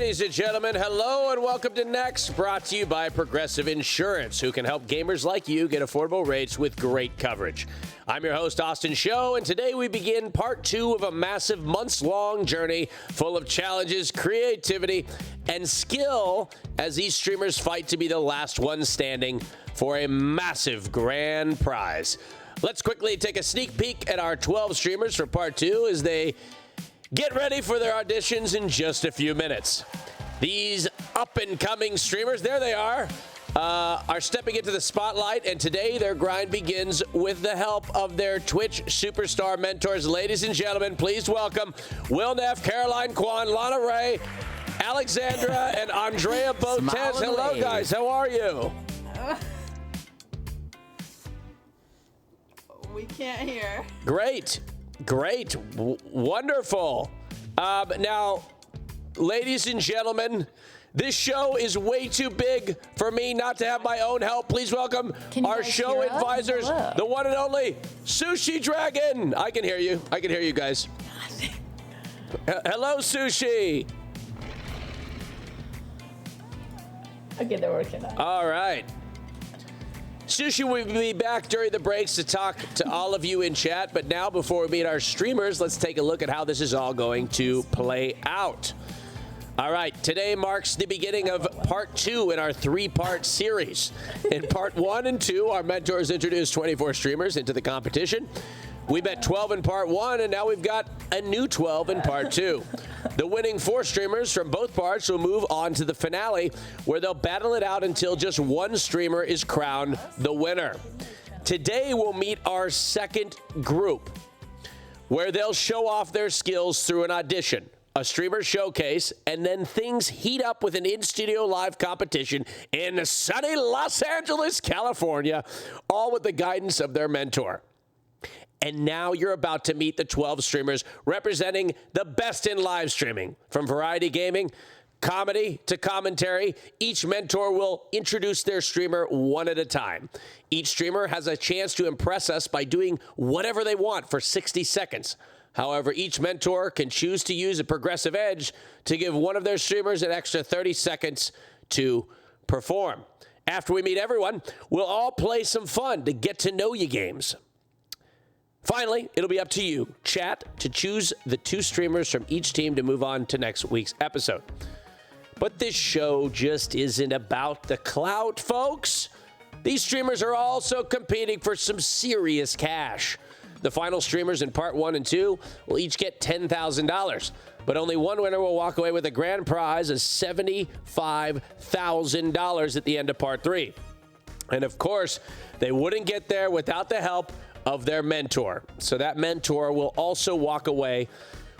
Ladies and gentlemen, hello and welcome to Next, brought to you by Progressive Insurance, who can help gamers like you get affordable rates with great coverage. I'm your host, Austin Show, and today we begin part 2 of a massive months-long journey full of challenges, creativity, and skill as these streamers fight to be the last one standing for a massive grand prize. Let's quickly take a sneak peek at our 12 streamers for part 2 as they get ready for their auditions in just a few minutes. These up-and-coming streamers, there they are stepping into the spotlight, and today their grind begins with the help of their Twitch superstar mentors. Ladies and gentlemen, please welcome Will Neff, Caroline Kwan, Lana Ray, Alexandra, and Andrea Botez. Hello, guys. How are you? We can't hear. Great. Wonderful. Now, ladies and gentlemen, this show is way too big for me not to have my own help. Please welcome our show advisors, the one and only Sushi Dragon. I can hear you. I can hear you guys. Hello, Sushi. Okay, they're working on it. All right. Sushi will be back during the breaks to talk to all of you in chat. But now, before we meet our streamers, let's take a look at how this is all going to play out. All right, today marks the beginning of part 2 in our 3-part series. In part 1 and 2, our mentors introduced 24 streamers into the competition. We met 12 in part 1, and now we've got a new 12 in part 2. The winning 4 streamers from both parts will move on to the finale, where they'll battle it out until just one streamer is crowned the winner. Today, we'll meet our second group, where they'll show off their skills through an audition, a streamer showcase, and then things heat up with an in-studio live competition in sunny Los Angeles, California, all with the guidance of their mentor. And now you're about to meet the 12 streamers representing the best in live streaming. From variety gaming, comedy to commentary, each mentor will introduce their streamer one at a time. Each streamer has a chance to impress us by doing whatever they want for 60 seconds. However, each mentor can choose to use a progressive edge to give one of their streamers an extra 30 seconds to perform. After we meet everyone, we'll all play some fun to get to know you games. Finally, it'll be up to you, chat, to choose the 2 streamers from each team to move on to next week's episode. But this show just isn't about the clout, folks. These streamers are also competing for some serious cash. The final streamers in part 1 and 2 will each get $10,000, but only one winner will walk away with a grand prize of $75,000 at the end of part 3. And of course, they wouldn't get there without the help of their mentor. So that mentor will also walk away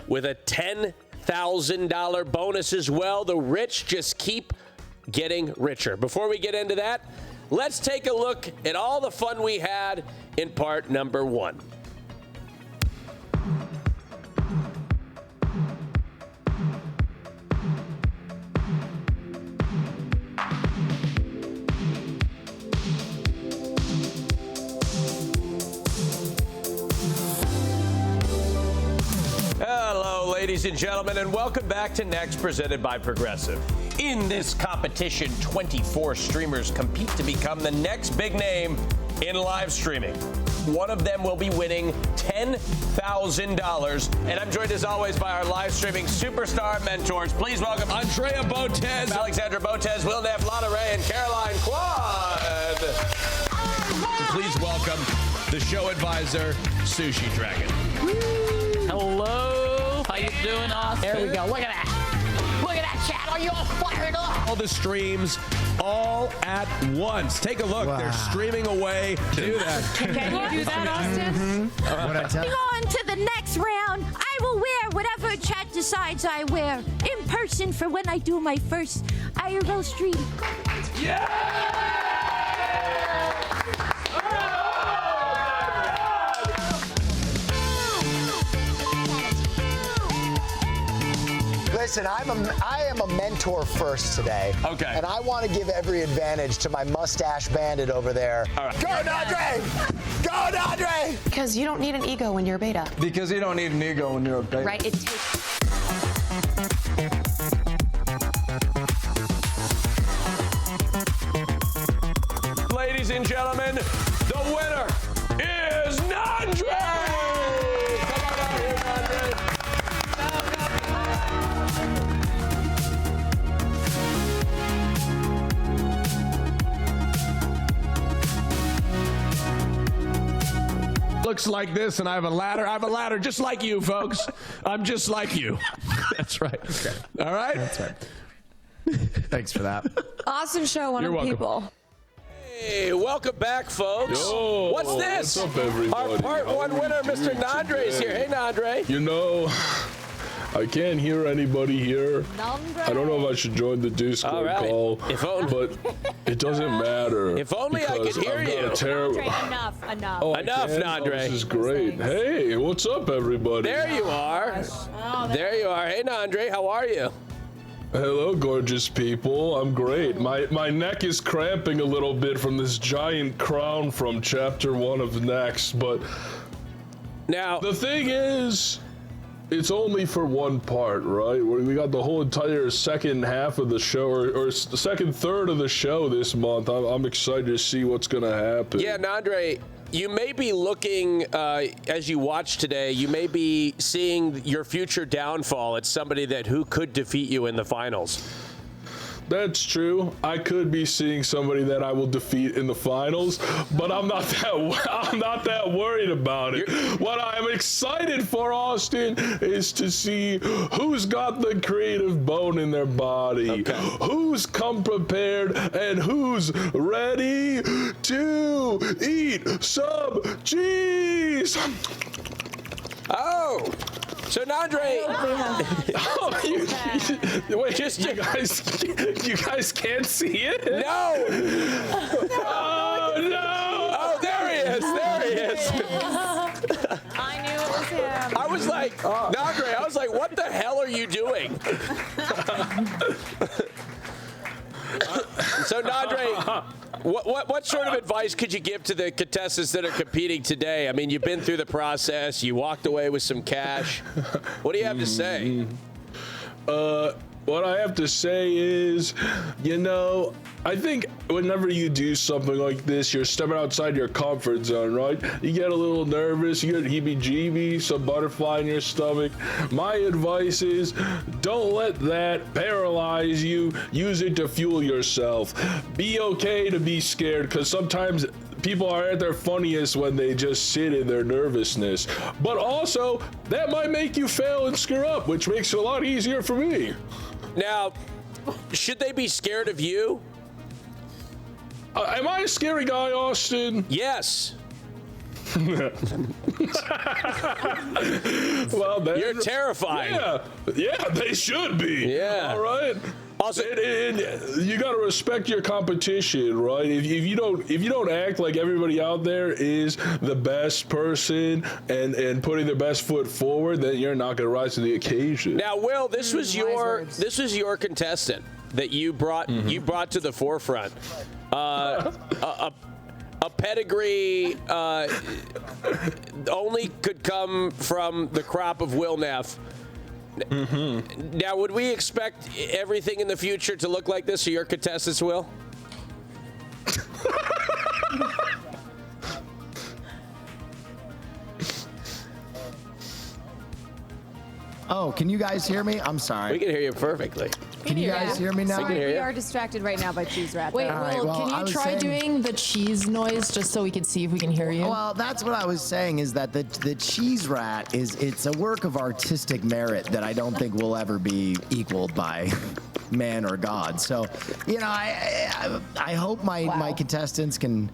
with a $10,000 bonus as well. The rich just keep getting richer. Before we get into that, let's take a look at all the fun we had in part number 1. Hello, ladies and gentlemen, and welcome back to Next, presented by Progressive. In this competition, 24 streamers compete to become the next big name in live streaming. One of them will be winning $10,000. And I'm joined, as always, by our live streaming superstar mentors. Please welcome Andrea Botez, Alexandra Botez, Will Neff, Lana Ray, and Caroline Kwan. Please welcome the show advisor, Sushi Dragon. Hello, how you doing, Austin? There we go. Look at that. Look at that, chat. Are you all fired up? All the streams all at once. Take a look. Wow. They're streaming away. Do that. Can you do that, Austin? What I tell you? On to the next round. I will wear whatever chat decides I wear in person for when I do my first IRL stream. Listen, I am a mentor first today. Okay. And I want to give every advantage to my mustache bandit over there. All right. Go, Andre! Go, Andre! Because you don't need an ego when you're a beta. Because you don't need an ego when you're a beta. Right? It takes... looks like this, and I have a ladder. I have a ladder just like you, folks. I'm just like you. That's right. Okay. All right? That's right. Thanks for that. Awesome show, one You're of welcome. people. Hey, welcome back, folks. Yo, what's this? What's up, everybody? Our part one winner, Mr. Nandre, is here. Hey, Nandre. You know, I can't hear anybody here. I don't know if I should join the Discord call, but it doesn't matter. If only I could hear you. Enough. Oh, Enough, Nandre. This is great. Hey, what's up, everybody? There you are. There you are. Hey, Nandre, how are you? Hello, gorgeous people. I'm great. My neck is cramping a little bit from this giant crown from Chapter 1 of Next, but now the thing is, it's only for one part, right? We got the whole entire second half of the show, or the second third of the show this month. I'm excited to see what's gonna happen. Yeah, Nandre, you may be looking, as you watch today, you may be seeing your future downfall. It's somebody who could defeat you in the finals. That's true. I could be seeing somebody that I will defeat in the finals, but I'm not that worried about it. What I'm excited for, Austin, is to see who's got the creative bone in their body, who's come prepared, and who's ready to eat some cheese. Oh. So Nandre, wait, you guys can't see it? No. Oh no! Oh, there he is. There he is. I knew it was him. I was like, Nandre, I was like, what the hell are you doing? So Nandre, what sort of advice could you give to the contestants that are competing today? I mean, you've been through the process. You walked away with some cash. What do you have to say? What I have to say is, I think whenever you do something like this, you're stepping outside your comfort zone, right? You get a little nervous, you get heebie-jeebies, some butterfly in your stomach. My advice is, don't let that paralyze you. Use it to fuel yourself. Be okay to be scared, because sometimes people are at their funniest when they just sit in their nervousness. But also, that might make you fail and screw up, which makes it a lot easier for me. Now, should they be scared of you? Am I a scary guy, Austin? Yes. Well, you're terrifying. Yeah, they should be. Yeah. All right. Also, and you got to respect your competition, right? If you don't act like everybody out there is the best person and putting their best foot forward, then you're not going to rise to the occasion. Now, Will, this was your contestant that you brought to the forefront. A pedigree only could come from the crop of Will Neff. Now, would we expect everything in the future to look like this, or your contestants will? Oh, can you guys hear me? I'm sorry. We can hear you perfectly. Can you guys hear me now? We are distracted right now by Cheese Rat. Wait, All right, well, can I you was try saying- doing the cheese noise just so we can see if we can hear you? Well, that's what I was saying, is that the cheese rat it's a work of artistic merit that I don't think will ever be equaled by man or God. So, I hope my contestants can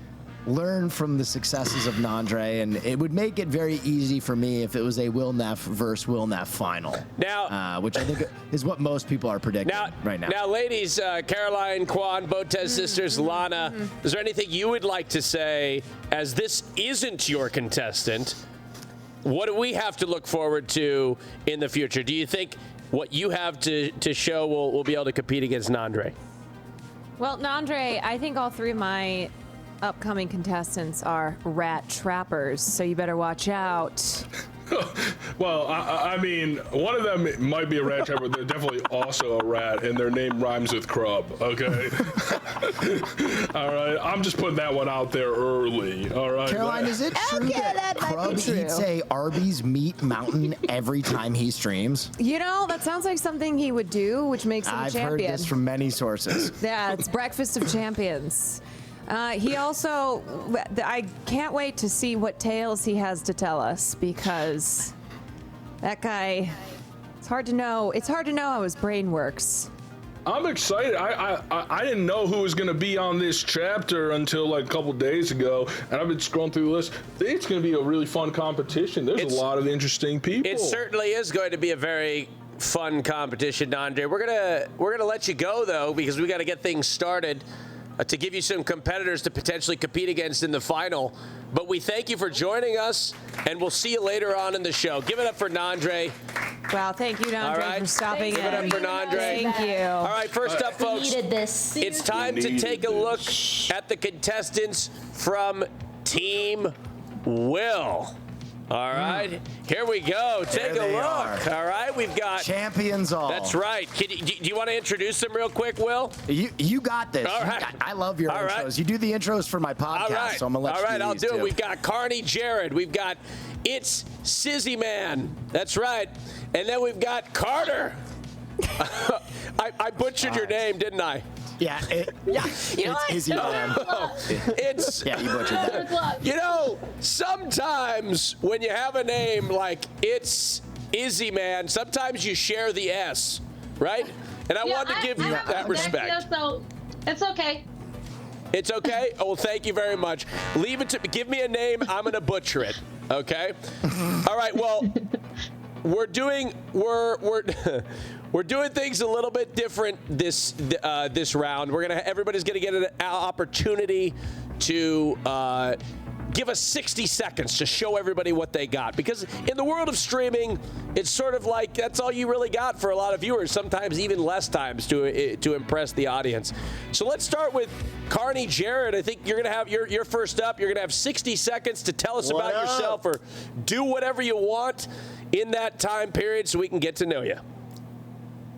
learn from the successes of Nandre, and it would make it very easy for me if it was a Will Neff versus Will Neff final. Now, which I think is what most people are predicting right now. Now, ladies, Caroline, Kwan, Botez sisters, Lana, is there anything you would like to say, as this isn't your contestant? What do we have to look forward to in the future? Do you think what you have to show will be able to compete against Nandre? Well, Nandre, I think all three of my upcoming contestants are rat trappers, so you better watch out. Well, I mean, one of them might be a rat trapper, but they're definitely also a rat, and their name rhymes with Crub, okay? All right, I'm just putting that one out there early, all right? Caroline, is it true that Crub eats a Arby's meat mountain every time he streams? That sounds like something he would do, which makes him a I've champion. heard this from many sources. Yeah, it's breakfast of champions. He also, I can't wait to see what tales he has to tell us, because that guy, it's hard to know. It's hard to know how his brain works. I'm excited. I didn't know who was going to be on this chapter until like a couple days ago, and I've been scrolling through the list. It's going to be a really fun competition. There's a lot of interesting people. It certainly is going to be a very fun competition, Andre. We're gonna let you go though, because we got to get things started to give you some competitors to potentially compete against in the final. But we thank you for joining us, and we'll see you later on in the show. Give it up for Nandre. Wow, thank you, Nandre, for stopping in. Give it up for Nandre. Thank you. All right, first up, folks, needed this. it's time to take a look at the contestants from Team Will. All right, here we go. Take a look. All right, we've got champions all. That's right. Do you want to introduce them real quick, Will? You got this. All right. I love your intros. Right. You do the intros for my podcast, All right. so I'm gonna let you do I'll these do it. too. We've got Carney Jared. We've got It's Sizzy Man. That's right. And then we've got Carter. I butchered your name, didn't I? Yeah. It's Izzy Man. It's yeah, you butchered that. You know, sometimes when you have a name like It's Izzy Man, sometimes you share the S, right? And I wanted to give you that respect. So it's okay. It's okay? Oh, well, thank you very much. Leave it to me. Give me a name. I'm going to butcher it. Okay? All right. Well, we're doing things a little bit different this round. Everybody's gonna get an opportunity to give us 60 seconds to show everybody what they got. Because in the world of streaming, it's sort of like that's all you really got for a lot of viewers. Sometimes even less times to impress the audience. So let's start with Carney Jared. I think you're gonna have your first up. You're gonna have 60 seconds to tell us about yourself or do whatever you want in that time period so we can get to know you.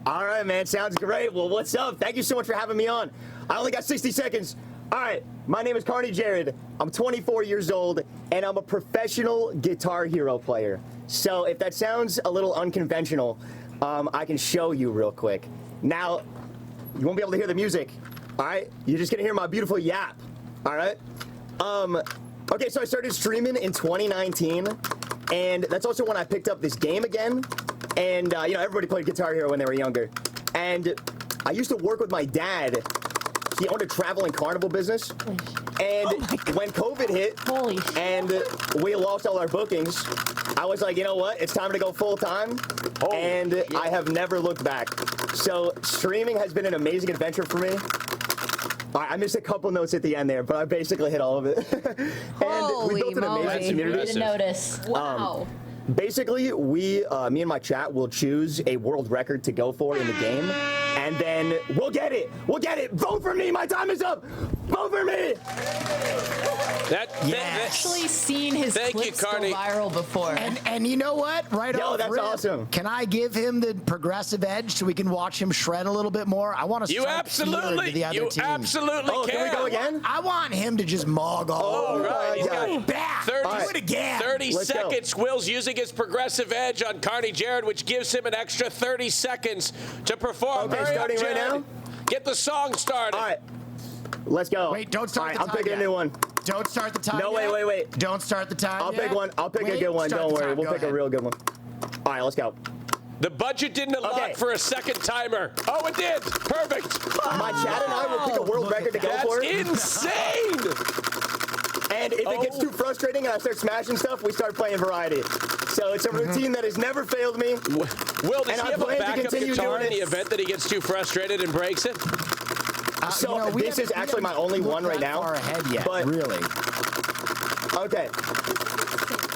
All right, man. Sounds great. Well, what's up? Thank you so much for having me on. I only got 60 seconds. All right. My name is Carney Jared. I'm 24 years old, and I'm a professional Guitar Hero player. So if that sounds a little unconventional, I can show you real quick. Now, you won't be able to hear the music. All right? You're just going to hear my beautiful yap. All right? Okay, so I started streaming in 2019, and that's also when I picked up this game again. And, you know, everybody played Guitar Hero when they were younger. And I used to work with my dad. He owned a traveling carnival business. And when COVID hit and we lost all our bookings, I was like, you know what? It's time to go full time. And I have never looked back. So streaming has been an amazing adventure for me. I missed a couple notes at the end there, but I basically hit all of it. And we built an amazing community. Didn't notice. Wow. Basically, me and my chat will choose a world record to go for in the game, and then we'll get it. We'll get it. Vote for me. My time is up. Vote for me. I've actually seen his clips go viral before. And you know what? That's awesome. Can I give him the progressive edge so we can watch him shred a little bit more? I want to strike fear into the other team. Absolutely can. Can we go again? I want him to just mog all over. Right. He's got back. 30 seconds. Will's using his progressive edge on Carney Jared, which gives him an extra 30 seconds to perform. Okay, starting right now? Get the song started. All right. Let's go. Wait, don't start the time I'm picking a new one. Don't start the time No, yet. wait. Don't start the time I'll yet. pick one. I'll pick a good one. Don't worry. We'll pick a real good one. All right, let's go. The budget didn't unlock for a second timer. Oh, it did. Perfect. My chat and I will pick a world record to go for. That's insane. And if it gets too frustrating and I start smashing stuff, we start playing variety. So it's a routine that has never failed me. Will, does he have a backup guitar in the event that he gets too frustrated and breaks it? So this is actually my only one right now. Far ahead yet, but really. Okay.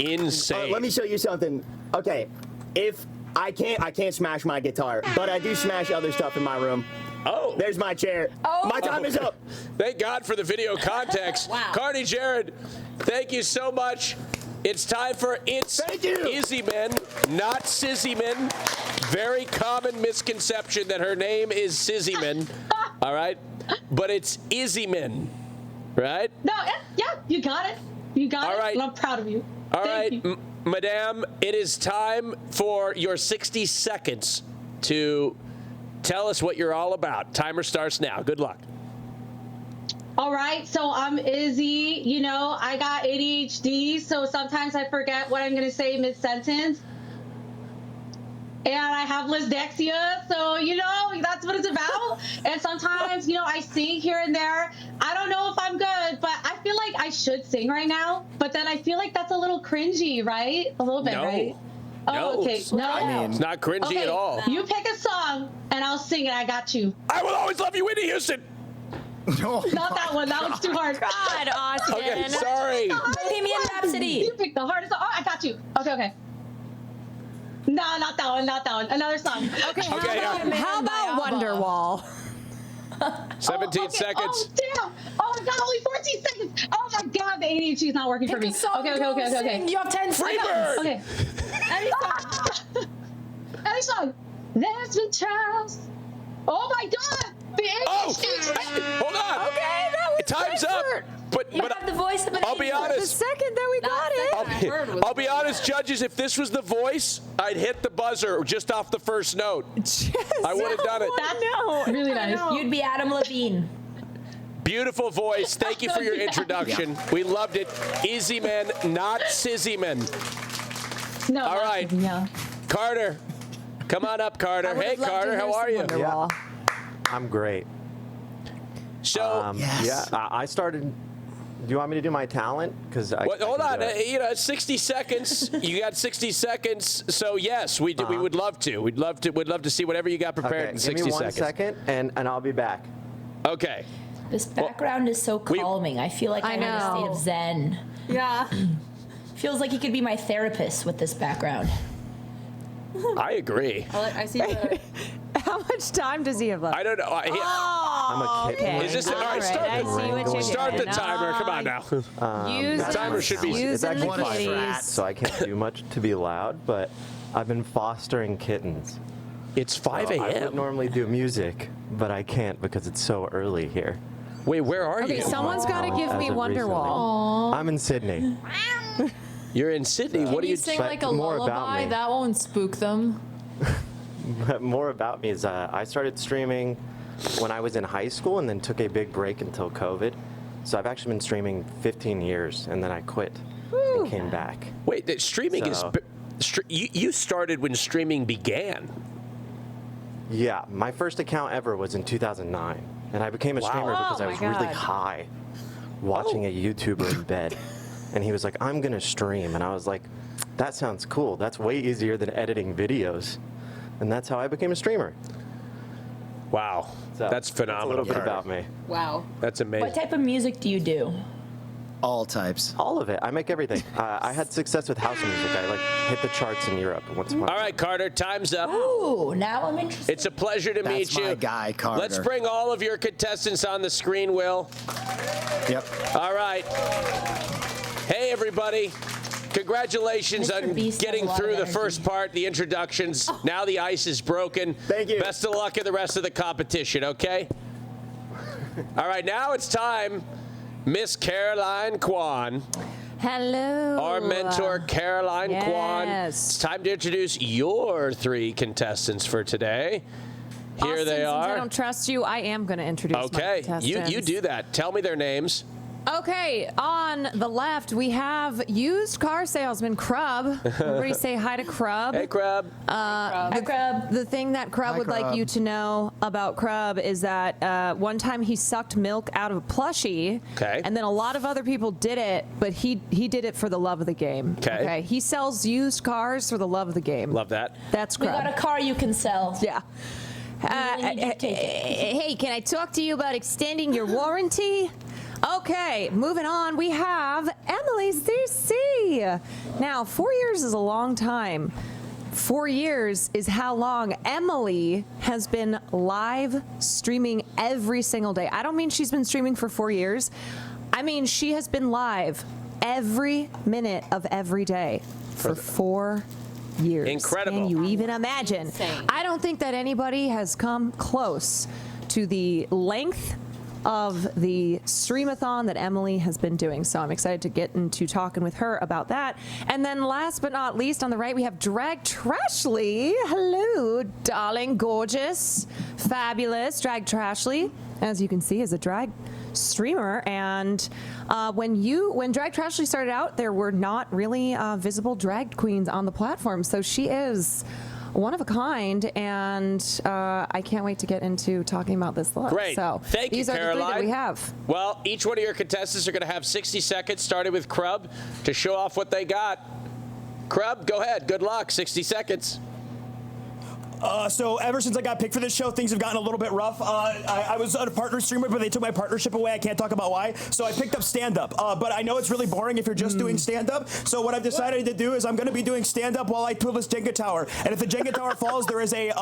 Insane. Let me show you something. Okay, if I can't smash my guitar, but I do smash other stuff in my room. Oh. There's my chair. Oh. My time is up. Thank God for the video context. Wow. Carney Jared, thank you so much. It's time for It's Izzy Men, not Sizzy Men. Very common misconception that her name is Sizzy Men. All right? But it's Izzy Men, right? No, yeah, you got it. You got All it. right. And I'm proud of you. All Thank right, you. Madame, it is time for your 60 seconds to tell us what you're all about. Timer starts now. Good luck. All right, so I'm Izzy. You know, I got ADHD, so sometimes I forget what I'm going to say mid-sentence. And I have dyslexia, so, you know, that's what it's about. And sometimes, you know, I sing here and there. I don't know if I'm good, but I feel like I should sing right now. But then I feel like that's a little cringy, right? A little bit, right? No, Oh, okay. No, it's not cringy okay. at all. You pick a song, and I'll sing it. I got you. I will always love you, Whitney Houston. Not that one. That one's too hard. God, Austin. Okay, sorry. Bohemian Rhapsody. You picked the hardest song. Oh, I got you. Okay. No, not that one. Not that one. Another song. Okay, how about Wonderwall? 17 seconds. Oh, damn. Oh, my God. Only 14 seconds. Oh, my God. The ADHD is not working for me. Okay. You have 10 seconds. Okay. Any song. Any song. There's been trials. Oh, my God. The ADHD. Hold on. Okay, that was Time's up. But have the voice of an I'll be angel. honest. The second that we got it. I'll be honest, judges. If this was the voice, I'd hit the buzzer just off the first note. I would have done it. That's really nice. You'd be Adam Levine. Beautiful voice. Thank you for your introduction. We loved it. Izzy Man, not Sizzy Man. No. All right. Yeah. Carter. Come on up, Carter. Hey, Carter. How are you? Yeah. I'm great. So, yeah, I started. Do you want me to do my talent? Because hold on. You know, 60 seconds. You got 60 seconds. So yes, we do. We would love to. We'd love to see whatever you got prepared in 60 give me seconds. 1 second, and I'll be back. Okay. This background is so calming. I feel like I'm in a state of zen. Yeah. Feels like he could be my therapist with this background. I agree. I see. How much time does he have left? I don't know. I'm a kitten. Okay. Is this all right? Start the timer. Come on now. Use the timer should be. It's actually the fine, kitties. so I can't do much to be loud. But I've been fostering kittens. It's 5 So I a.m. would normally do music, but I can't because it's so early here. Wait, where are you? Okay, someone's got to give me Wonderwall. I'm in Sydney. You're in Sydney. What do you sing but like a more about lullaby? me. That won't spook them. But more about me is I started streaming when I was in high school and then took a big break until COVID. So I've actually been streaming 15 years and then I quit and came back. Wait, that streaming is. You started when streaming began. Yeah, my first account ever was in 2009, and I became a streamer because I was really high, watching a YouTuber in bed, and he was like, "I'm gonna stream," and I was like, "That sounds cool. That's way easier than editing videos," and that's how I became a streamer. Wow, So, that's phenomenal. That's a little bit about me. Wow. That's amazing. What type of music do you do? All types. All of it. I make everything. I had success with house music. I hit the charts in Europe once upon a time. All right, Carter, time's up. Ooh, now I'm interested. It's a pleasure to meet you. That's my guy, Carter. Let's bring all of your contestants on the screen, Will. Yep. All right. Hey, everybody. Congratulations Mr. on Beast has getting a lot through of the energy. first part, the introductions. Now the ice is broken. Thank you. Best of luck in the rest of the competition, okay? All right, now it's time. Miss Caroline Kwan. Hello. Our mentor, Caroline Kwan. Yes. It's time to introduce your 3 contestants for today. Here Austin, they since I are. don't trust you, I am going to introduce my Okay, contestants. you do that. Tell me their names. Okay, on the left, we have used car salesman Crub. Everybody say hi to Crub. Hey, Crab. Hi, Crab. The thing that Crub would like you to know about Crub is that one time he sucked milk out of a plushie. Okay. And then a lot of other people did it, but he did it for the love of the game. Okay. He sells used cars for the love of the game. Love that. That's We Crub. got a car you can sell. Yeah. really need you to take it. Hey, can I talk to you about extending your warranty? Okay, moving on, we have Emily CC. Now, 4 years is a long time. 4 years is how long Emily has been live streaming every single day. I don't mean she's been streaming for 4 years. I mean she has been live every minute of every day for 4 years. Incredible. Can you even imagine? Insane. I don't think that anybody has come close to the length of the streamathon that Emily has been doing. So I'm excited to get into talking with her about that. And then last but not least, on the right, we have Drag Trashly. Hello, darling, gorgeous, fabulous Drag Trashly. As you can see, is a drag streamer. And when Drag Trashly started out, there were not really visible drag queens on the platform. So she is one of a kind, and I can't wait to get into talking about this look. Great. So Thank you, these are Caroline. the three that we have. Well, each one of your contestants are going to have 60 seconds, starting with Crub, to show off what they got. Crub, go ahead. Good luck. 60 seconds. So ever since I got picked for this show, things have gotten a little bit rough. I was a partner streamer, but they took my partnership away. I can't talk about why. So I picked up stand-up. But I know it's really boring if you're just doing stand-up. So what I've decided to do is I'm going to be doing stand-up while I tool this Jenga tower. And if the Jenga tower falls, there is a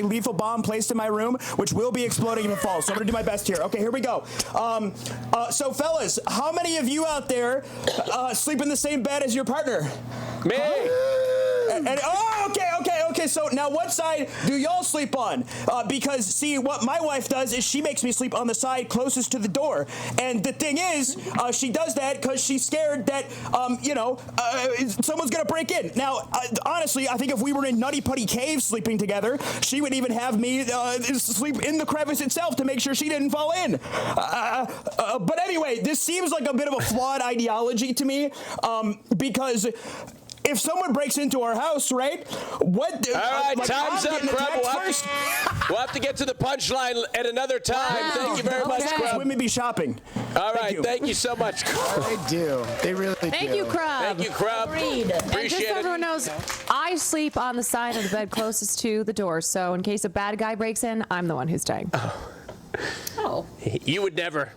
lethal bomb placed in my room, which will be exploding if it falls. So I'm going to do my best here. Okay, here we go. So fellas, how many of you out there sleep in the same bed as your partner? Me. Okay. So now, what side do y'all sleep on? Because see, what my wife does is she makes me sleep on the side closest to the door. And the thing is, she does that because she's scared that, someone's gonna break in. Now, honestly, I think if we were in Nutty Putty Cave sleeping together, she would even have me sleep in the crevice itself to make sure she didn't fall in. But anyway, this seems like a bit of a flawed ideology to me, because if someone breaks into our house, right? What? All right, time's up, Crub. We'll have to get to the punchline at another time. Wow. Thank you very much, Crub. Women be shopping. All right, thank you so much, Crub. They do. They really do. Thank you, Crub. Thank you, Crub. Agreed. And Appreciate just so it. everyone knows, I sleep on the side of the bed closest to the door. So in case a bad guy breaks in, I'm the one who's dying. Oh. You would never.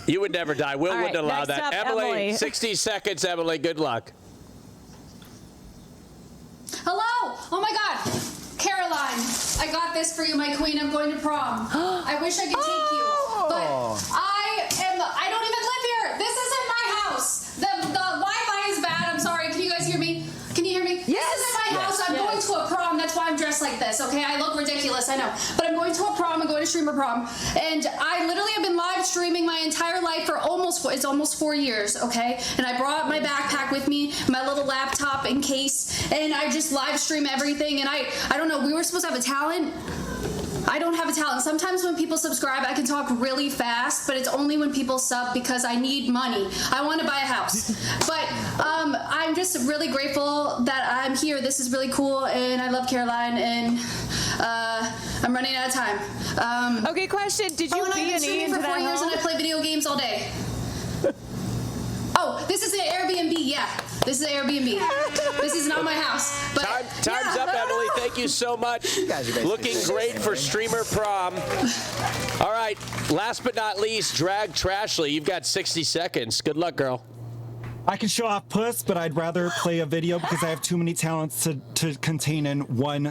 You would never die. Will wouldn't allow next that. up, Emily, 60 seconds, Emily. Good luck. Hello! Oh my God! Caroline, I got this for you, my queen. I'm going to prom. I wish I could take you, but I don't even live here. This isn't my house. The Wi-Fi is bad. I'm sorry. Can you guys hear me? Can you hear me? Yes. This isn't my house. I'm going to a prom. That's why I'm dressed like this, okay? I look ridiculous, I know. But I'm going to a prom. I'm going to streamer prom. And I literally have been live streaming my entire life for almost 4 years, okay? And I brought my backpack with me, my little laptop in case, and I just live stream everything. And I don't know, we were supposed to have a talent. I don't have a talent. Sometimes when people subscribe, I can talk really fast, but it's only when people sub because I need money. I want to buy a house. But I'm just really grateful that I'm here. This is really cool, and I love Caroline, and I'm running out of time. Okay, question. Did you I've been streaming for 4 years, and I play video games all day. Oh, this is an Airbnb, yeah. This is an Airbnb. This is not my house. But Time's up, Emily. Thank you so much. Looking great for streamer prom. All right, last but not least, Drag Trashly. You've got 60 seconds. Good luck, girl. I can show off puss, but I'd rather play a video because I have too many talents to contain in one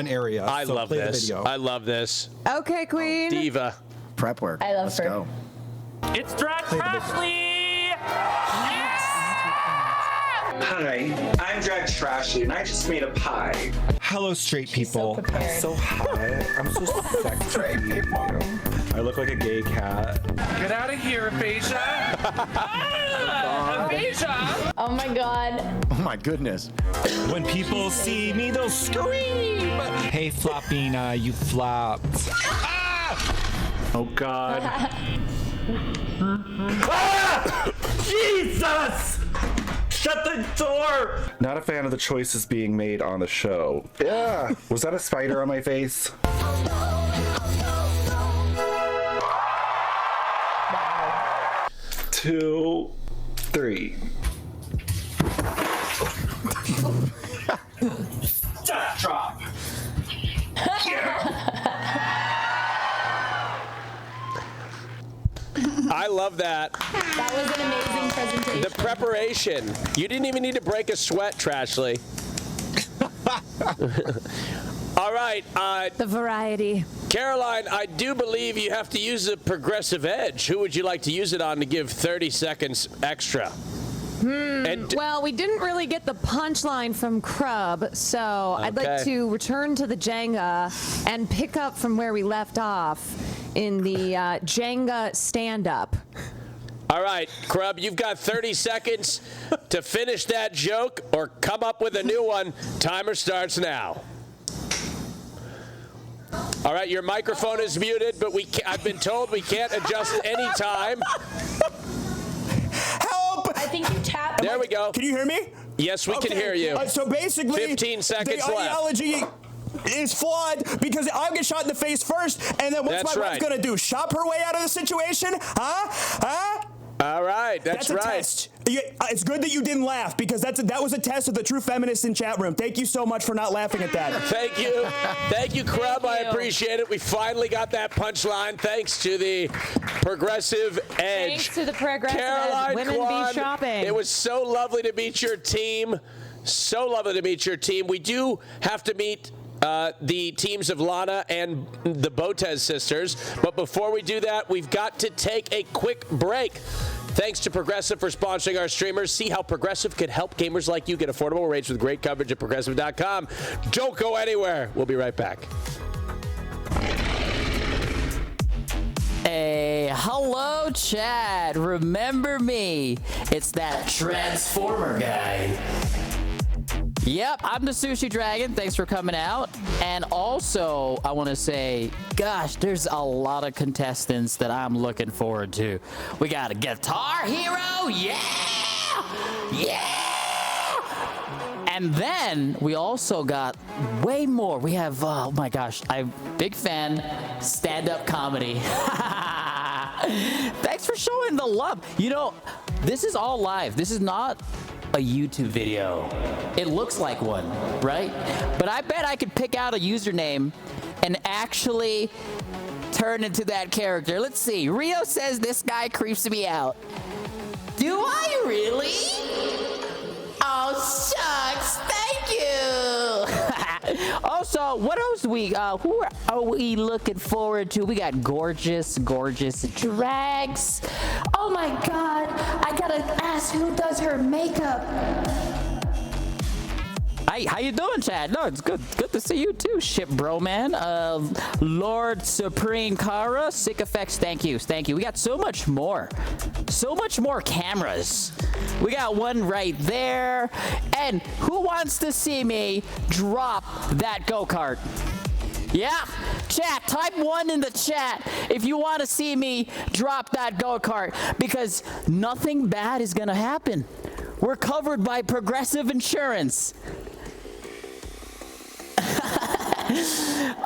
area. I So love play the this. video. I love this. Okay, queen. Diva. Prep work. I love Let's her. go. It's Drag Trashly! Hi, I'm Drag Trashly, and I just made a pie. Hello, straight people. I'm so hot. I'm so sexy. I look like a gay cat. Get out of here, Aphasia! Aphasia! Oh my God. Oh my goodness. When people see me, they'll scream. Hey, Floppina, you flopped. Oh God. Jesus! Shut the door! Not a fan of the choices being made on the show. Yeah. Was that a spider on my face? 2, 3. Just drop! I love that. That was an amazing presentation. The preparation. You didn't even need to break a sweat, Trashly. All right. The variety. Caroline, I do believe you have to use a progressive edge. Who would you like to use it on to give 30 seconds extra? Well, we didn't really get the punchline from Crub, so I'd like to return to the Jenga and pick up from where we left off in the Jenga stand-up. All right, Crub, you've got 30 seconds to finish that joke or come up with a new one. Timer starts now. All right, your microphone is muted, but I've been told we can't adjust any time. Help! I think you tapped. There we go. Can you hear me? Yes, we can hear you. So basically, 15 seconds the left. ideology is flawed because I'll get shot in the face first, and then what's That's my right. wife gonna do? Shop her way out of the situation? Huh? All right, that's a right. test. It's good that you didn't laugh because that was a test of the true feminists in chat room. Thank you so much for not laughing at that. Thank you, Crumb. I appreciate it. We finally got that punchline. Thanks to the Progressive Edge. Thanks to the Progressive Caroline Edge. Women Kwan, be shopping. It was so lovely to meet your team. So lovely to meet your team. We do have to meet the teams of Lana and the Botez sisters. But before we do that, we've got to take a quick break. Thanks to Progressive for sponsoring our streamers. See how Progressive could help gamers like you get affordable rates with great coverage at Progressive.com. Don't go anywhere. We'll be right back. Hey, hello, chat. Remember me? It's that Transformer guy. Yep, I'm the Sushi Dragon. Thanks for coming out. And also, I want to say, gosh, there's a lot of contestants that I'm looking forward to. We got a Guitar Hero. Yeah! And then we also got way more. We have, oh my gosh, I'm big fan, stand-up comedy. Thanks for showing the love. You know, this is all live. This is not a YouTube video. It looks like one, right? But I bet I could pick out a username and actually turn into that character. Let's see. Rio says this guy creeps me out. Do I really? Oh, shucks. Thank you. Also, what else do we, who are we looking forward to? We got gorgeous Drags. Oh my God. I gotta ask who does her makeup. Hey, how you doing, Chad? No, it's good. Good to see you too, Ship Bro Man. Lord Supreme Kara, Sick Effects. Thank you. We got so much more cameras. We got one right there. And who wants to see me drop that go-kart? Yeah, chat, type 1 in the chat if you want to see me drop that go-kart, because nothing bad is gonna happen. We're covered by Progressive Insurance.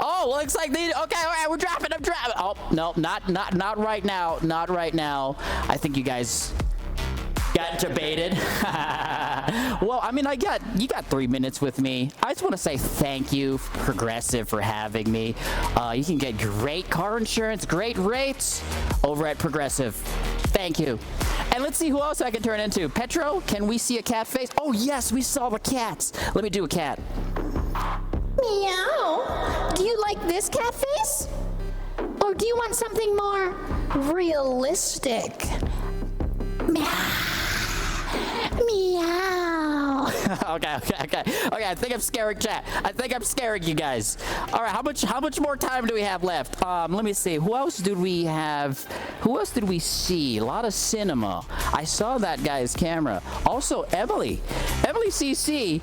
Oh, looks like they. Okay, all right, we're dropping. I'm dropping. Oh no, not right now. Not right now. I think you guys got debated. Well, I mean, you got 3 minutes with me. I just want to say thank you, Progressive, for having me. You can get great car insurance, great rates over at Progressive. Thank you. And let's see who else I can turn into. Petro, can we see a cat face? Oh yes, we saw the cats. Let me do a cat. Meow. Do you like this cat face? Or do you want something more realistic? Meow. Meow. Okay. I think I'm scaring chat. I think I'm scaring you guys. All right, how much more time do we have left? Let me see. Who else did we have? Who else did we see? A lot of cinema. I saw that guy's camera. Also, Emily CC.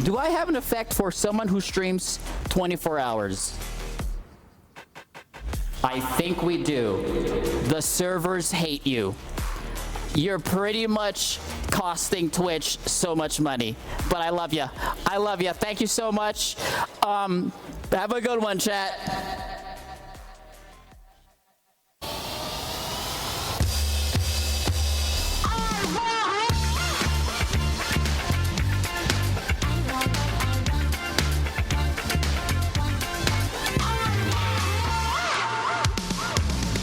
Do I have an effect for someone who streams 24 hours? I think we do. The servers hate you. You're pretty much costing Twitch so much money, but I love you. Thank you so much. Have a good one, chat.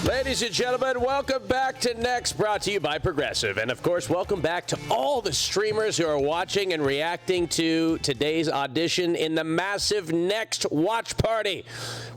Ladies and gentlemen, welcome back to Next, brought to you by Progressive. And of course, welcome back to all the streamers who are watching and reacting to today's audition in the massive Next watch party.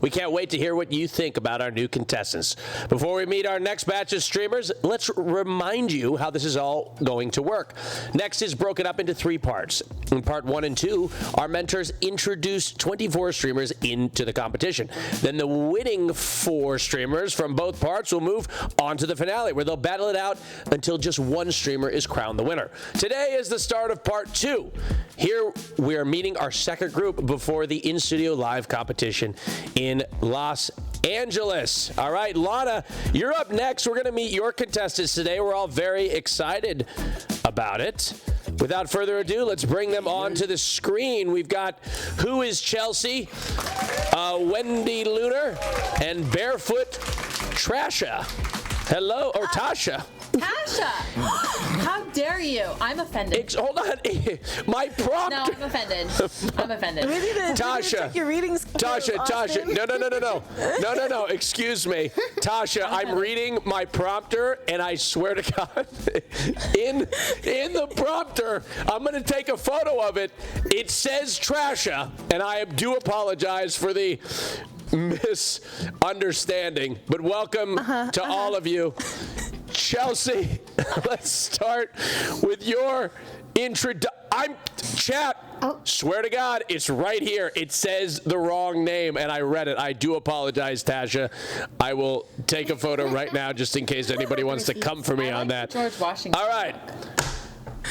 We can't wait to hear what you think about our new contestants. Before we meet our next batch of streamers, let's remind you how this is all going to work. Next is broken up into 3 parts. In part 1 and 2, our mentors introduce 24 streamers into the competition. Then the winning 4 streamers from both parts parts, we'll move on to the finale, where they'll battle it out until just one streamer is crowned the winner. Today is the start of part 2. Here we are meeting our second group before the in-studio live competition in Los Angeles. All right, Lana, you're up next. We're going to meet your contestants today. We're all very excited about it. Without further ado, let's bring them onto the screen. We've got Who is Chelsea, Wendy Lunar, and Barefoot Trasha. Hello, or Tasha. Tasha! How dare you? I'm offended. Hold on. My prompt. No, I'm offended. I'm offended. Tasha. Your readings. Tasha. No. Excuse me. Tasha, I'm reading my prompter, and I swear to God, in the prompter, I'm going to take a photo of it. It says Trasha, and I do apologize for the misunderstanding, but welcome to all of you. Chelsea, let's start with your chat. Swear to God, it's right here. It says the wrong name, and I read it. I do apologize, Tasha. I will take a photo right now just in case anybody wants to come for me on that. George Washington. All right.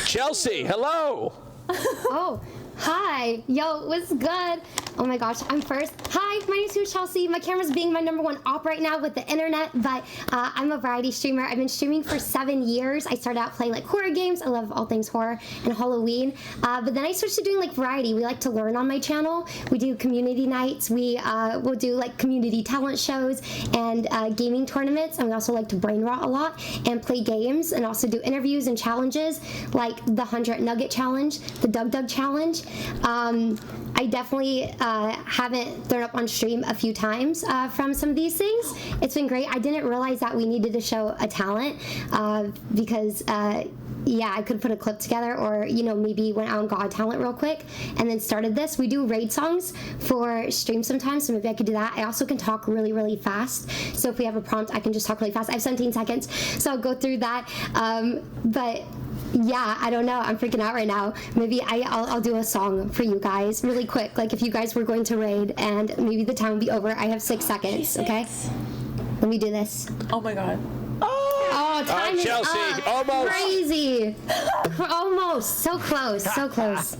Chelsea, hello. Oh, hi. Yo, what's good? Oh my gosh, I'm first. Hi, my name's Chelsea. My camera's being my #1 op right now with the internet, but I'm a variety streamer. I've been streaming for 7 years. I started out playing like horror games. I love all things horror and Halloween. But then I switched to doing like variety. We like to learn on my channel. We do community nights. We will do like community talent shows and gaming tournaments. And we also like to brain rot a lot and play games and also do interviews and challenges like the 100 Nugget Challenge, the Doug Challenge. I definitely haven't thrown up on stream a few times from some of these things. It's been great. I didn't realize that we needed to show a talent because yeah, I could put a clip together or, you know, maybe went out and got a talent real quick and then started this. We do raid songs for stream sometimes, so maybe I could do that. I also can talk really, really fast. So if we have a prompt, I can just talk really fast. I have 17 seconds, so I'll go through that. But yeah, I don't know. I'm freaking out right now. Maybe I'll do a song for you guys really quick. Like if you guys were going to raid and maybe the time would be over. I have 6 seconds, okay? Let me do this. Oh my God. Oh, time is Chelsea, up. almost. Crazy. Almost. So close. So close.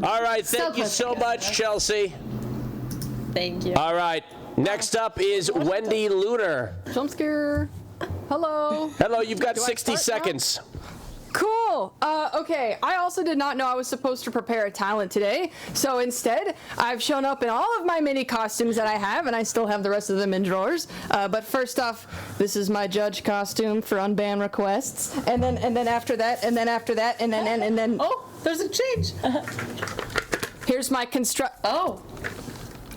All right. Thank you so much, Chelsea. Thank you. All right. Next up is Wendy Lunar. Jump scare. Hello. Hello. You've got 60 seconds. Cool. Okay, I also did not know I was supposed to prepare a talent today, so instead, I've shown up in all of my mini costumes that I have, and I still have the rest of them in drawers. But first off, this is my judge costume for unbanned requests, and then after that, and then after that, and then. Oh, there's a change. Here's my Oh.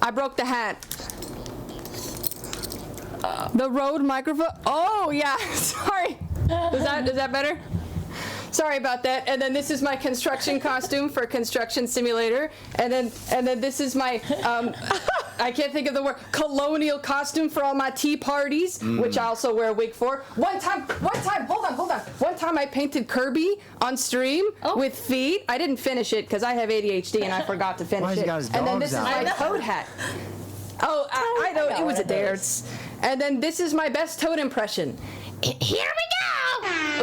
I broke the hat. The Rode microphone. Oh yeah, sorry. Is that better? Sorry about that. And then this is my construction costume for Construction Simulator. And then this is my I can't think of the word, colonial costume for all my tea parties, which I also wear a wig for. One time, hold on. One time I painted Kirby on stream with feet. I didn't finish it because I have ADHD and I forgot to finish it. And then this is my Toad hat. Oh, I know, it was a dance. And then this is my best Toad impression. Here we go!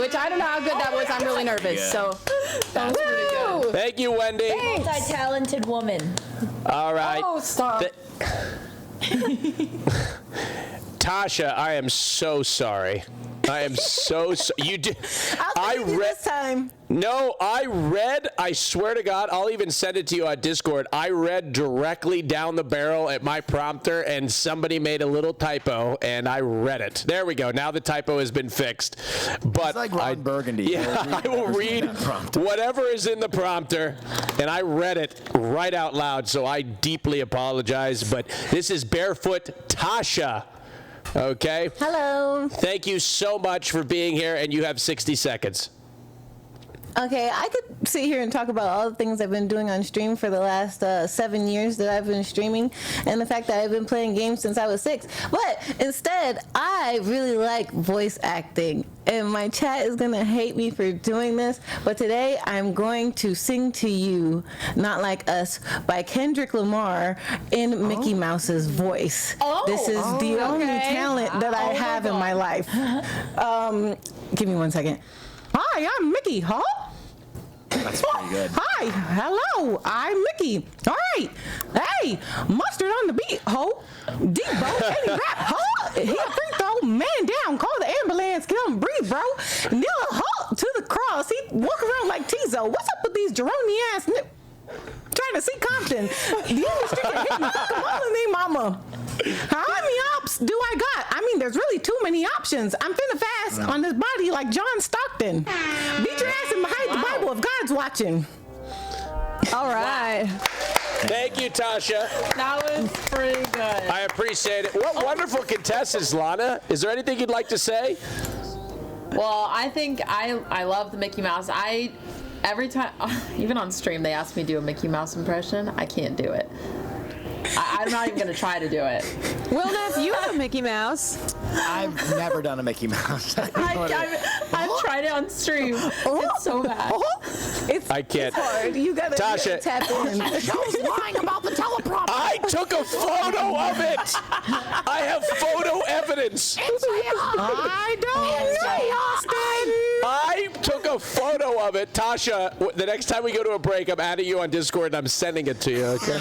Which I don't know how good that was. I'm really nervous. So that's pretty good. Thank you, Wendy. Multi-talented woman. All right. Oh, stop. Tasha, I am so sorry. I am so you did. I read this time. No, I swear to God, I'll even send it to you on Discord. I read directly down the barrel at my prompter and somebody made a little typo and I read it. There we go. Now the typo has been fixed. But it's like Ron Burgundy. Yeah, I will read whatever is in the prompter and I read it right out loud. So I deeply apologize. But this is Barefoot Tasha. Okay. Hello. Thank you so much for being here, and you have 60 seconds. Okay, I could sit here and talk about all the things I've been doing on stream for the last 7 years that I've been streaming, and the fact that I've been playing games since I was 6. But instead, I really like voice acting, and my chat is gonna hate me for doing this, but today I'm going to sing to you "Not Like Us" by Kendrick Lamar in Mickey Mouse's voice. This is the only talent that I have in my life. Give me 1 second. Hi, I'm Mickey. Huh? That's pretty good. Hi, hello, I'm Mickey. All right. Hey, mustard on the beat, ho. Debo, any rap, ho. Hit free throw, man down, call the ambulance, get on breathe, bro. Kneel a halt to the cross. He walk around like Tizo. What's up with these Jerome ass trying to see Compton? The industry can hit me. Fuck them all in their mama. How many ops do I got? I mean, there's really too many options. I'm finna fast on this body like John Stockton. Beat your ass and hide the Bible if God's watching. All right. Thank you, Tasha. That was pretty good. I appreciate it. What wonderful contestants, Lana. Is there anything you'd like to say? Well, I think I love the Mickey Mouse. Every time, even on stream, they ask me to do a Mickey Mouse impression. I can't do it. I'm not even going to try to do it. Will, Neff, you have a Mickey Mouse. I've never done a Mickey Mouse. I've tried it on stream. It's so bad. I can't. It's hard. You gotta Tasha. tap in. Show's lying about the teleprompter. I took a photo of it. I have photo evidence. I don't know, Austin. I took a photo of it. Tasha, the next time we go to a break, I'm adding you on Discord and I'm sending it to you, okay?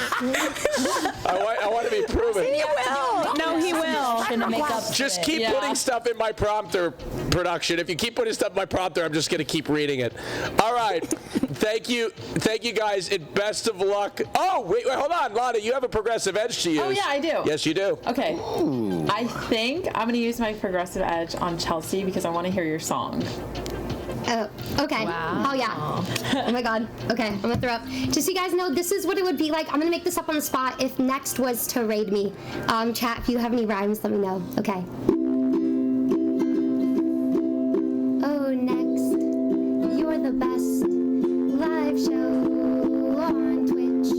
I want to be proven. He will. No, he will. Just keep putting stuff in my prompter, production. If you keep putting stuff in my prompter, I'm just going to keep reading it. All right. Thank you, guys, and best of luck. Oh, wait, hold on, Lana. You have a progressive edge to use. Oh, yeah, I do. Yes, you do. Okay. I think I'm going to use my progressive edge on Chelsea because I want to hear your song. Oh, okay. Wow. Oh, yeah. Oh, my God. Okay, I'm gonna throw up. Just so you guys know, this is what it would be like. I'm gonna make this up on the spot if next was to raid me. Chat, if you have any rhymes, let me know. Okay. Oh, next. You're the best live show on Twitch.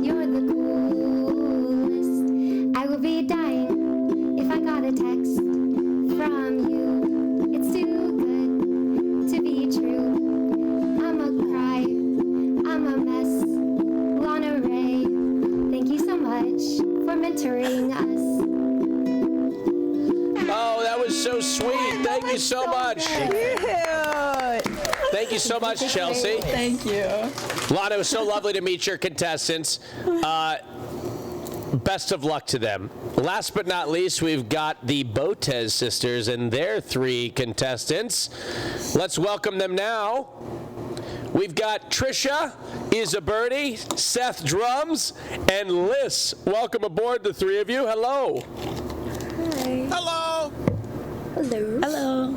You're the coolest. I will be dying if I got a text from you. It's too good to be true. I'm a cry, I'm a mess. Lana Ray, thank you so much for mentoring us. Oh, that was so sweet. Thank you so much. Thank you so much, Chelsea. Thank you. Lana, it was so lovely to meet your contestants. Best of luck to them. Last but not least, we've got the Botez sisters and their 3 contestants. Let's welcome them now. We've got Trisha, Isaberti, Seth Drums, and Liz. Welcome aboard, the 3 of you. Hello. Hi. Hello. Hello. Hello.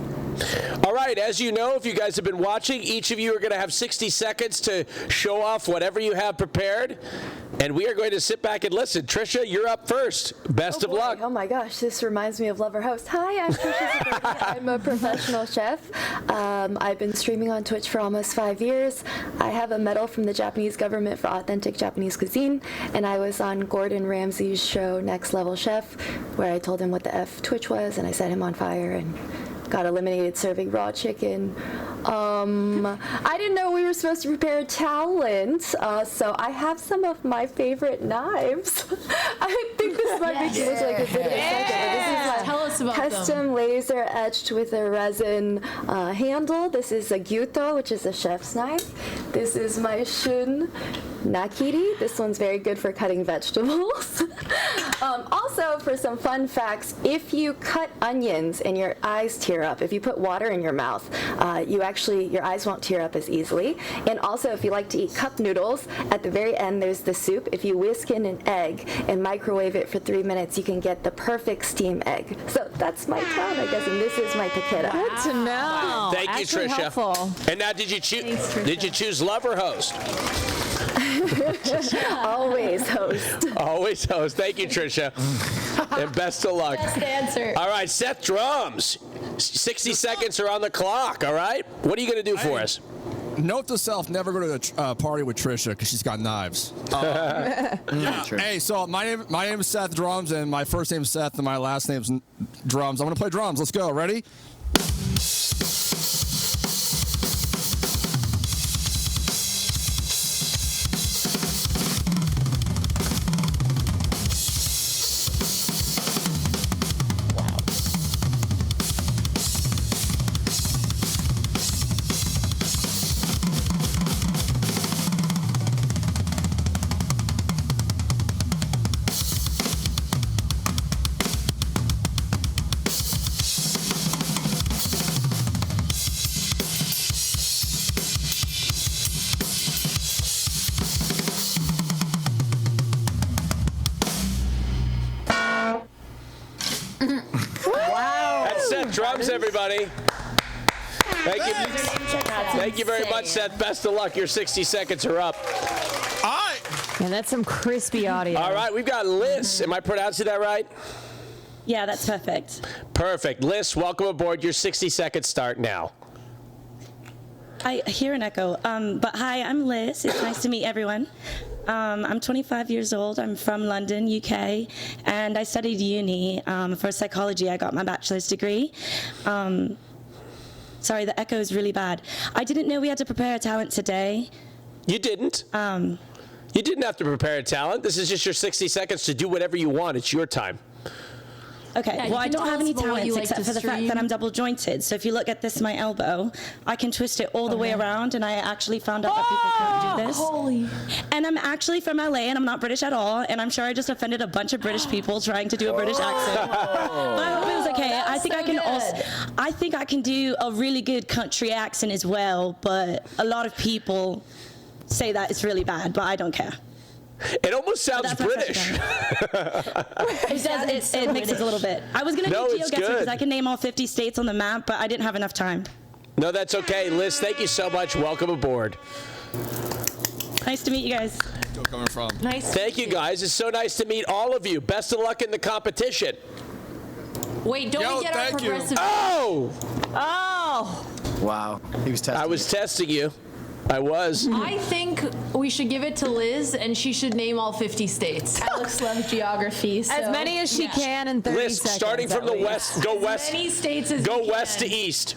All right, as you know, if you guys have been watching, each of you are going to have 60 seconds to show off whatever you have prepared. And we are going to sit back and listen. Trisha, you're up first. Best of luck. Oh my gosh, this reminds me of Lover Host. Hi, I'm Trisha Zaberti. I'm a professional chef. I've been streaming on Twitch for almost 5 years. I have a medal from the Japanese government for authentic Japanese cuisine, and I was on Gordon Ramsay's show Next Level Chef, where I told him what the F Twitch was, and I set him on fire and got eliminated serving raw chicken. I didn't know we were supposed to prepare talent, so I have some of my favorite knives. I think this might make you look like a bit of a second, but this is my Tell us about custom laser etched with a resin handle. This is a gyuto, which is a chef's knife. This is my JUN nakiri. This one's very good for cutting vegetables. Also, for some fun facts, if you cut onions and your eyes tear up, if you put water in your mouth, your eyes won't tear up as easily. And also, if you like to eat cup noodles, at the very end there's the soup. If you whisk in an egg and microwave it for 3 minutes, you can get the perfect steam egg. So that's my talent, I guess, and this is my taquera. Good to know. Wow. Thank you, Actually Trisha. helpful. And now, did you choose love or host? Always host. Always host. Thank you, Trisha. And best of luck. Best answer. All right, Seth Drums. 60 seconds are on the clock, all right? What are you going to do for us? Note to self: never go to a party with Trisha because she's got knives. Hey, so my name is Seth Drums, and my first name's Seth, and my last name's Drums. I'm gonna play drums. Let's go. Ready? Drums, everybody. Thank you very much, Seth. Best of luck. Your 60 seconds are up. All right. And that's some crispy audio. All right, we've got Liz. Am I pronouncing that right? Yeah, that's perfect. Perfect. Liz, welcome aboard. Your 60 seconds start now. I hear an echo. But hi, I'm Liz. It's nice to meet everyone. I'm 25 years old. I'm from London, UK, and I studied uni for psychology. I got my bachelor's degree. Sorry, the echo is really bad. I didn't know we had to prepare a talent today. You didn't. You didn't have to prepare a talent. This is just your 60 seconds to do whatever you want. It's your time. Okay, Yeah, well, I don't have any talents like except for the fact that I'm double jointed. So if you look at this, my elbow, I can twist it all the way around, and I actually found out that people can't do this. Holy. And I'm actually from LA, and I'm not British at all, and I'm sure I just offended a bunch of British people trying to do a British accent. But I hope it was okay. I think I think I can do a really good country accent as well, but a lot of people say that it's really bad, but I don't care. It almost sounds British. It mixes a little bit. I was going to do GeoGuessr because I can name all 50 states on the map, but I didn't have enough time. No, that's okay. Liz, thank you so much. Welcome aboard. Nice to meet you guys. Where coming from? Nice. Thank you, guys. It's so nice to meet all of you. Best of luck in the competition. Wait, don't we get our progressive? Oh! Oh! Wow. He was testing. I was testing you. I was. I think we should give it to Liz, and she should name all 50 states. Alex loves geography. So. As many as she can in 30 Liz, seconds. starting from the west, go west. As many states as go you west can. to east.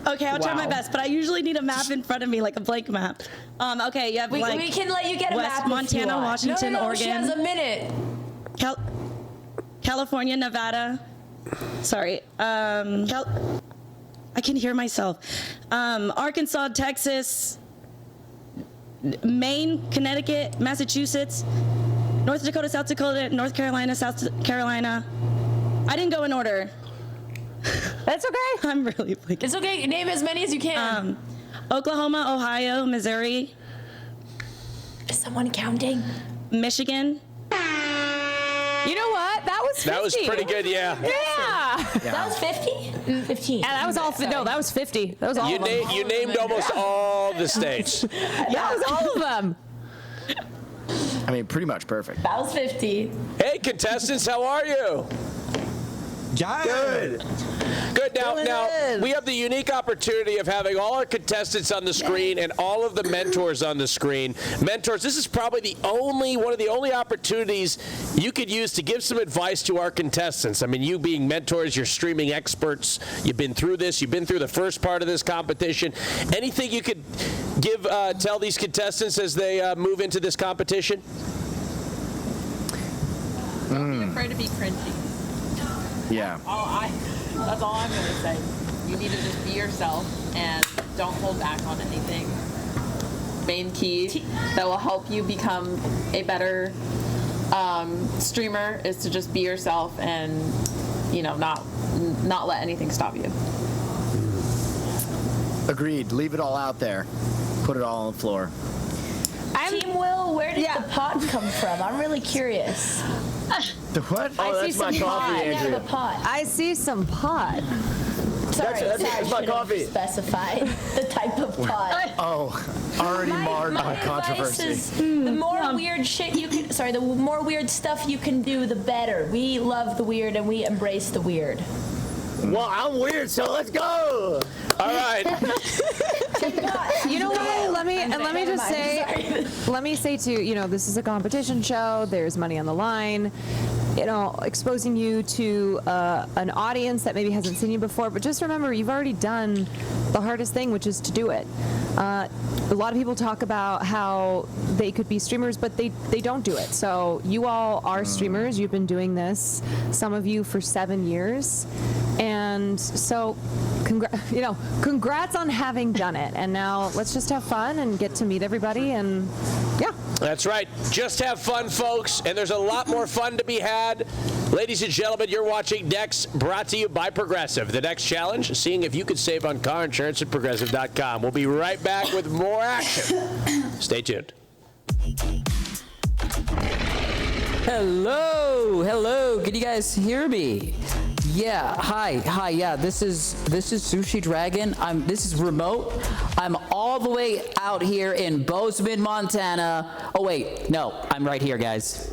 Okay, I'll try my best, but I usually need a map in front of me, like a blank map. Okay, you have we can let you get a West map Montana, if you want. Washington, no, Oregon. She has a minute. California, Nevada. Sorry. I can hear myself. Arkansas, Texas, Maine, Connecticut, Massachusetts, North Dakota, South Dakota, North Carolina, South Carolina. I didn't go in order. That's okay. I'm really blanking. It's okay. Name as many as you can. Oklahoma, Ohio, Missouri. Is someone counting? Michigan. You know what? That was 50. That was pretty good, yeah. Yeah. That was 50? 15. Yeah, that was all. No, that was 50. That was all of them. You named almost all the states. That was all of them. I mean, pretty much perfect. That was 50. Hey, contestants, how are you? Yeah. Good. Good. Now we have the unique opportunity of having all our contestants on the screen and all of the mentors on the screen. Mentors, this is probably one of the only opportunities you could use to give some advice to our contestants. I mean, you being mentors, you're streaming experts. You've been through this. You've been through the first part of this competition. Anything you could tell these contestants as they move into this competition? Don't be afraid to be cringy. Yeah. That's all I'm going to say. You need to just be yourself and don't hold back on anything. Main key that will help you become a better streamer is to just be yourself and, not let anything stop you. Agreed. Leave it all out there. Put it all on the floor. Team Will, where did the pot come from? I'm really curious. The what? Oh, that's my coffee, Andrea. The pot. I see some pot. Sorry, that's my coffee. Specify the type of pot. Oh, already marred by controversy. Is the more weird shit you can, the more weird stuff you can do, the better. We love the weird and we embrace the weird. Well, I'm weird, so let's go. All right. You know what? Let me just say too. You know, this is a competition show. There's money on the line. You know, exposing you to an audience that maybe hasn't seen you before. But just remember, you've already done the hardest thing, which is to do it. A lot of people talk about how they could be streamers, but they don't do it. So you all are streamers. You've been doing this, some of you, for 7 years. And so, congrats on having done it. And now let's just have fun and get to meet everybody. And yeah. That's right. Just have fun, folks. And there's a lot more fun to be had. Ladies and gentlemen, you're watching Next, brought to you by Progressive. The next challenge, seeing if you could save on car insurance at Progressive.com. We'll be right back with more action. Stay tuned. Hello. Can you guys hear me? Yeah. Hi. Yeah. This is Sushi Dragon. This is remote. I'm all the way out here in Bozeman, Montana. Oh wait, no, I'm right here, guys.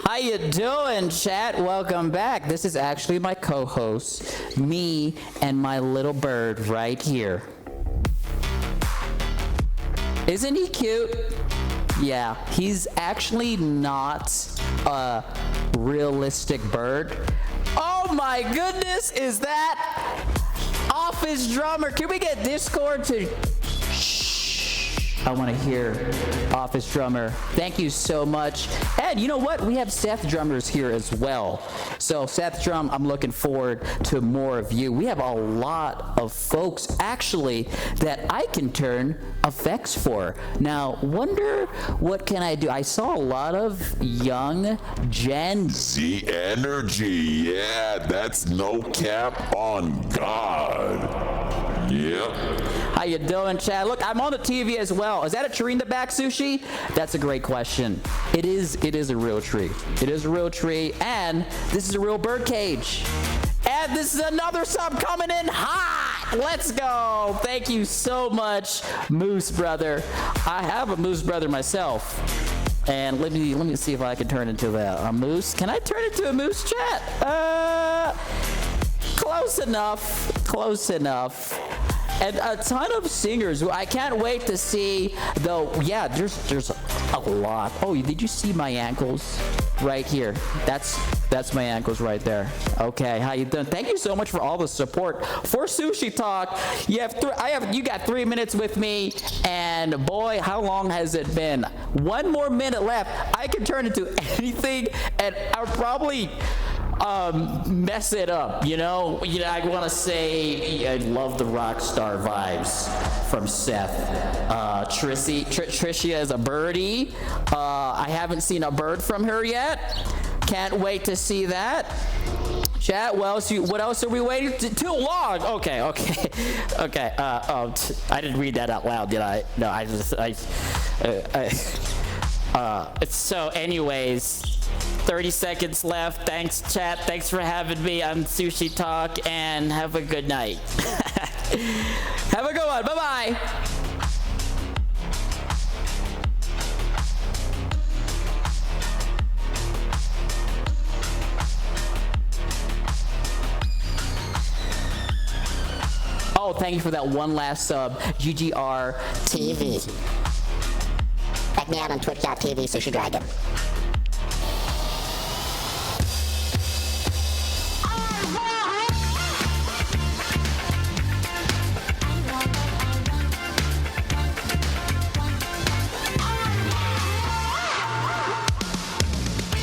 How you doing, chat? Welcome back. This is actually my co-host, me and my little bird right here. Isn't he cute? Yeah, he's actually not a realistic bird. Oh my goodness, is that Office Drummer? Can we get Discord to... I want to hear Office Drummer. Thank you so much. And you know what? We have Seth Drummers here as well. So Seth Drum, I'm looking forward to more of you. We have a lot of folks actually that I can turn effects for. Now, wonder what can I do? I saw a lot of young Gen Z energy. Yeah, that's no cap on God. Yep. How you doing, Chad? Look, I'm on the TV as well. Is that a tree in the back, Sushi? That's a great question. It is a real tree. It is a real tree, and this is a real bird cage. And this is another sub coming in hot. Let's go. Thank you so much, Moose Brother. I have a Moose Brother myself. And let me see if I can turn into a moose. Can I turn into a moose, chat? Close enough. And a ton of singers. I can't wait to see, though. Yeah, there's a lot. Oh, did you see my ankles right here? That's my ankles right there. Okay, how you doing? Thank you so much for all the support for Sushi Talk. You got 3 minutes with me, and boy, how long has it been? 1 more minute left. I can turn into anything, and I'll probably mess it up, you know. I want to say I love the rock star vibes from Seth. Tricia is a birdie. I haven't seen a bird from her yet. Can't wait to see that. Chat, what else are we waiting to? Too long. Okay. I didn't read that out loud, did I? No, so anyways, 30 seconds left. Thanks, chat. Thanks for having me on Sushi Talk, and have a good night. Have a good one. Bye-bye. Oh, thank you for that one last sub, GGR TV. Check me out on twitch.tv, Sushi Dragon.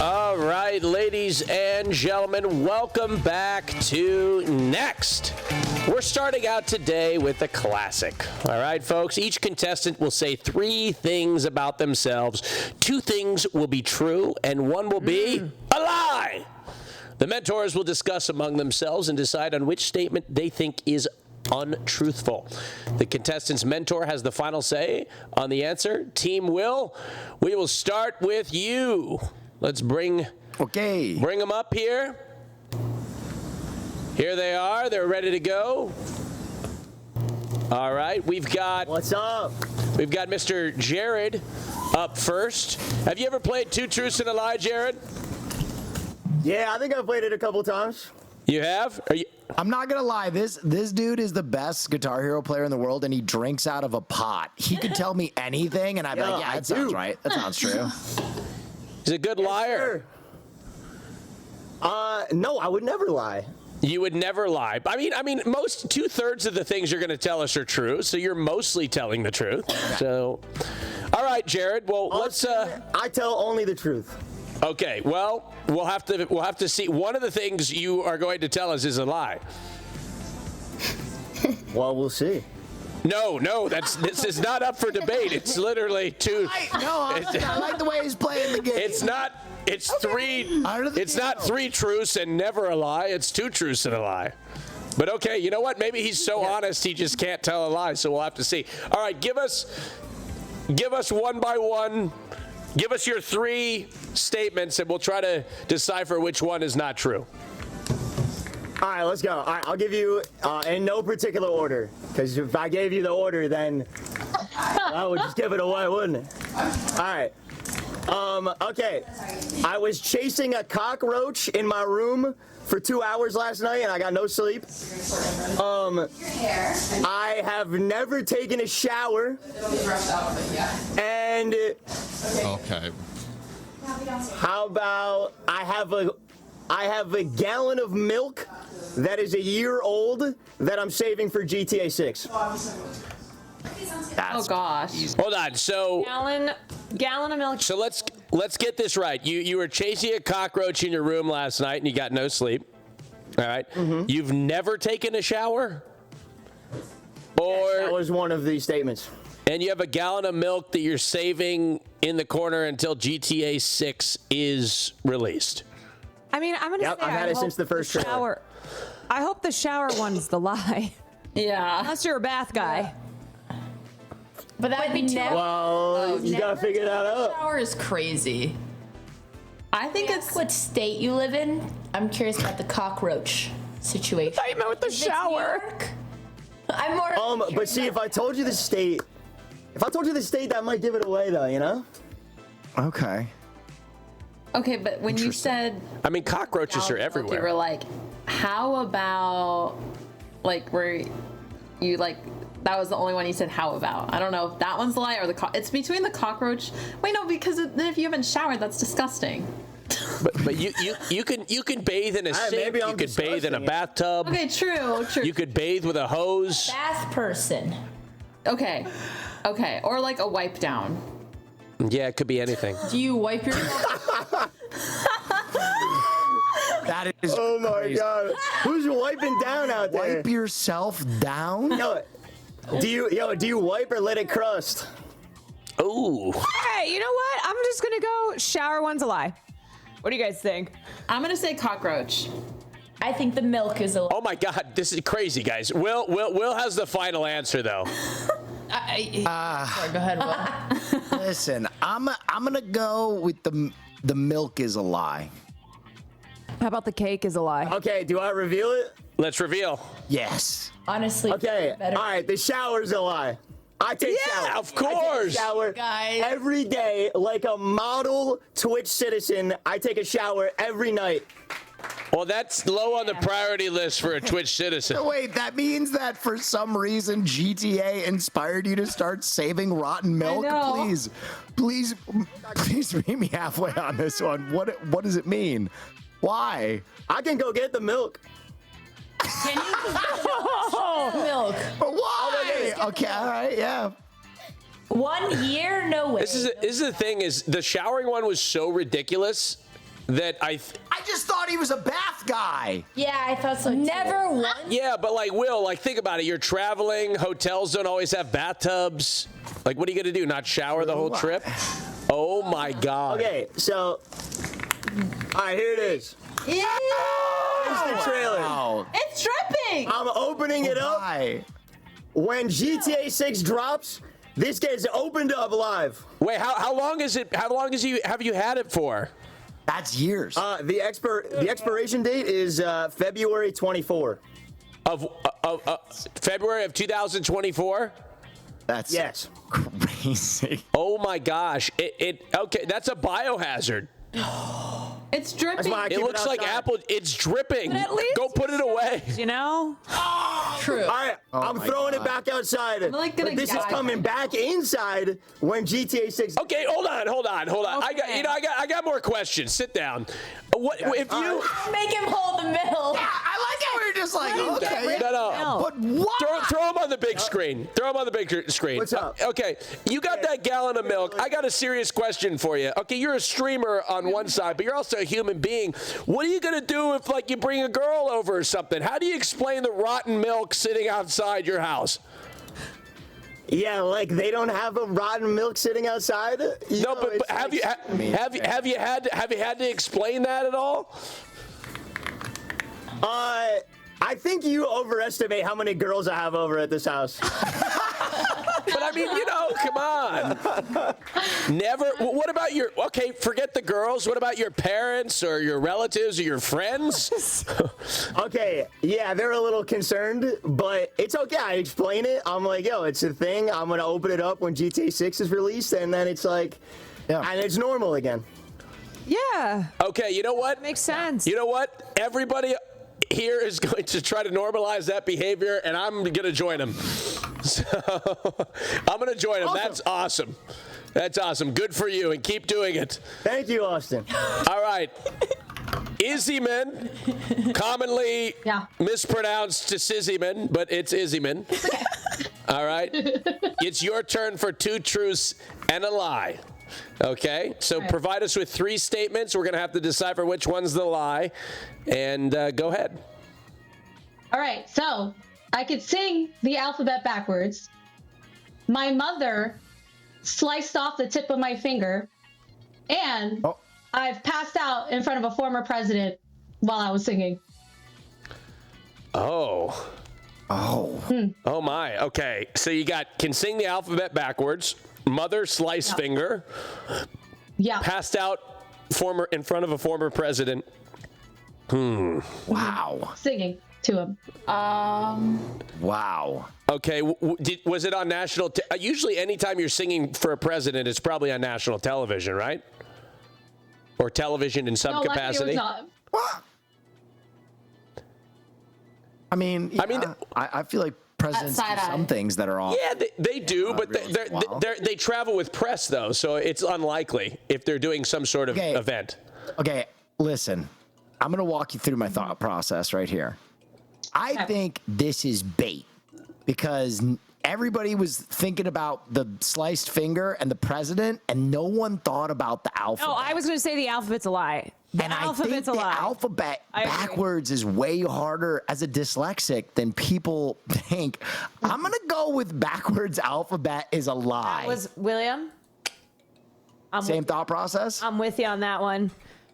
All right, ladies and gentlemen, welcome back to Next. We're starting out today with a classic. All right, folks, each contestant will say 3 things about themselves. 2 things will be true, and 1 will be a lie. The mentors will discuss among themselves and decide on which statement they think is untruthful. The contestant's mentor has the final say on the answer. Team Will, we will start with you. Let's bring them up here. Here they are. They're ready to go. All right. What's up? We've got Mr. Jared up first. Have you ever played 2 Truths and a Lie, Jared? Yeah, I think I've played it a couple times. You have? Are you? I'm not gonna lie. This dude is the best Guitar Hero player in the world, and he drinks out of a pot. He could tell me anything, and I'd be like, "Yeah, that sounds right. That sounds true." He's a good liar. No, I would never lie. You would never lie. I mean, most 2/3 of the things you're going to tell us are true, so you're mostly telling the truth. So, all right, Jared. Well, let's. I tell only the truth. Okay. Well, we'll have to see. One of the things you are going to tell us is a lie. Well, we'll see. No, this is not up for debate. It's literally two. I like the way he's playing the game. It's not. It's three. It's not 3 truths and never a lie. It's 2 truths and a lie. But okay, you know what? Maybe he's so honest he just can't tell a lie. So we'll have to see. All right, give us one by one. Give us your 3 statements, and we'll try to decipher which one is not true. All right, let's go. All right, I'll give you in no particular order, because if I gave you the order, then I would just give it away, wouldn't it? All right. Okay. I was chasing a cockroach in my room for 2 hours last night, and I got no sleep. I have never taken a shower. And Okay. how about I have a gallon of milk that is a year old that I'm saving for GTA 6. Oh gosh. Hold on. So gallon of milk. So let's get this right. You were chasing a cockroach in your room last night and you got no sleep. All right. You've never taken a shower? Or yes, that was one of the statements. And you have a gallon of milk that you're saving in the corner until GTA 6 is released. I mean, I'm gonna say I've had it since the first trailer. shower. I hope the shower one's the lie. Yeah. Unless you're a bath guy. But that would be never. Well, you gotta figure that out. Shower is crazy. I think it's what state you live in. I'm curious about the cockroach situation. I thought you meant with the shower. I'm more. But see, if I told you the state, that might give it away, though. You know? Okay. okay, but when you said I mean, cockroaches are you everywhere. were like, how about like where you like that was the only one you said how about. I don't know if that one's the lie or it's between the cockroach. Wait, no, because then if you haven't showered, that's disgusting. But you can bathe in a sink. maybe I'm You could bathe in a bathtub. Okay, true. You could bathe with a hose. Bath person. Okay, or like a wipe down. Yeah, it could be anything. Do you wipe your? That is. Oh my crazy. God! Who's wiping down out there? Wipe yourself down. Do you wipe or let it crust? Ooh. Hey, you know what? I'm just gonna go shower one's a lie. What do you guys think? I'm gonna say cockroach. I think the milk is a lie. Oh my God, this is crazy, guys. Will has the final answer though. Sorry, go ahead, Will. Listen, I'm gonna go with the milk is a lie. How about the cake is a lie? Okay, do I reveal it? Let's reveal. Yes. Honestly. Okay. All right, the shower's a lie. I take shower. Yeah, of course. I take a shower every day like a model Twitch citizen. I take a shower every night. Well, that's low on the priority list for a Twitch citizen. Wait, that means that for some reason GTA inspired you to start saving rotten milk? Please meet me halfway on this one. What does it mean? Why? I can go get the milk. Can you milk? But why? Okay, all right, yeah. 1 year? No way. This is the thing is the showering one was so ridiculous that I just thought he was a bath guy. Yeah, I thought so. Never once. Yeah, but like Will, like think about it. You're traveling. Hotels don't always have bathtubs. Like, what are you gonna do? Not shower the whole trip? Oh my God. Okay, so all right, here it is. Yeah. Here's the trailer. Wow. It's dripping. I'm opening it up. When GTA 6 drops, this gets opened up live. Wait, how long is it? How long have you had it for? That's years. The expiration date is February 24. Of February of 2024. That's yes. Crazy. Oh my gosh! Okay, that's a biohazard. It's dripping. It looks like apple. It's dripping. But at least Go put it away. You know? True. All right, I'm throwing it back outside. like gonna But this is gag. coming back inside when GTA 6. Okay, hold on. I got more questions. Sit down. What if you Make him hold the middle. I like how we're just like, okay. No. But what? Throw him on the big screen. Throw him on the big screen. What's up? Okay, you got that gallon of milk. I got a serious question for you. Okay, you're a streamer on one side, but you're also a human being. What are you gonna do if, like, you bring a girl over or something? How do you explain the rotten milk sitting outside your house? Yeah, like they don't have a rotten milk sitting outside. No, but have you had to explain that at all? I think you overestimate how many girls I have over at this house. But I mean, come on. Never. What about okay, forget the girls. What about your parents or your relatives or your friends? Okay, yeah, they're a little concerned, but it's okay. I explain it. I'm like, yo, it's a thing. I'm going to open it up when GTA 6 is released, and then it's like, and it's normal again. Yeah. Okay, you know what? Makes sense. You know what? Everybody here is going to try to normalize that behavior, and I'm going to join them. So I'm going to join them. That's awesome. That's awesome. Good for you, and keep doing it. Thank you, Austin. All right. Izzyman, commonly mispronounced to Sizzyman, but it's Izzyman. All right. It's your turn for 2 truths and a lie. Okay, so provide us with 3 statements. We're going to have to decipher which one's the lie. And go ahead. All right, so I could sing the alphabet backwards. My mother sliced off the tip of my finger. And I've passed out in front of a former president while I was singing. Oh. Oh, my. Okay, so you can sing the alphabet backwards. Mother sliced finger. Yeah. Passed out in front of a former president. Wow. Singing to him. Wow. Okay, was it on national? Usually, anytime you're singing for a president, it's probably on national television, right? Or television in some capacity. What? I mean, I feel like presidents do some things that are all. Yeah, they do, but really they travel with press, though, so it's unlikely if they're doing some sort of event. Okay, listen. I'm going to walk you through my thought process right here. I think this is bait because everybody was thinking about the sliced finger and the president, and no one thought about the alphabet. Oh, I was going to say the alphabet's a lie. And I think the alphabet backwards is way harder as a dyslexic than people think. I'm going to go with backwards alphabet is a lie. That was William? Same thought process? I'm with you on that one.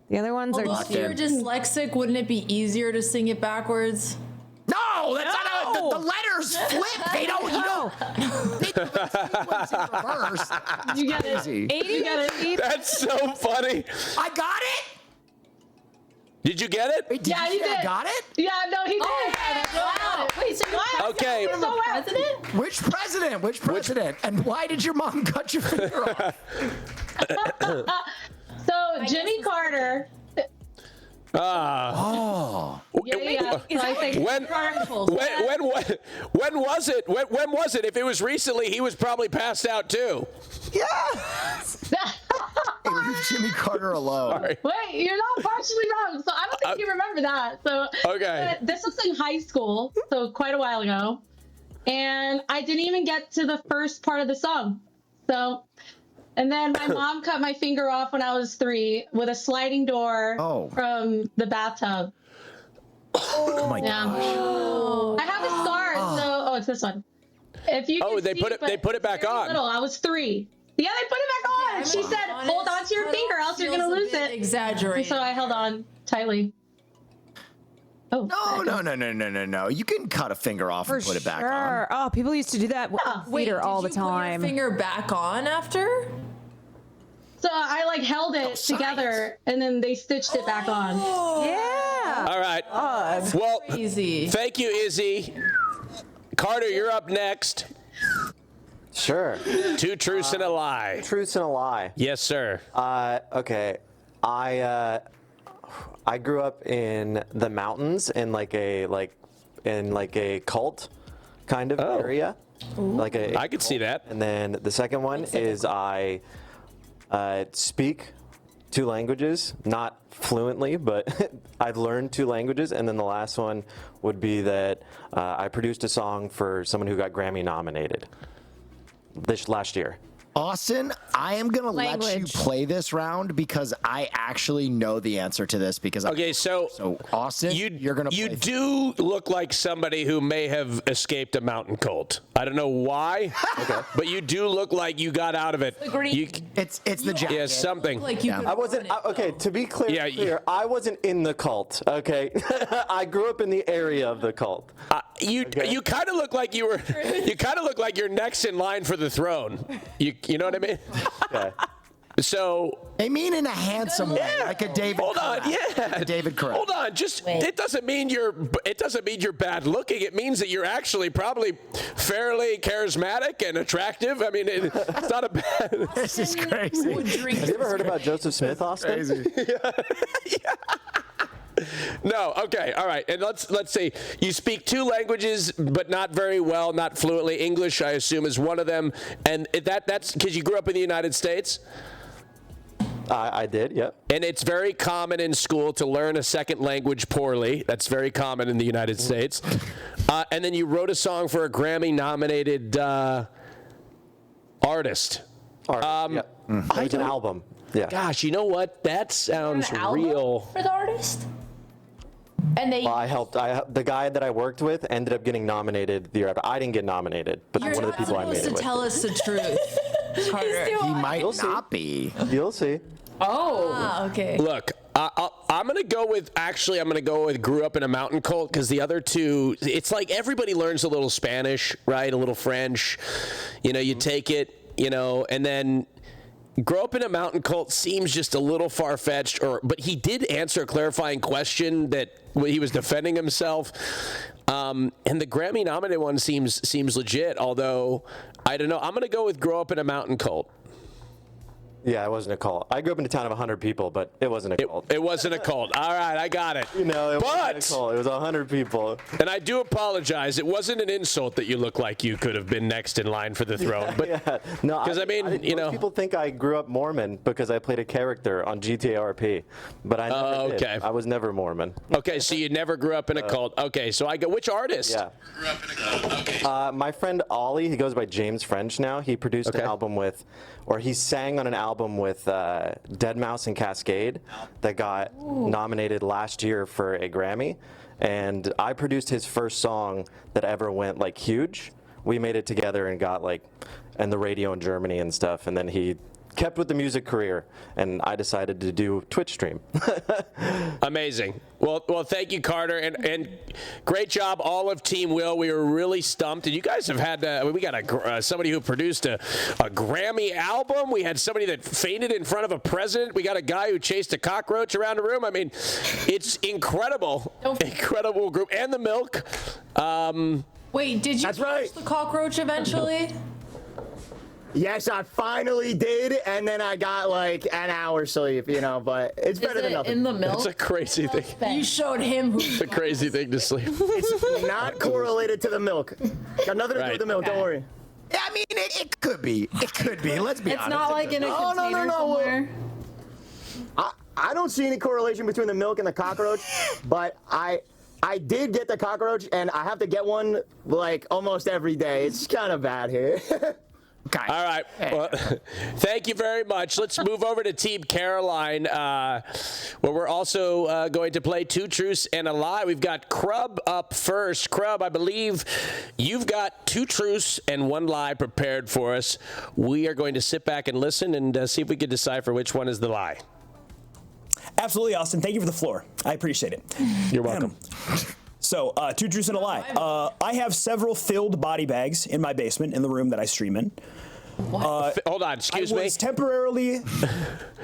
The other ones Well, are if you're dyslexic, wouldn't it be easier to sing it backwards? No, that's not how the letters flip. They don't, reverse. You got it. Easy. 80? That's so funny. I got it. Did you get it? Wait, did you say I got it? Yeah, no, he did. Wow. Wait, so you Okay. from the president? Which president? Which president? And why did your mom cut your finger off? So Jimmy Carter. Oh. Yeah. So I think When was it? When was it? If it was recently, he was probably passed out too. Yeah. Hey, leave Jimmy Carter alone. Wait, you're not partially wrong. So I don't think you remember that. So Okay. This was in high school, so quite a while ago, and I didn't even get to the first part of the song. So, and then my mom cut my finger off when I was 3 with a sliding door from the bathtub. Oh my gosh. I have a scar. So, it's this one. If you can they see, put it. They put it back on. Little, I was 3. Yeah, they put it back on. She said, "Hold on to your finger, else you're gonna lose it." Exaggerate. So I held on tightly. Oh No. You can cut a finger off and put it back on. Oh, people used to do that with theater all the time. Put your finger back on after? So I held it together, and then they stitched it back on. Yeah. All right. Well, thank you, Izzy. Carter, you're up next. Sure. 2 truths and a lie. Truths and a lie. Yes, sir. Okay. I I grew up in the mountains in like a cult kind of area. I could see that. And then the second one is I speak 2 languages, not fluently, but I've learned 2 languages. And then the last one would be that I produced a song for someone who got Grammy nominated last year. Austin, I am gonna let you play this round because I actually know the answer to this because so Austin, you're gonna you do look like somebody who may have escaped a mountain cult. I don't know why, but you do look like you got out of it. It's the jacket. Yeah, something. I wasn't okay. To be clear, I wasn't in the cult. Okay, I grew up in the area of the cult. You kind of look like you were. You kind of look like you're next in line for the throne. You know what I mean? Okay. So they mean in a handsome way, like a David. Hold on, Like a David Corral. Hold on, it doesn't mean you're bad looking. It means that you're actually probably fairly charismatic and attractive. I mean, it's not a bad. This is crazy. Have you ever heard about Joseph Smith, Austin? Crazy. No, okay, all right. And let's see. You speak 2 languages, but not very well, not fluently. English, I assume, is one of them. And that's because you grew up in the United States? I did, yep. And it's very common in school to learn a second language poorly. That's very common in the United States. And then you wrote a song for a Grammy-nominated artist. Yep. It's an album. Yeah. Gosh, you know what? That sounds real. For the artist? And Well, I helped. The guy that I worked with ended up getting nominated the year after. I didn't get nominated, but one of the people I made it with. tell us the truth, Carter. He might not be. You'll see. Oh. Okay. Look, I'm going to go with, grew up in a mountain cult, because the other 2, it's like everybody learns a little Spanish, right? A little French. You know, you take it, and then grow up in a mountain cult seems just a little far-fetched, but he did answer a clarifying question that he was defending himself. And the Grammy-nominated one seems legit, although, I don't know. I'm going to go with grow up in a mountain cult. Yeah, it wasn't a cult. I grew up in a town of 100 people, but it wasn't a cult. It wasn't a cult. All right, I got it. It wasn't a cult. It was 100 people. And I do apologize. It wasn't an insult that you look like you could have been next in line for the throne. No, because most people think I grew up Mormon because I played a character on GTA RP, but I never did. I was never Mormon. Okay, so you never grew up in a cult. Okay, so I go, which artist? Yeah. My friend Ollie, he goes by James French now. He produced an album he sang on an album with Deadmau5 and Cascade that got nominated last year for a Grammy. And I produced his first song that ever went huge. We made it together and got and the radio in Germany and stuff. And then he kept with the music career, and I decided to do Twitch stream. Amazing. Well, thank you, Carter, and great job, all of Team Will. We were really stumped, and you guys have had. We got somebody who produced a Grammy album. We had somebody that fainted in front of a president. We got a guy who chased a cockroach around a room. I mean, it's incredible, incredible group, and the milk. Wait, did you catch the cockroach eventually? Yes, I finally did, and then I got an hour sleep, but it's better than nothing. In the milk? It's a crazy thing. You showed him. It's a crazy thing to sleep. It's not correlated to the milk. Got nothing to do with the milk. Don't worry. Yeah, I mean, it could be. It could be. Let's be honest. It's not in a container somewhere. I don't see any correlation between the milk and the cockroach, but I did get the cockroach, and I have to get one almost every day. It's kind of bad here. Okay. All right. Well, thank you very much. Let's move over to Team Caroline, where we're also going to play 2 truths and a lie. We've got Crub up first. Crub, I believe you've got 2 truths and 1 lie prepared for us. We are going to sit back and listen and see if we can decipher which one is the lie. Absolutely, Austin. Thank you for the floor. I appreciate it. You're welcome. So, 2 truths and a lie. I have several filled body bags in my basement in the room that I stream in. Hold on, excuse me.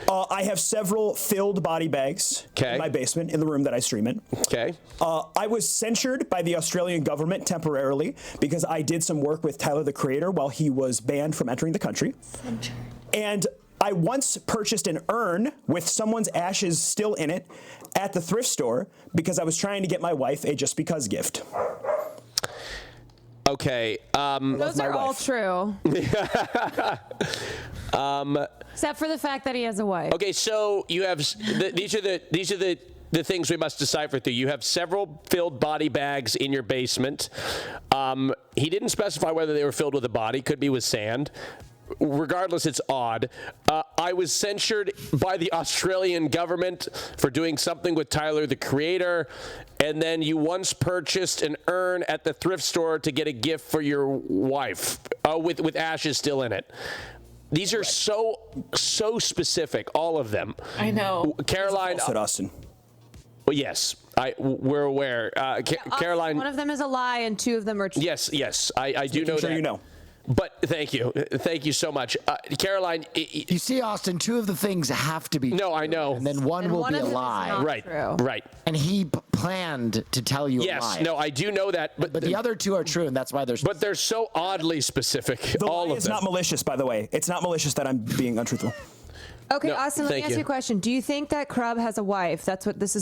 I have several filled body bags in my basement in the room that I stream in. Okay. I was censured by the Australian government temporarily because I did some work with Tyler, the Creator, while he was banned from entering the country. And I once purchased an urn with someone's ashes still in it at the thrift store because I was trying to get my wife a just because gift. Okay. Those are all true. Except for the fact that he has a wife. Okay, so you have these are the things we must decipher through. You have several filled body bags in your basement. He didn't specify whether they were filled with a body. Could be with sand. Regardless, it's odd. I was censured by the Australian government for doing something with Tyler, the Creator. And then you once purchased an urn at the thrift store to get a gift for your wife with ashes still in it. These are so specific, all of them. I know. Caroline. Said Austin. Well, yes, we're aware. Caroline. One of them is a lie, and 2 of them are true. Yes, I do know sure that. You know. But thank you so much, Caroline. You see, Austin, 2 of the things have to be. No, I know. And then one will one be of a them is lie. not Right, true. right. And he planned to tell you a lie. Yes, no, I do know that. But the other 2 are true, and that's why there's. But they're so oddly specific. The all lie of is them. not malicious, by the way. It's not malicious that I'm being untruthful. Okay, No, Austin, let me thank ask you. you a question. Do you think that Krub has a wife? That's what this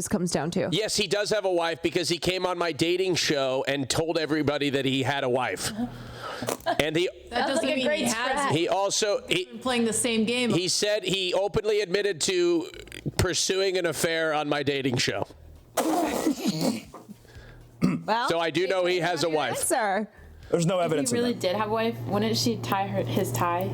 comes down to. Yes, he does have a wife because he came on my dating show and told everybody that he had a wife. And That doesn't mean he has. He also been playing the same game. He said he openly admitted to pursuing an affair on my dating show. Well, so I do know he has a wife. Answer. There's no If evidence he of really that. did have a wife, wouldn't she tie his tie?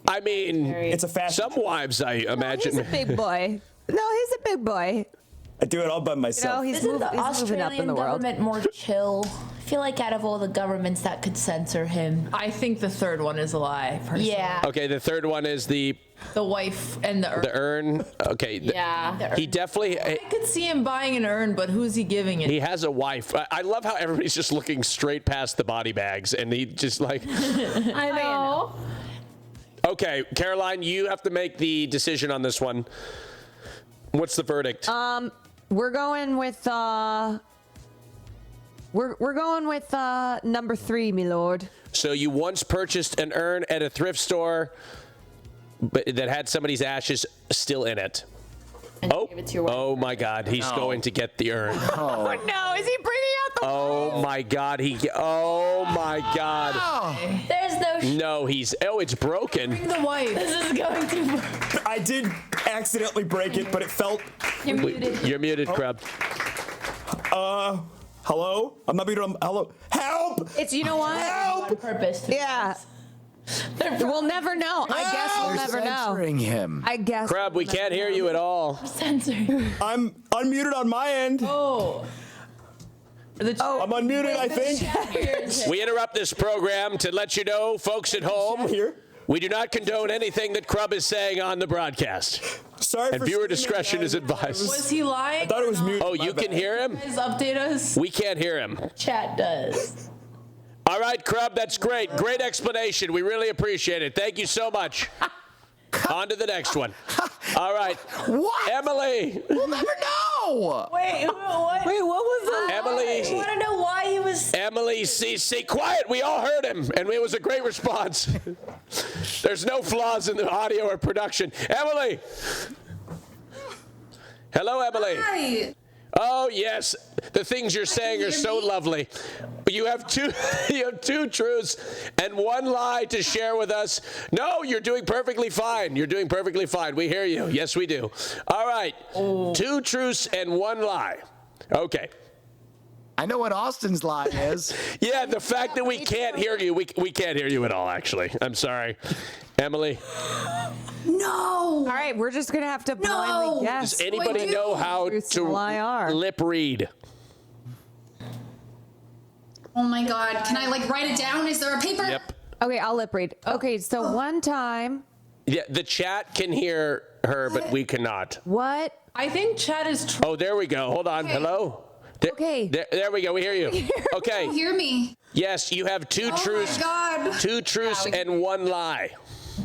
I mean, It's a fashion. some wives, I imagine. He's a big boy. No, he's a big boy. I do it all by myself. he's Isn't the moving up Australian in the world. government more chill? I feel like out of all the governments that could censor him. I think the third one is a lie, personally. Yeah. Okay, the third one is the wife and the urn. The urn. Okay. Yeah. He definitely. I could see him buying an urn, but who's he giving it? He has a wife. I love how everybody's just looking straight past the body bags, and he just like. I know. Okay, Caroline, you have to make the decision on this one. What's the verdict? We're going with we're going with number 3, my lord. So you once purchased an urn at a thrift store, but that had somebody's ashes still in it. Oh my God, he's going to get the urn. Oh no, is he bringing out the Oh my God, oh my God. There's no. No, it's broken. Bring the wife. This is going to. I did accidentally break it, but it felt. You're muted. You're muted, Krub. Hello? I'm not muted. Hello? Help! It's, you know what? On purpose. Yeah. We'll never know. I guess we'll never know. Censoring him. I guess. Krub, we can't hear you at all. Censoring. I'm unmuted on my end. Oh. I'm unmuted, I think. We interrupt this program to let you know, folks at home, we do not condone anything that Krub is saying on the broadcast. Sorry and for viewer screaming, discretion is guys. advised. Was he lying? I thought it was muted. Oh, you can hear him? Guys, update us. We can't hear him. Chat does. All right, Krub, that's great. Great explanation. We really appreciate it. Thank you so much. On to the next one. All right. What? Emily. We'll never know. Wait, what? Wait, what was that? Emily. I want to know why he was. Emily, see, quiet. We all heard him, and it was a great response. There's no flaws in the audio or production. Emily. Hello, Emily. Hi. Oh yes, the things you're saying are so lovely. You have two truths and one lie to share with us. No, you're doing perfectly fine. You're doing perfectly fine. We hear you. Yes, we do. All right, 2 truths and 1 lie. Okay. I know what Austin's lie is. Yeah, the fact that we can't hear you, we can't hear you at all, actually. I'm sorry. Emily. No. All right, we're just gonna have to blindly guess. Does anybody know how to lip read? Oh my God. Can I write it down? Is there a paper? Yep. Okay, I'll lip read. Okay, so one time. Yeah, the chat can hear her, but we cannot. What? I think chat is. Oh, there we go. Hold on. Okay. Hello. Okay. There we go. We hear you. Okay. You hear me? Yes, you have 2 truths. Oh my God. 2 truths and 1 lie.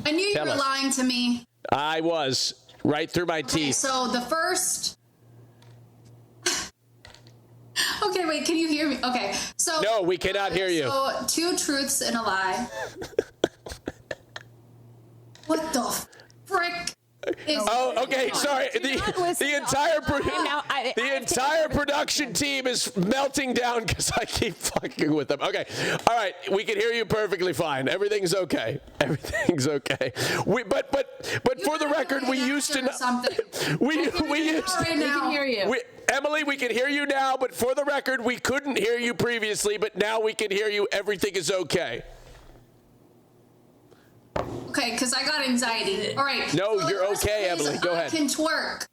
I knew you Tell were us. lying to me. I was right through my Okay, teeth. so the first. Okay, wait, can you hear me? Okay, so. No, we cannot hear you. So 2 truths and a lie. Okay. Sorry. The entire production team is melting down because I keep fucking with them. Okay. All right. We can hear you perfectly fine. Everything's okay. Everything's okay. But for the record, we used to know. We used to. We can hear you. Emily, we can hear you now, but for the record, we couldn't hear you previously, but now we can hear you. Everything is okay. Okay, because I got anxiety. All right. No, so you're okay, Emily. Go ahead. I can twerk.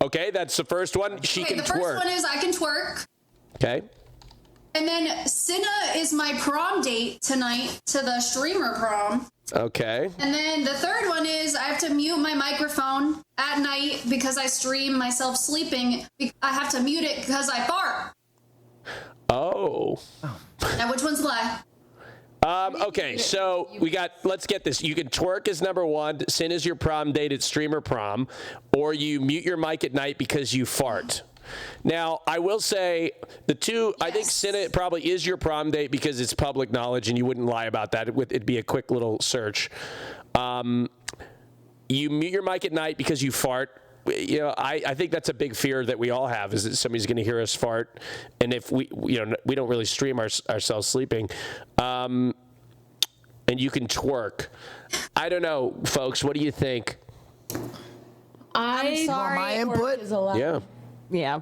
Okay, that's the first one. She can the twerk. first one is I can twerk. Okay. And then Cinna is my prom date tonight to the streamer prom. Okay. And then the third one is I have to mute my microphone at night because I stream myself sleeping. I have to mute it because I fart. Oh. Now, which one's a lie? Okay, so let's get this. You can twerk as number one, Sin is your prom date at streamer prom, or you mute your mic at night because you fart. Now, I will say the two, I think Sin probably is your prom date because it's public knowledge and you wouldn't lie about that. It'd be a quick little search. You mute your mic at night because you fart. You know, I think that's a big fear that we all have, is that somebody's going to hear us fart, and if we don't really stream ourselves sleeping, and you can twerk. I don't know, folks. What do you think? I'm sorry. My input? Yeah. Yeah.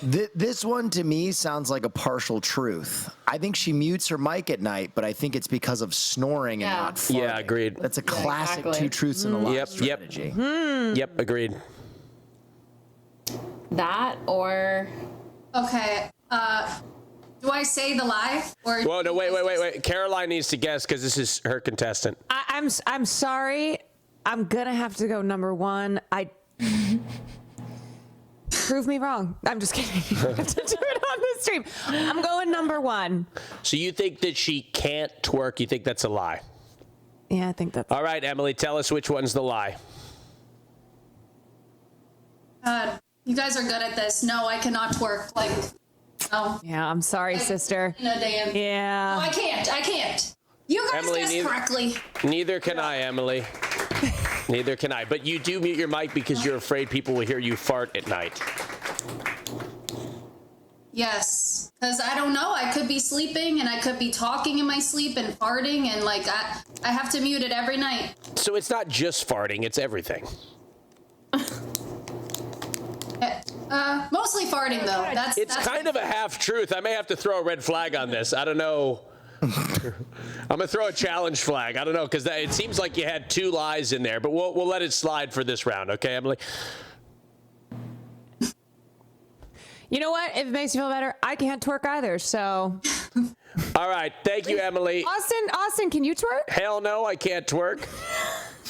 This one to me sounds like a partial truth. I think she mutes her mic at night, but I think it's because of snoring and not farting. Yeah, agreed. That's a classic two truths and a lie strategy. Yep, agreed. That or Okay. Do I say the lie? Or Whoa, no, wait. Caroline needs to guess because this is her contestant. I'm sorry. I'm gonna have to go number one. Prove me wrong. I'm just kidding. You have to do it on the stream. I'm going number one. So you think that she can't twerk? You think that's a lie? Yeah, I think that's. All right, Emily, tell us which one's the lie. You guys are good at this. No, I cannot twerk. Like, no. Yeah, I'm sorry, sister. No, damn. Yeah. No, I can't. You guys Emily, guessed correctly. Neither can I, Emily. Neither can I. But you do mute your mic because you're afraid people will hear you fart at night. Yes, because I don't know. I could be sleeping and I could be talking in my sleep and farting, and like I have to mute it every night. So it's not just farting, it's everything. Mostly farting though. It's kind of a half truth. I may have to throw a red flag on this. I don't know. I'm gonna throw a challenge flag. I don't know, because it seems like you had two lies in there, but we'll let it slide for this round, okay, Emily? You know what? If it makes you feel better, I can't twerk either. So. All right, thank you, Emily. Austin, can you twerk? Hell no, I can't twerk.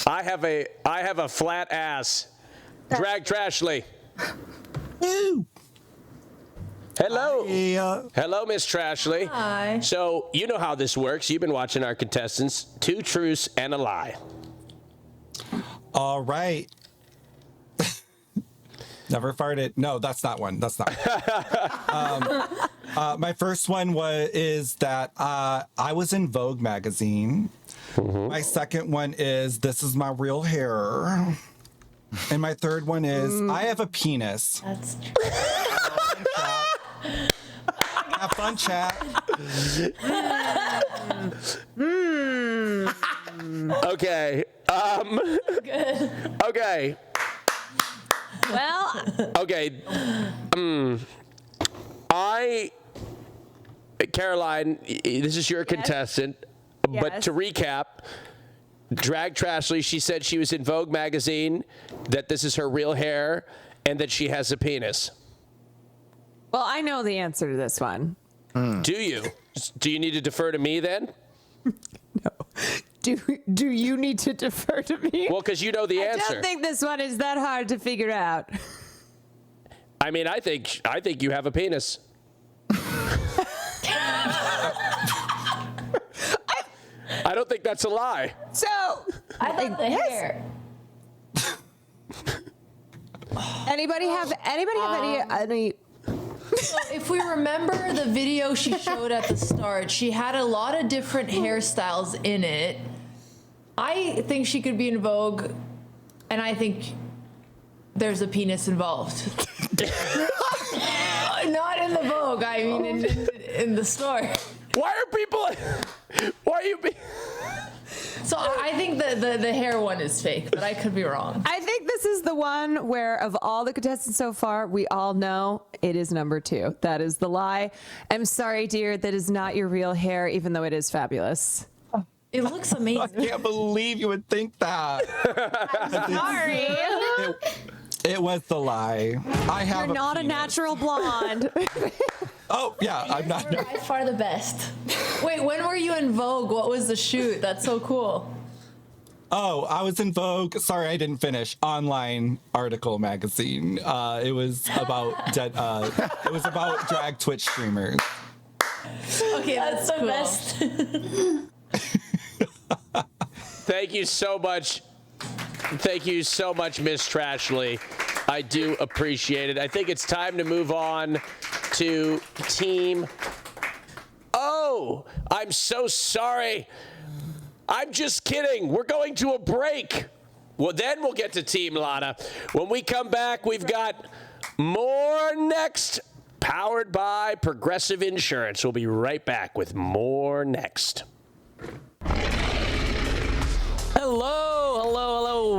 I have a flat ass. Drag Trashly. Hello. Hello, Miss Trashly. Hi. So, you know how this works. You've been watching our contestants. Two truths and a lie. All right. Never farted. No, that's not one. That's not one. My first one is that I was in Vogue magazine. Mm-hmm. My second one is this is my real hair. And my third one is I have a penis. That's true. Have fun, chat. Okay. Good. Okay. Well. Okay. Caroline, this is your contestant. Yes. But to recap, Drag Trashly, she said she was in Vogue magazine, that this is her real hair, and that she has a penis. Well, I know the answer to this one. Do you? Do you need to defer to me then? Do you need to defer to me? Well, because you know the answer. I don't think this one is that hard to figure out. I mean, I think you have a penis. I don't think that's a lie. So I thought the hair. Anybody have any? So if we remember the video she showed at the start, she had a lot of different hairstyles in it. I think she could be in Vogue, and I think there's a penis involved. Not in the Vogue. I mean, in the store. Why are people? Why are you? So I think the hair one is fake, but I could be wrong. I think this is the one where, of all the contestants so far, we all know it is number 2. That is the lie. I'm sorry, dear, that is not your real hair, even though it is fabulous. It looks amazing. I can't believe you would think that. I'm sorry. It was the lie. You're not a natural blonde. Oh, yeah, I'm not. You're by far the best. Wait, when were you in Vogue? What was the shoot? That's so cool. Oh, I was in Vogue. Sorry, I didn't finish. Online article magazine. It was about it was about drag Twitch streamers. Okay, that's the best. Thank you so much. Thank you so much, Miss Trashley. I do appreciate it. I think it's time to move on to Team. Oh, I'm so sorry. I'm just kidding. We're going to a break. Well, then we'll get to Team Lana. When we come back, we've got more next, powered by Progressive Insurance. We'll be right back with more next. Hello.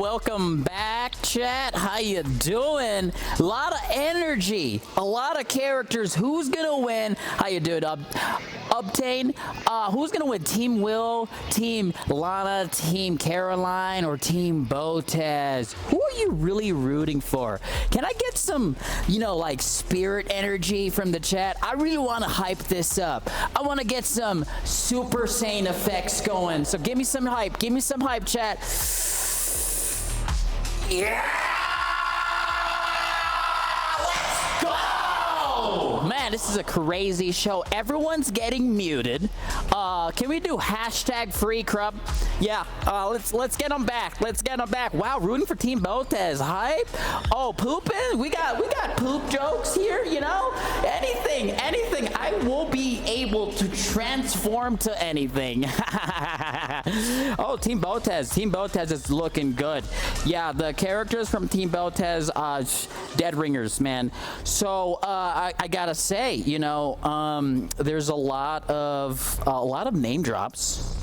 Welcome back, chat. How you doing? A lot of energy, a lot of characters. Who's gonna win? How you doing, Obtain? Who's gonna win? Team Will, Team Lana, Team Caroline, or Team Botez? Who are you really rooting for? Can I get some, like spirit energy from the chat? I really want to hype this up. I want to get some Super Saiyan effects going. So give me some hype. Give me some hype, chat. Yeah! Let's go! Man, this is a crazy show. Everyone's getting muted. Can we do #free Crub? Yeah, let's get them back. Let's get them back. Wow, rooting for Team Botez. Hype. Oh, pooping. We got poop jokes here, Anything. I will be able to transform to anything. Oh, Team Botez. Team Botez is looking good. Yeah, the characters from Team Botez, dead ringers, man. So I gotta say, there's a lot of name drops.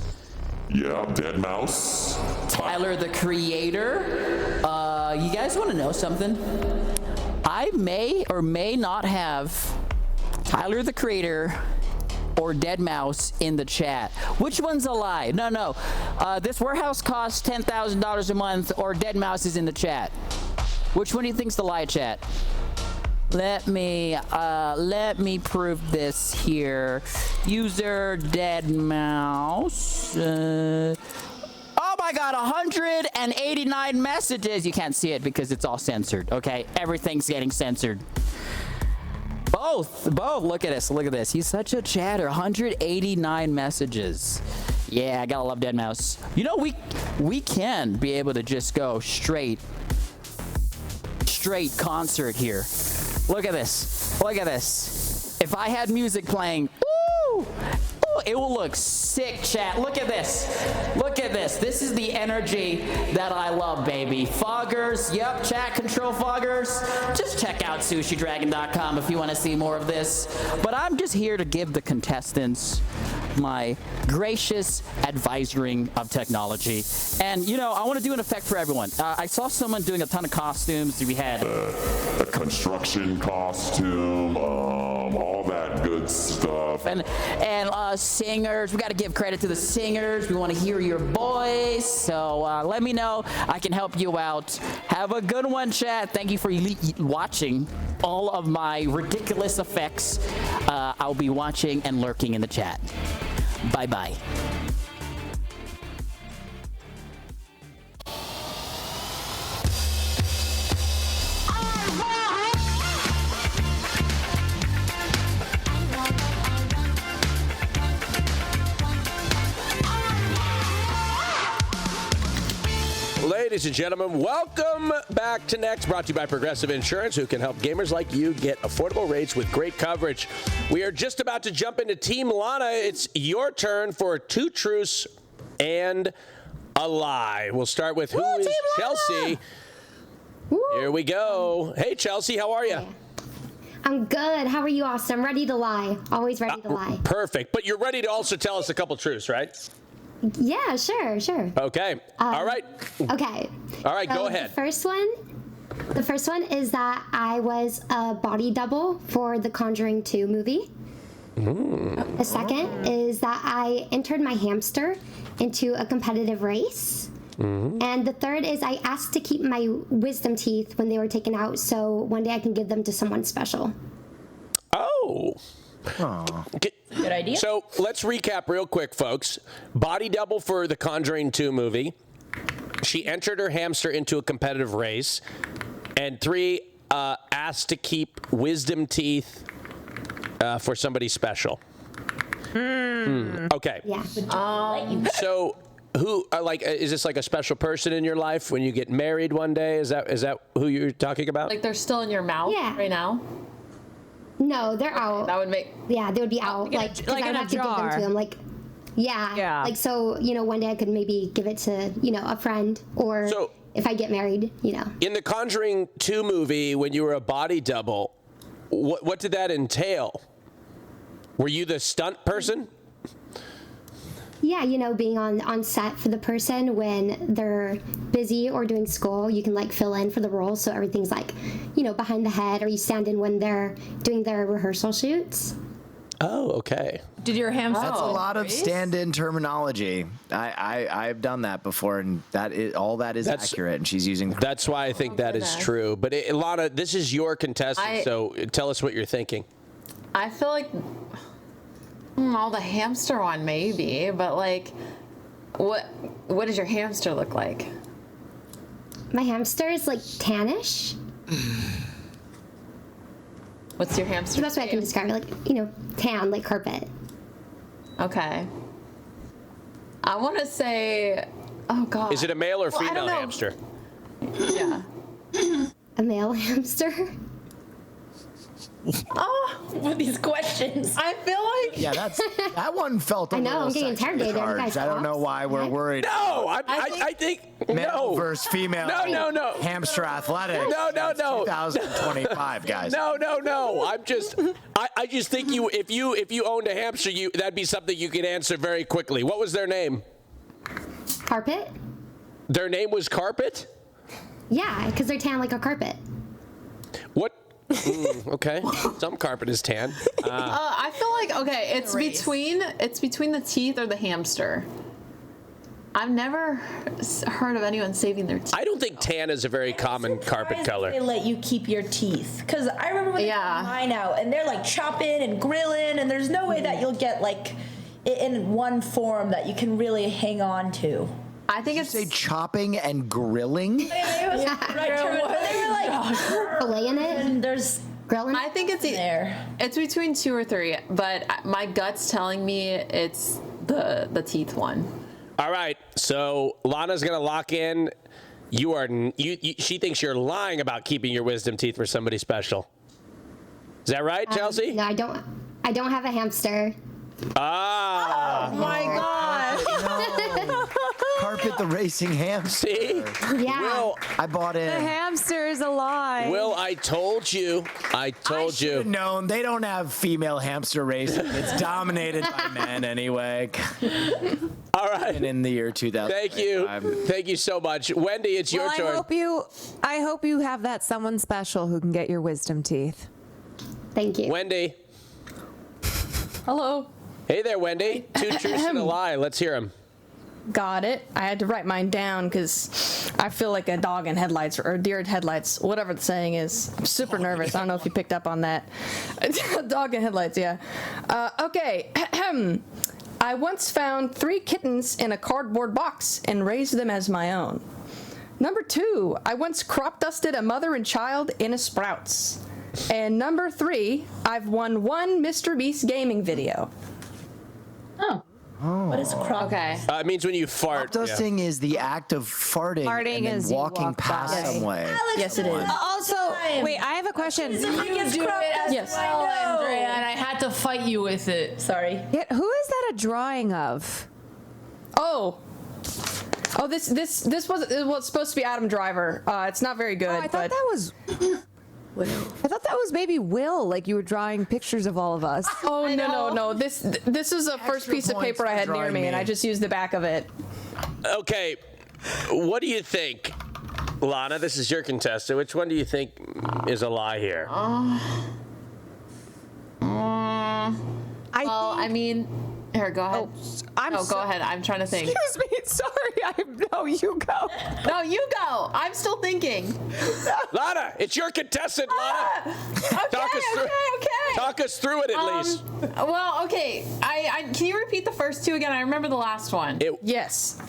Yeah, Dead Mouse. Tyler, the Creator. You guys want to know something? I may or may not have Tyler, the Creator, or Dead Mouse in the chat. Which one's a lie? No. This warehouse costs $10,000 a month, or Dead Mouse is in the chat. Which one do you think's the lie, chat? Let me prove this here. User Dead Mouse. Oh my God, 189 messages. You can't see it because it's all censored. Okay, everything's getting censored. Both. Look at this. He's such a chatter. 189 messages. Yeah, I gotta love Dead Mouse. We can be able to just go straight concert here. Look at this. If I had music playing, woo! It will look sick, chat. Look at this. This is the energy that I love, baby. Foggers, yep, chat control foggers. Just check out sushidragon.com if you want to see more of this. But I'm just here to give the contestants my gracious advisoring of technology. And, I want to do an effect for everyone. I saw someone doing a ton of costumes. We had a construction costume, all that good stuff. And singers. We got to give credit to the singers. We want to hear your voice. So let me know. I can help you out. Have a good one, chat. Thank you for watching all of my ridiculous effects. I'll be watching and lurking in the chat. Bye-bye. Ladies and gentlemen, welcome back to Next, brought to you by Progressive Insurance, who can help gamers like you get affordable rates with great coverage. We are just about to jump into Team Lana. It's your turn for 2 truths and a lie. We'll start with who is Chelsea. Here we go. Hey, Chelsea, how are you? I'm good. How are you, Austin? Ready to lie. Always ready to lie. Perfect. But you're ready to also tell us a couple truths, right? Yeah, sure. Okay. All right. Okay. All right, go ahead. The first one is that I was a body double for the Conjuring 2 movie. The second is that I entered my hamster into a competitive race. And the third is I asked to keep my wisdom teeth when they were taken out so one day I can give them to someone special. Oh. Good idea. So let's recap real quick, folks. Body double for the Conjuring 2 movie. She entered her hamster into a competitive race. And 3, asked to keep wisdom teeth for somebody special. Okay. Yeah. So who, is this like a special person in your life when you get married one day? Is that who you're talking about? Like they're still in your mouth right now? No, they're out. That would make. Yeah, they would be out. Like I would in a have to give them jar. to them. Like, yeah. Like, so, one day I could maybe give it to, a friend or if I get married, In the Conjuring 2 movie, when you were a body double, what did that entail? Were you the stunt person? Yeah, being on set for the person when they're busy or doing school, you can fill in for the role. So everything's behind the head, or you stand in when they're doing their rehearsal shoots. Oh, okay. Did your hamster? That's a lot of stand-in terminology. I've done that before, and all that is accurate. And she's using. That's why I think that is true. But Lana, this is your contestant, so tell us what you're thinking. I feel like the hamster one maybe, but what does your hamster look like? My hamster is tannish. What's your hamster? The best way I can describe it, tan, like carpet. Okay. I want to say, oh God. Is it a male or Well, I female don't know. hamster? Yeah. A male hamster. With these questions. I feel like. Yeah, that one felt a I know, little I'm getting sexually interrogated. You charged. guys I don't know cops? why we're worried. No, I think Male versus female. No. Hamster athletics. No. 2025, guys. No. I just think if you owned a hamster, that'd be something you could answer very quickly. What was their name? Carpet? Their name was Carpet? Yeah, because they're tan like a carpet. What? Okay. Some carpet is tan. I feel like it's between the teeth or the hamster. I've never heard of anyone saving their teeth. I don't think tan is a very common carpet color. They let you keep your teeth, because I remember when they got mine out, and they're chopping and grilling, and there's no way that you'll get it in one form that you can really hang on to. I think Did you say chopping and grilling? Filleting it? And there's grilling. I think it's between 2 or 3, but my gut's telling me it's the teeth one. All right, so Lana's gonna lock in. She thinks you're lying about keeping your wisdom teeth for somebody special. Is that right, Chelsea? No, I don't have a hamster. Ah. Oh my No. Carpet the racing hamster. See? Yeah. Will, I bought The in. hamster is alive. Will, I told you. I told you. Should've known they don't have female hamster racing. It's dominated by men anyway. All right. And in the year 2000. Thank you so much, Wendy. It's your turn. I hope you have that someone special who can get your wisdom teeth. Thank you. Wendy. Hello. Hey there, Wendy. 2 truths and a lie. Let's hear them. Got it. I had to write mine down because I feel like a dog in headlights or deer in headlights, whatever the saying is. I'm super nervous. I don't know if you picked up on that. Dog in headlights, yeah. Okay. I once found 3 kittens in a cardboard box and raised them as my own. Number 2, I once crop dusted a mother and child in a Sprouts. And number 3, I've won 1 Mr. Beast gaming video. What is crop? Okay. It means when you fart. Crop dusting is the act of farting and then as you walking walk past by. some way. Yes, it is. Also, wait, I have a question. You do it as Yes. well, Andrea, and I had to fight you with it. Sorry. Yeah, who is that a drawing of? Oh, Oh, this was supposed to be Adam Driver. It's not very good. I thought that was. I thought that was maybe Will, like you were drawing pictures of all of us. Oh no. This is a first piece of paper I had near me, and I just used the back of it. Okay, what do you think, Lana? This is your contestant. Which one do you think is a lie here? I mean, here, go ahead. Go ahead. I'm trying to think. Excuse me. Sorry. No, you go. No, you go. I'm still thinking. Lana, it's your contestant, Lana. Talk us through it at least. Well, okay. I can you repeat the first two again? I remember the last one. Yes.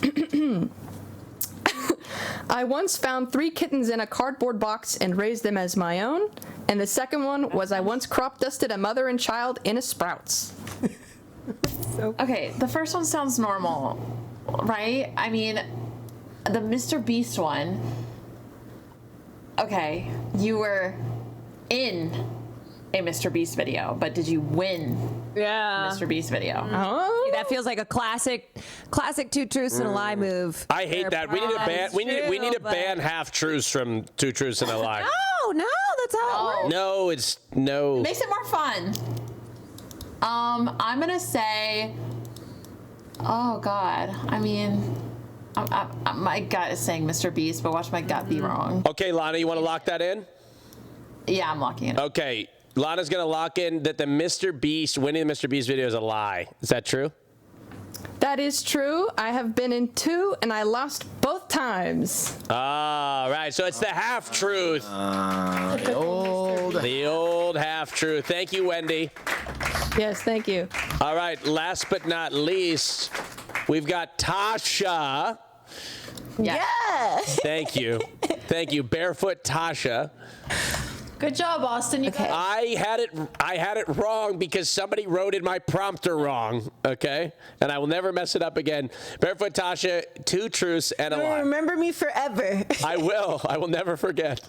I once found 3 kittens in a cardboard box and raised them as my own. And the second one was I once crop dusted a mother and child in a Sprouts. Okay, the first one sounds normal, right? I mean, the Mr. Beast one. Okay, you were in a Mr. Beast video, but did you win a Mr. Beast video? Oh, that feels like a classic Two Truths and a Lie move. I hate that. We need to ban. We need to ban half truths from Two Truths and a Lie. No, that's how it works. No, it's no. It makes it more fun. I'm gonna say, oh God, I mean, my gut is saying Mr. Beast, but watch my gut be wrong. Okay, Lana, you want to lock that in? Yeah, I'm locking it. Okay, Lana's gonna lock in that the Mr. Beast winning the Mr. Beast video is a lie. Is that true? That is true. I have been in 2, and I lost both times. All right, so it's the half truth. The old half truth. Thank you, Wendy. Yes, thank you. All right, last but not least, we've got Tasha. Yeah. Thank you. Barefoot Tasha. Good job, Austin. I had it wrong because somebody wrote in my prompter wrong, okay? And I will never mess it up again. Barefoot Tasha, 2 truths and a lie. Remember me forever. I will. I will never forget.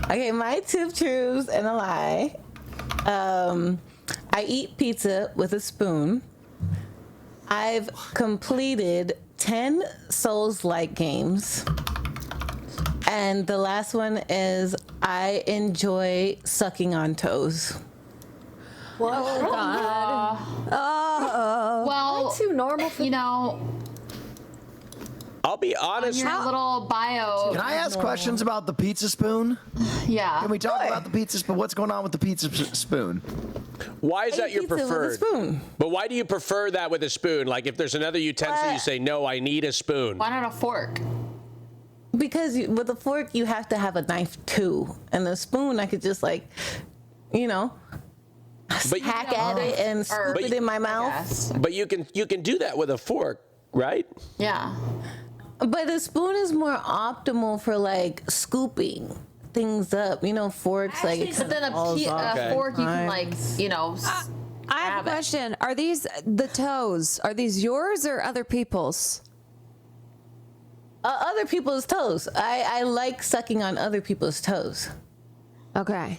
Okay, my 2 truths and a lie. I eat pizza with a spoon. I've completed 10 Souls-like games. And the last one is I enjoy sucking on toes. Oh, God. Well, too normal for I'll be honest. On your little bio. Can I ask questions about the pizza spoon? Yeah. Can we talk about the pizza spoon? What's going on with the pizza spoon? Why is that your preferred? But why do you prefer that with a spoon? Like if there's another utensil, you say, no, I need a spoon. Why not a fork? Because with a fork, you have to have a knife too. And the spoon, I could just hack at it and scoop it in my mouth. But you can do that with a fork, right? Yeah. But a spoon is more optimal for scooping things up. Forks But then a fork, you can I have a question. Are these the toes? Are these yours or other people's? Other people's toes. I like sucking on other people's toes. Okay.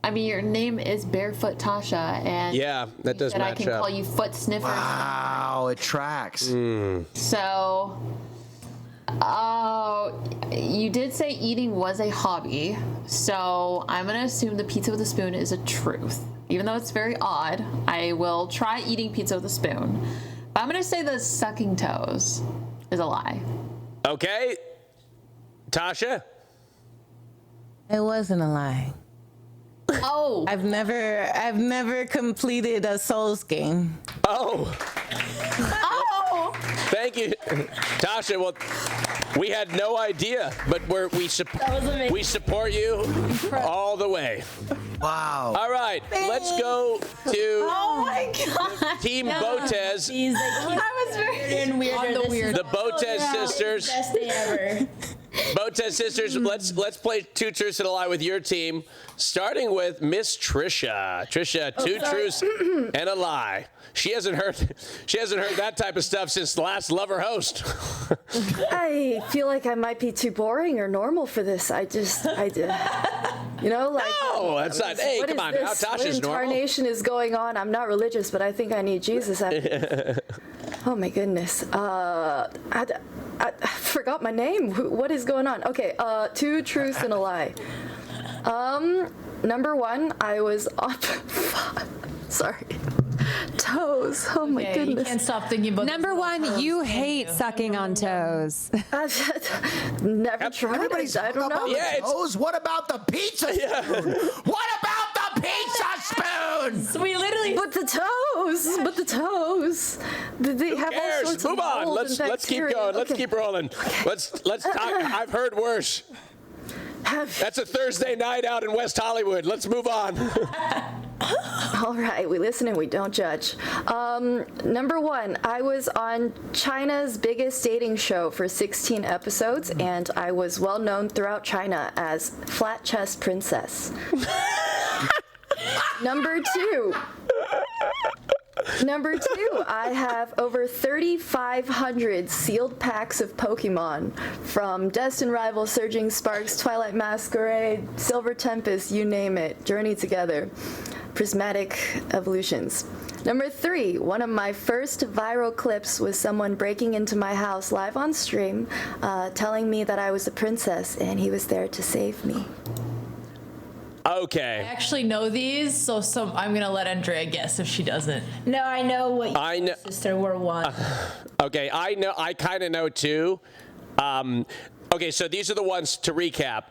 I mean, your name is Barefoot Tasha, and yeah, that does I match can up. call you Foot Sniffer. Wow, it tracks. So, you did say eating was a hobby, so I'm gonna assume the pizza with a spoon is a truth. Even though it's very odd, I will try eating pizza with a spoon. But I'm gonna say the sucking toes is a lie. Okay, Tasha. It wasn't a lie. Oh. I've never completed a Souls game. Oh. Thank you, Tasha. Well, we had no idea, but we support you all the way. Wow. All right, let's go to Oh my God. Team Botez. I was very weirder. The Botez sisters. Best day ever. Botez sisters, let's play 2 truths and a lie with your team, starting with Miss Trisha. Trisha, 2 truths and a lie. She hasn't heard that type of stuff since the last Lover Host. I feel like I might be too boring or normal for this. I did. No, that's not. Hey, what come is on now. this? Tasha's What normal. incarnation is going on? I'm not religious, but I think I need Jesus. Oh my goodness. I forgot my name. What is going on? Okay, 2 truths and a lie. Number 1, I was up. Sorry. Toes. Oh my goodness. You can't stop thinking about Number 1, you hate sucking on toes. Never tried. Everybody's I don't know. about the toes. What about the pizza spoon? What about the pizza spoon? We literally. But the toes. But the toes. They have all sorts Move of on. mold and Let's keep bacteria. going. Let's Okay. keep rolling. Let's talk. I've heard worse. That's a Thursday night out in West Hollywood. Let's move on. All right, we listen and we don't judge. Number 1, I was on China's biggest dating show for 16 episodes, and I was well known throughout China as Flat Chest Princess. Number 2, I have over 3,500 sealed packs of Pokemon from Destined Rivals, Surging Sparks, Twilight Masquerade, Silver Tempest, you name it. Journey Together. Prismatic Evolutions. Number 3, one of my first viral clips was someone breaking into my house live on stream, telling me that I was a princess and he was there to save me. Okay. I actually know these, so I'm gonna let Andrea guess if she doesn't. No, I know what you I know. Sister were one. Okay, I know. I kind of know too. Okay, so these are the ones to recap.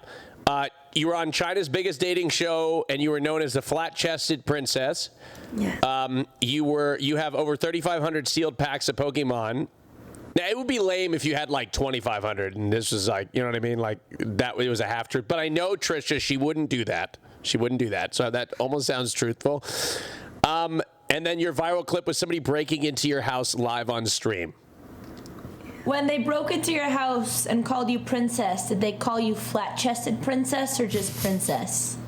You were on China's biggest dating show, and you were known as the flat-chested princess. Yeah. You have over 3,500 sealed packs of Pokemon. Now it would be lame if you had like 2,500, and this was like, you know what I mean? Like that it was a half truth. But I know Trisha, she wouldn't do that. She wouldn't do that. So that almost sounds truthful. And then your viral clip was somebody breaking into your house live on stream. When they broke into your house and called you princess, did they call you flat-chested princess or just princess?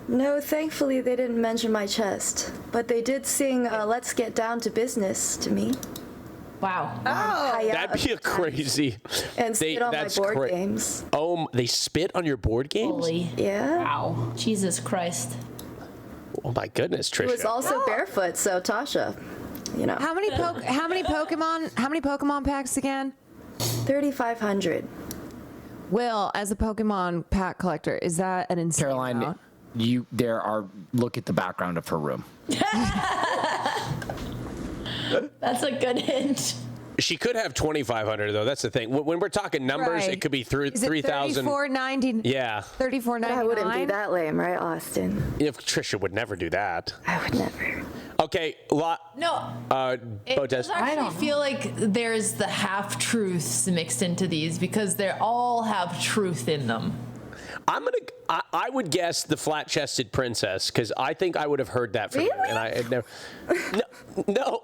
No, thankfully they didn't mention my chest, but they did sing Let's Get Down to Business to me. Wow. That'd be a crazy. And spit on my board games. Oh, they spit on your board games? Holy. Yeah. Wow. Jesus Christ. Oh my goodness, She Trisha. was also barefoot, so Tasha, you know. How many Pokemon packs again? 3,500. Will, as a Pokemon pack collector, is that an insane Caroline, amount? look at the background of her room. That's a good hint. She could have 2,500 though. That's the thing. When we're talking numbers, Right. it could be through Is it 3,000. $34.90? Yeah. $34.99. I wouldn't be that lame, right, Austin? If Trisha would never do that. I would never. Okay, No. It Botes. does actually feel like there's the half truths mixed into these because they all have truth in them. I would guess the flat-chested princess because I think I would have heard that from you, and I had never. No.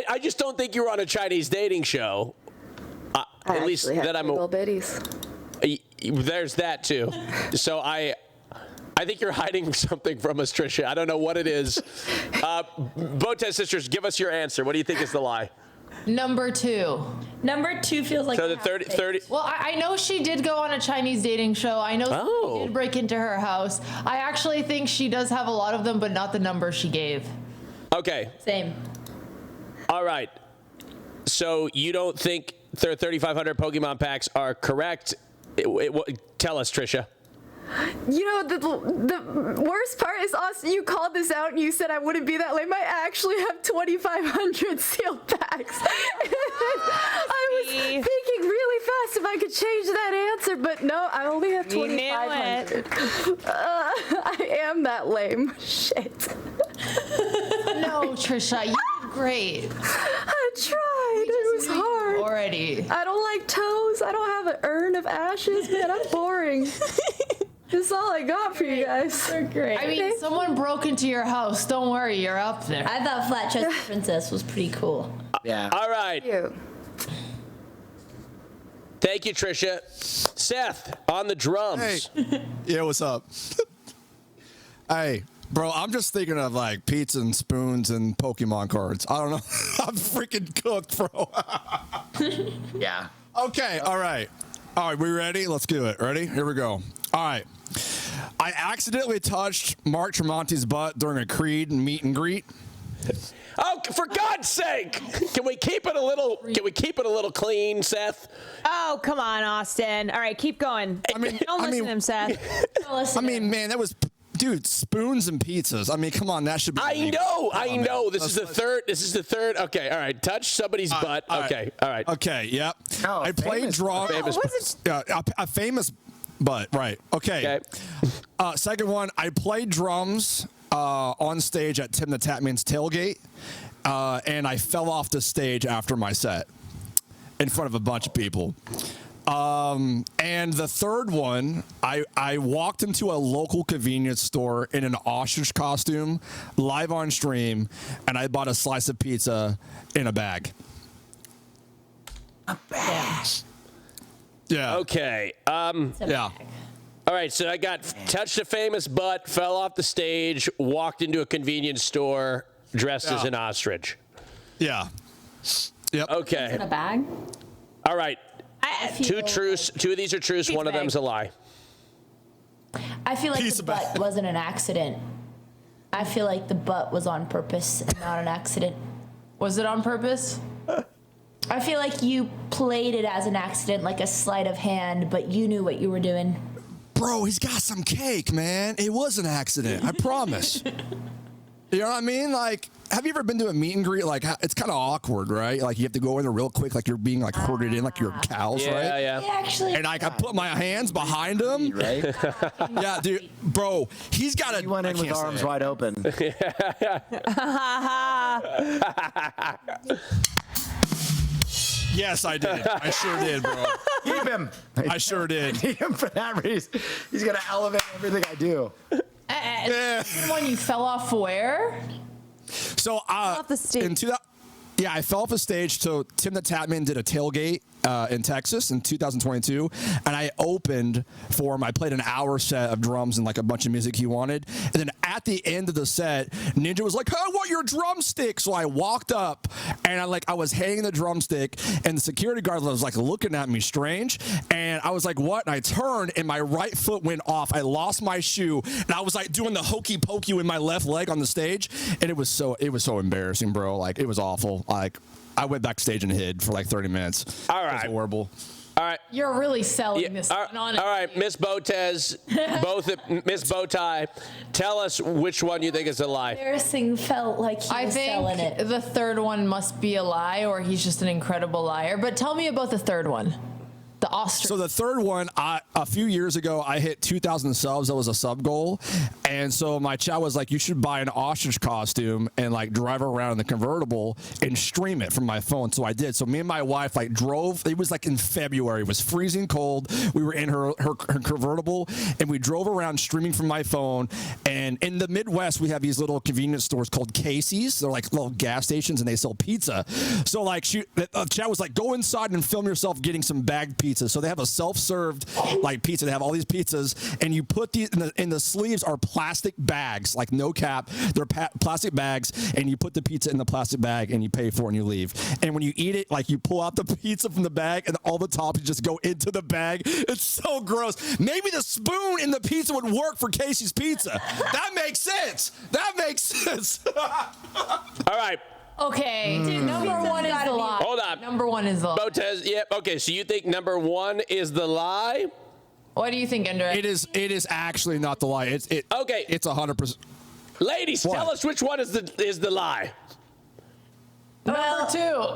I just don't think you were on a Chinese dating show. At least that I'm. Biddies. There's that too. So I think you're hiding something from us, Trisha. I don't know what it is. Botes sisters, give us your answer. What do you think is the lie? Number 2. Number 2 feels like So the 30. Well, I know she did go on a Chinese dating show. I know she did break into her house. I actually think she does have a lot of them, but not the number she gave. Okay. Same. All right. So you don't think 3,500 Pokemon packs are correct? Tell us, Trisha. You know, the worst part is, Austin, you called this out and you said I wouldn't be that lame. I actually have 2,500 sealed packs. I was thinking really fast if I could change that answer, but no, I only have 2,500. I am that lame. Shit. No, Trisha, you did great. I tried. It was hard. Already. I don't like toes. I don't have an urn of ashes. Man, I'm boring. This is all I got for you guys. They're great. I mean, someone broke into your house. Don't worry, you're up there. I thought flat-chested princess was pretty cool. Yeah. All right. Thank you, Trisha. Seth, on the drums. Hey. Yeah, what's up? Hey, bro, I'm just thinking of like pizza and spoons and Pokemon cards. I don't know. I'm freaking cooked, bro. Yeah. Okay, all right. All right, we ready? Let's do it. Ready? Here we go. All right. I accidentally touched Mark Tremonti's butt during a Creed meet and greet. Oh, for God's sake! Can we keep it a little? Can we keep it a little clean, Seth? Oh, come on, Austin. All right, keep going. Don't listen to him, Seth. Listen I mean, man, that was, dude, spoons and pizzas. I mean, come on, that should be. I know. This is the third. This is the third. Okay, all right. Touch somebody's butt. Okay, all right. Okay, yep. I played drums. A famous butt, right? Okay. Second one, I played drums on stage at Tim the Tatman's tailgate, and I fell off the stage after my set in front of a bunch of people. And the third one, I walked into a local convenience store in an ostrich costume, live on stream, and I bought a slice of pizza in a bag. A bag. Yeah. Okay. Yeah. All right, so I got touched a famous butt, fell off the stage, walked into a convenience store dressed as an ostrich. Yeah. Yep. Okay. In a bag? All right. Two truths. Two of these are truths. One of them's a lie. I feel like the butt wasn't an accident. I feel like the butt was on purpose and not an accident. Was it on purpose? I feel like you played it as an accident, like a sleight of hand, but you knew what you were doing. Bro, he's got some cake, man. It was an accident. I promise. You know what I mean? Like, have you ever been to a meet and greet? Like, it's kind of awkward, right? Like, you have to go in there real quick, like you're being like herded in, like you're cows, right? Yeah. Actually, and like I put my hands behind him, right? Yeah, dude, bro, he's got a. You went in with arms wide open. Yes, I did. I sure did, bro. Keep him. I sure did. Keep him for that reason. He's gonna elevate everything I do. When you fell off where? So off the stage. Yeah, I fell off the stage. So Tim the Tatman did a tailgate in Texas in 2022, and I opened for him. I played an hour set of drums and like a bunch of music he wanted. And then at the end of the set, Ninja was like, "I want your drumstick." So I walked up and I was hanging the drumstick, and the security guard was like looking at me strange, and I was like, "What?" And I turned, and my right foot went off. I lost my shoe, and I was like doing the hokey pokey with my left leg on the stage, and it was so embarrassing, bro. Like, it was awful. Like, I went backstage and hid for like 30 minutes. All right. It was horrible. All right. You're really selling this one on it. All right, Miss Botez, Miss Bowtie, tell us which one you think is a lie. Embarrassing felt like he was selling it. The third one must be a lie, or he's just an incredible liar. But tell me about the third one. The ostrich. So the third one, a few years ago, I hit 2,000 subs. That was a sub goal. And so my chat was like, you should buy an ostrich costume and like drive around in the convertible and stream it from my phone. So I did. So me and my wife like drove. It was like in February. It was freezing cold. We were in her convertible, and we drove around streaming from my phone. And in the Midwest, we have these little convenience stores called Casey's. They're like little gas stations, and they sell pizza. So like chat was like, go inside and film yourself getting some bagged pizza. So they have a self-served like pizza. They have all these pizzas, and you put these in the sleeves are plastic bags, like no cap. They're plastic bags, and you put the pizza in the plastic bag, and you pay for it, and you leave. And when you eat it, like you pull out the pizza from the bag, and all the toppings just go into the bag. It's so gross. Maybe the spoon in the pizza would work for Casey's Pizza. That makes sense. That makes sense. All right. Okay, number one is the lie. Hold on. Number one is the lie. Botez, yep. Okay, so you think number one is the lie? What do you think, Ender? It is actually not the lie. Okay. It's 100%. Ladies, tell us which one is the lie. Number two.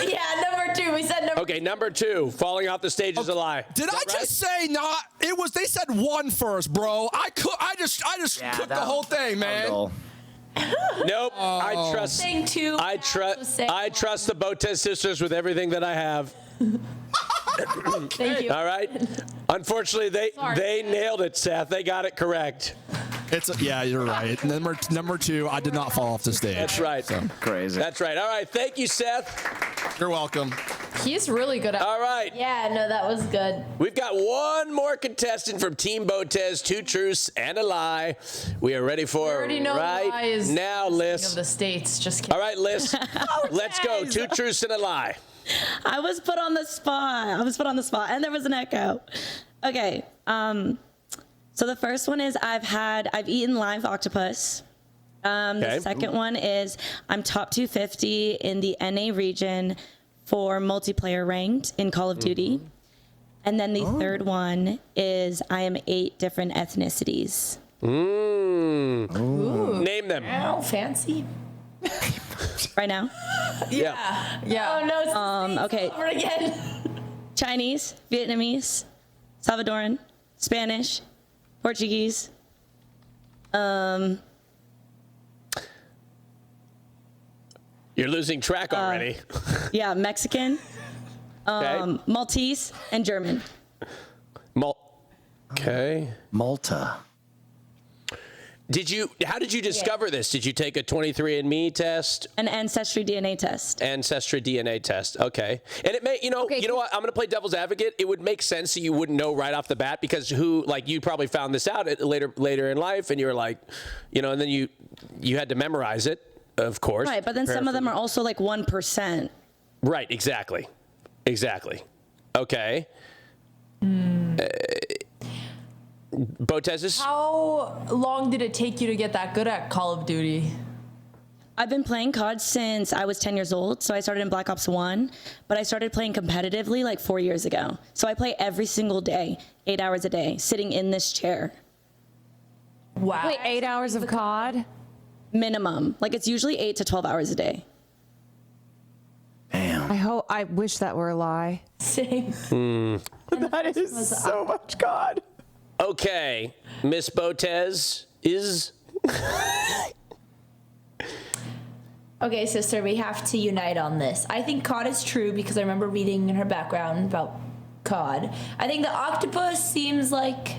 Yeah, number two. We said number. Okay, number two. Falling off the stage is a lie. Did I just say not? It was. They said one first, bro. I just cooked the whole thing, man. Nope. I trust the Botez sisters with everything that I have. Thank you. All right. Unfortunately, they nailed it, Seth. They got it correct. Yeah, you're right. Number two, I did not fall off the stage. That's right. So, crazy. That's right. All right. Thank you, Seth. You're welcome. He's really good at. All right. Yeah, no, that was good. We've got one more contestant from Team Botez, two truths and a lie. We are ready for We already know right the lie is now, Liz. of the states. Just kidding. All right, Liz. Let's go. Two truths and a lie. I was put on the spot, and there was an echo. Okay. So the first one is I've eaten live octopus. The second one is I'm top 250 in the NA region for multiplayer ranked in Call of Duty. And then the third one is I am 8 different ethnicities. Ooh. Name them. Wow, fancy. Right now? Yeah. Oh no. Okay. Over again. Chinese, Vietnamese, Salvadoran, Spanish, Portuguese. You're losing track already. Yeah, Mexican, Maltese, and German. Malta. How did you discover this? Did you take a 23andMe test? An Ancestry DNA test. Ancestry DNA test. Okay. And it may, you know what? I'm going to play devil's advocate. It would make sense that you wouldn't know right off the bat because you probably found this out later in life and you were like, and then you had to memorize it, of course. Right, but then some of them are also like 1%. Right, exactly. Okay. Botezes? How long did it take you to get that good at Call of Duty? I've been playing COD since I was 10 years old, so I started in Black Ops 1, but I started playing competitively like 4 years ago. So I play every single day, 8 hours a day, sitting in this chair. Wow. Wait, 8 hours of COD? Minimum. Like it's usually 8 to 12 hours a day. I wish that were a lie. Same. That is so much COD. Okay, Miss Botez is... Okay, sister, we have to unite on this. I think COD is true because I remember reading in her background about COD. I think the octopus seems like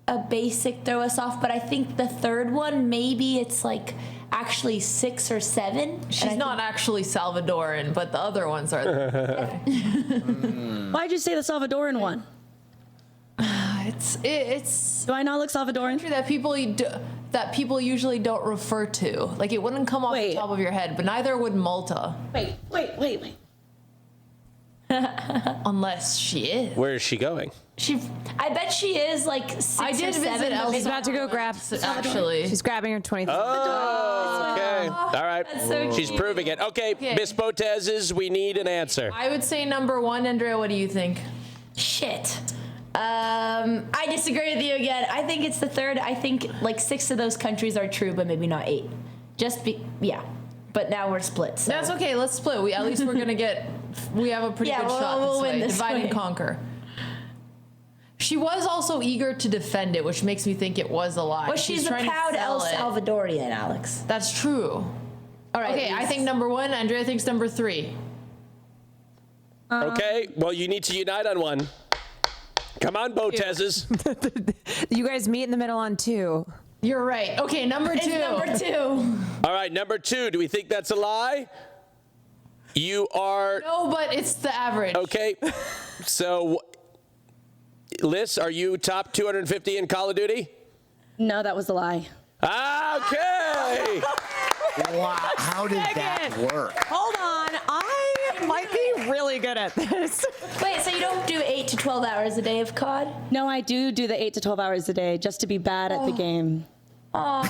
a basic throw us off, but I think the third one, maybe it's like actually 6 or 7. She's not actually Salvadoran, but the other ones are. Why'd you say the Salvadoran one? It's. Do I not look Salvadoran? That people usually don't refer to. Like it wouldn't come off the top of your head, but neither would Malta. Wait. Unless she is. Where is she going? I bet she is like 6 I did or 7. visit El She's about to go grab. Actually, she's grabbing her 23. Oh, okay. All right. so She's cute. proving it. Okay, Miss Botezes, we need an answer. I would say number 1. Andrea, what do you think? Shit. I disagree with you again. I think it's the third. I think like 6 of those countries are true, but maybe not 8. But now we're split. So. That's okay. Let's split. We have a pretty good shot we'll this win way. this Divide way. and conquer. She was also eager to defend it, which makes me think it was a lie. Well, she's a proud El Salvadorian, Alex. That's true. All right. Okay, I think number 1. Andrea thinks number 3. Okay, well, you need to unite on one. Come on, Botezes. You guys meet in the middle on 2. You're right. Okay, number 2. Number 2. All right, number 2. Do we think that's a lie? You are... No, but it's the average. Okay, so... Liz, are you top 250 in Call of Duty? No, that was a lie. Okay. Wow, how did that work? Hold on, I might be really good at this. Wait, so you don't do 8 to 12 hours a day of COD? No, I do the 8 to 12 hours a day just to be bad at the game. Oh,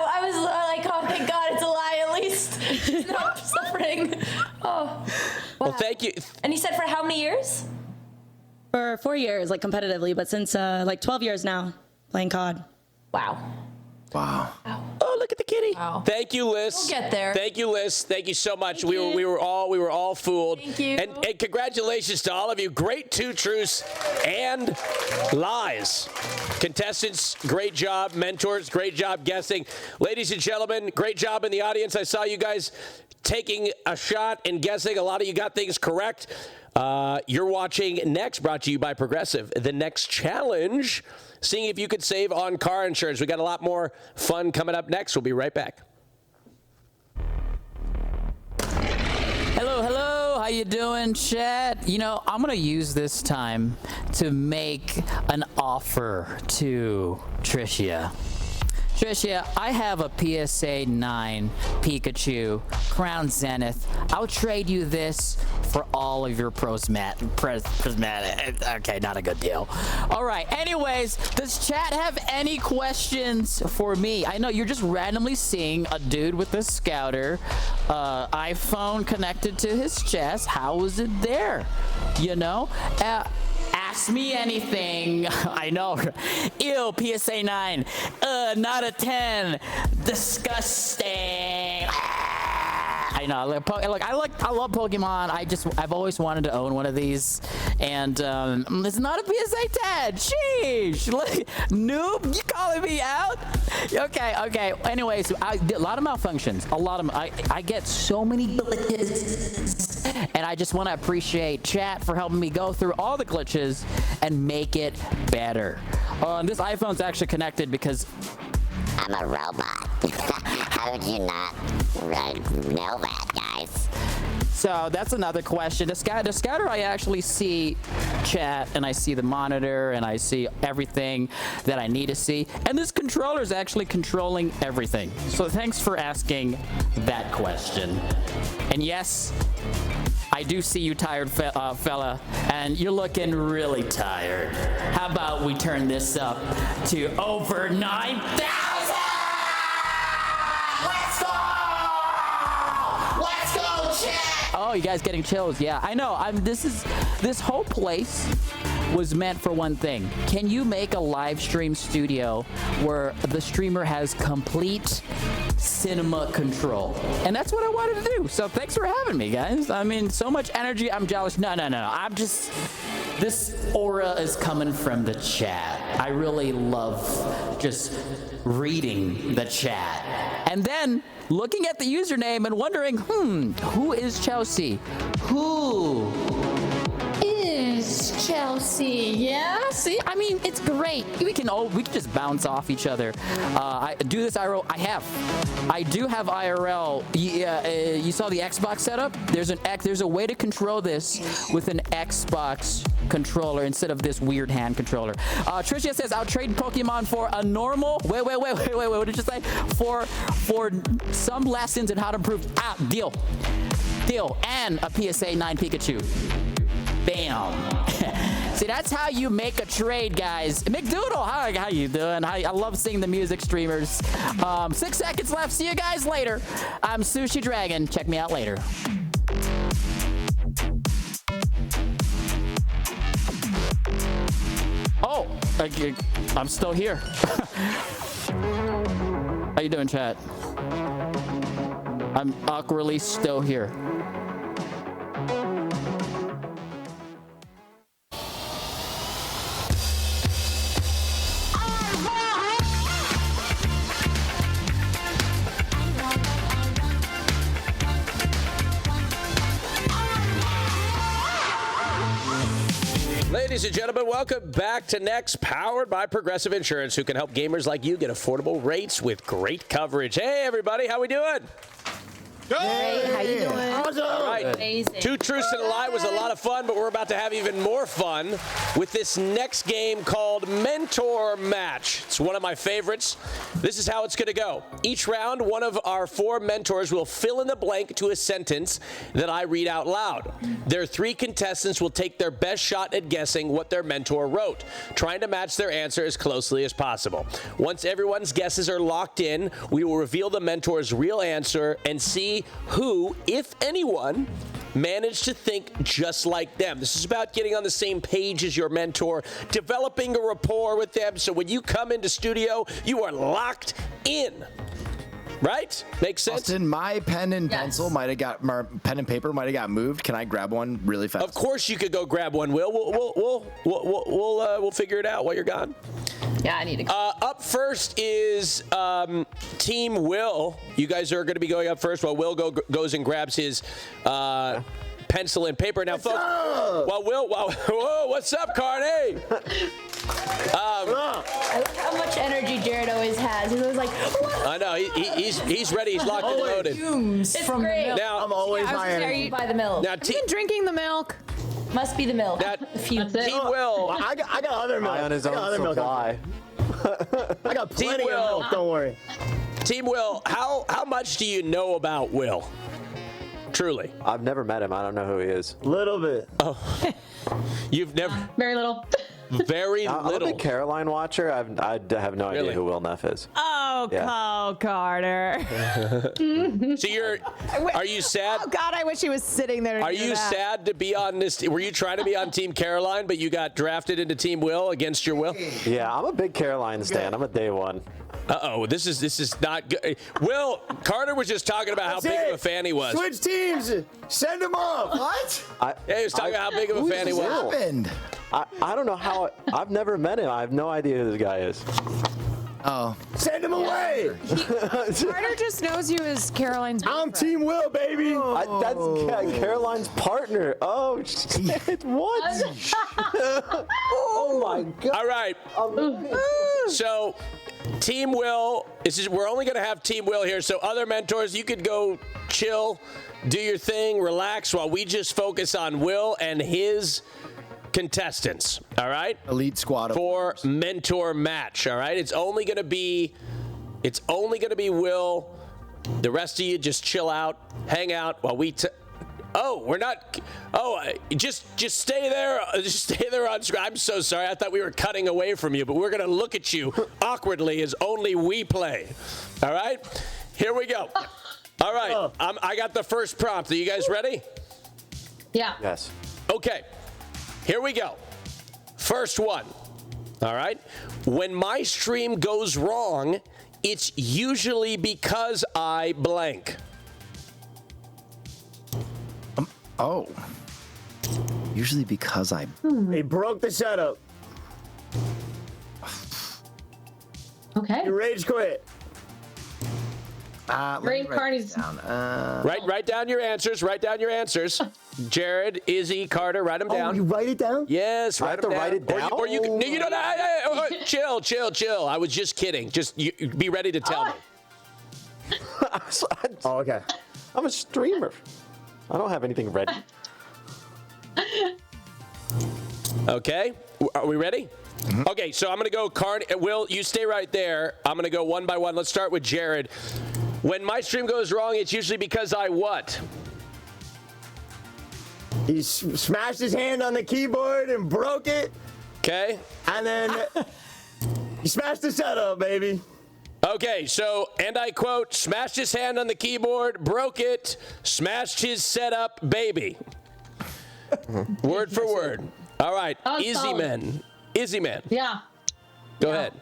I was like, oh, thank God, it's a lie at least. She's not suffering. Oh, wow. Well, thank you. And you said for how many years? For 4 years, like competitively, but since like 12 years now, playing COD. Wow. Oh, look at the kitty. Wow. Thank you, Liz. We'll get there. Thank you, Liz. Thank you so much. We were all fooled. Thank you. And congratulations to all of you. Great 2 truths and lies. Contestants, great job. Mentors, great job guessing. Ladies and gentlemen, great job in the audience. I saw you guys taking a shot and guessing. A lot of you got things correct. You're watching Next, brought to you by Progressive. The Next Challenge, seeing if you could save on car insurance. We got a lot more fun coming up next. We'll be right back. Hello, how you doing, chat? I'm gonna use this time to make an offer to Tricia. Tricia, I have a PSA 9 Pikachu Crown Zenith. I'll trade you this for all of your prismatic. Okay, not a good deal. All right. Anyways, does chat have any questions for me? I know you're just randomly seeing a dude with a Scouter iPhone connected to his chest. How is it there? You know? Ask me anything. I know. Ew, PSA 9. Not a 10. Disgusting. I know. Look, I love Pokemon. I've always wanted to own one of these, and it's not a PSA 10. Sheesh. Look, noob, you calling me out? Okay. Anyways, a lot of malfunctions. A lot of I get so many glitches, and I just want to appreciate chat for helping me go through all the glitches and make it better. This iPhone's actually connected because I'm a robot. How would you not know that, guys? So that's another question. The Scouter, I actually see chat, and I see the monitor, and I see everything that I need to see. And this controller is actually controlling everything. So thanks for asking that question. And yes, I do see you tired, fella, and you're looking really tired. How about we turn this up to over 9,000? Let's go, chat! Oh, you guys getting chills? Yeah, I know. This whole place was meant for one thing. Can you make a live stream studio where the streamer has complete cinema control? And that's what I wanted to do. So thanks for having me, guys. I mean, so much energy. I'm jealous. No. This aura is coming from the chat. I really love just reading the chat. And then looking at the username and wondering, who is Chelsea? Who is Chelsea? Yeah, see, I mean, it's great. We can just bounce off each other. I do this IRL. I do have IRL. You saw the Xbox setup? There's a way to control this with an Xbox controller instead of this weird hand controller. Tricia says, I'll trade Pokemon for a normal. Wait. What did you say? For some lessons in how to improve. Deal. And a PSA 9 Pikachu. Bam. See, that's how you make a trade, guys. McDoodle, how you doing? I love seeing the music streamers. 6 seconds left. See you guys later. I'm Sushi Dragon. Check me out later. Oh, I'm still here. How you doing, chat? I'm awkwardly still here. Ladies and gentlemen, welcome back to Next, powered by Progressive Insurance, who can help gamers like you get affordable rates with great coverage. Hey, everybody, how we doing? Good. Hey, how you doing? Awesome. All right. Amazing. 2 Truths and a Lie was a lot of fun, but we're about to have even more fun with this next game called Mentor Match. It's one of my favorites. This is how it's going to go. Each round, one of our 4 mentors will fill in the blank to a sentence that I read out loud. Their 3 contestants will take their best shot at guessing what their mentor wrote, trying to match their answer as closely as possible. Once everyone's guesses are locked in, we will reveal the mentor's real answer and see who, if anyone, managed to think just like them. This is about getting on the same page as your mentor, developing a rapport with them, so when you come into studio, you are locked in. Right? Makes sense? Austin, my pen and pencil might have got, my pen and paper might have got moved. Can I grab one really fast? Of course you could go grab one, Will. We'll figure it out while you're gone. Yeah, I need to go. Up first is Team Will. You guys are going to be going up first while Will goes and grabs his pencil and paper. Now, folks, whoa, what's up, Carney? I love how much energy Jared always has. He's always like, what? I know, he's ready. He's locked and loaded. It's from great. The milk. Now, I'm always high energy. By the milk. Now, I've been drinking the milk. Must be the milk. Now, Team Will. I got other milk. On his own supply. I got plenty of milk, don't worry. Team Will, how much do you know about Will? Truly. I've never met him. I don't know who he is. Little bit. Oh. You've never... Very little. Very I'm little. a big Caroline watcher. I have no idea who Will Neff is. Oh, Yeah. Carter. So are you sad? Oh, God, I wish he was sitting there. Are you sad to be on this? Were you trying to be on Team Caroline, but you got drafted into Team Will against your will? Yeah, I'm a big Caroline stan. I'm a day one. Uh-oh, this is not good. Will, Carter was just talking about how big of a fan he was. Switch teams. Send him off. What? Yeah, he was talking about how big of a fan he was. Happened? I don't know how. I've never met him. I have no idea who this guy is. Oh. Send him away. Carter just knows you as Caroline's boyfriend. I'm Team Will, baby. That's Caroline's partner. Oh, shit. What? Oh, my God. All right. So, Team Will, we're only going to have Team Will here. So, other mentors, you could go chill, do your thing, relax while we just focus on Will and his contestants. All right? Elite squad for mentor match. All right? It's only going to be Will. The rest of you just chill out, hang out while we we're not. Just stay there. Just stay there on screen. I'm so sorry. I thought we were cutting away from you, but we're going to look at you awkwardly as only we play. All right? Here we go. All right. I got the first prompt. Are you guys ready? Yeah. Yes. Okay. Here we go. First one. All right. When my stream goes wrong, it's usually because I blank. Usually because I... He broke the setup. Okay. You rage quit. Great Carney's. Write down your answers. Write down your answers. Jared, Izzy, Carter, write them down. You write it down? Yes, I have to write it down? Or you don't. Chill. I was just kidding. Just be ready to tell me. Oh, okay. I'm a streamer. I don't have anything ready. Okay. Are we ready? Mm-hmm. Okay, so I'm going to go Will, you stay right there. I'm going to go one by one. Let's start with Jared. When my stream goes wrong, it's usually because I what? He smashed his hand on the keyboard and broke it. Okay. And then he smashed the setup, baby. Okay, so, and I quote, smashed his hand on the keyboard, broke it, smashed his setup, baby. Word for word. All right, Izzy Man. Yeah. Go ahead.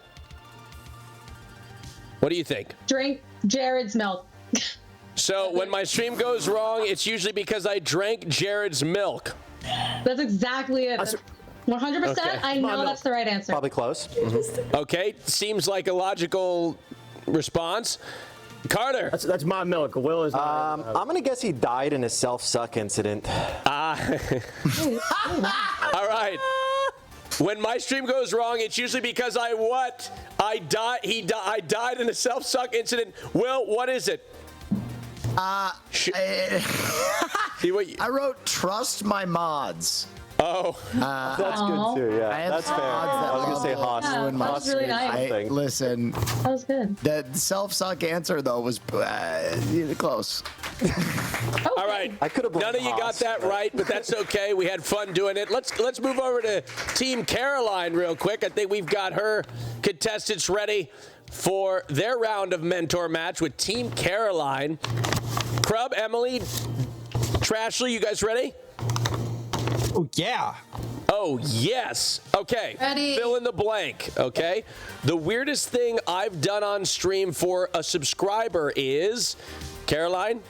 What do you think? Drink Jared's milk. So when my stream goes wrong, it's usually because I drank Jared's milk. That's exactly it. 100%. Okay. I know that's the right answer. Probably close. Okay, seems like a logical response. Carter. That's my milk. Will is not. I'm going to guess he died in a self-suck incident. All right. When my stream goes wrong, it's usually because I died in a self-suck incident. Will, what is it? I wrote trust my mods. Oh. That's good too, yeah. That's fair. I was going to say Haas. Yeah, that was really nice. Listen. That was good. The self-suck answer, though, was close. All right. None of you got that right, but that's okay. We had fun doing it. Let's move over to Team Caroline real quick. I think we've got her contestants ready for their round of mentor match with Team Caroline. Crub, Emily, Trashley, you guys ready? Oh, yeah. Oh, yes. Okay. Ready. Fill in the blank, okay? The weirdest thing I've done on stream for a subscriber is... Caroline?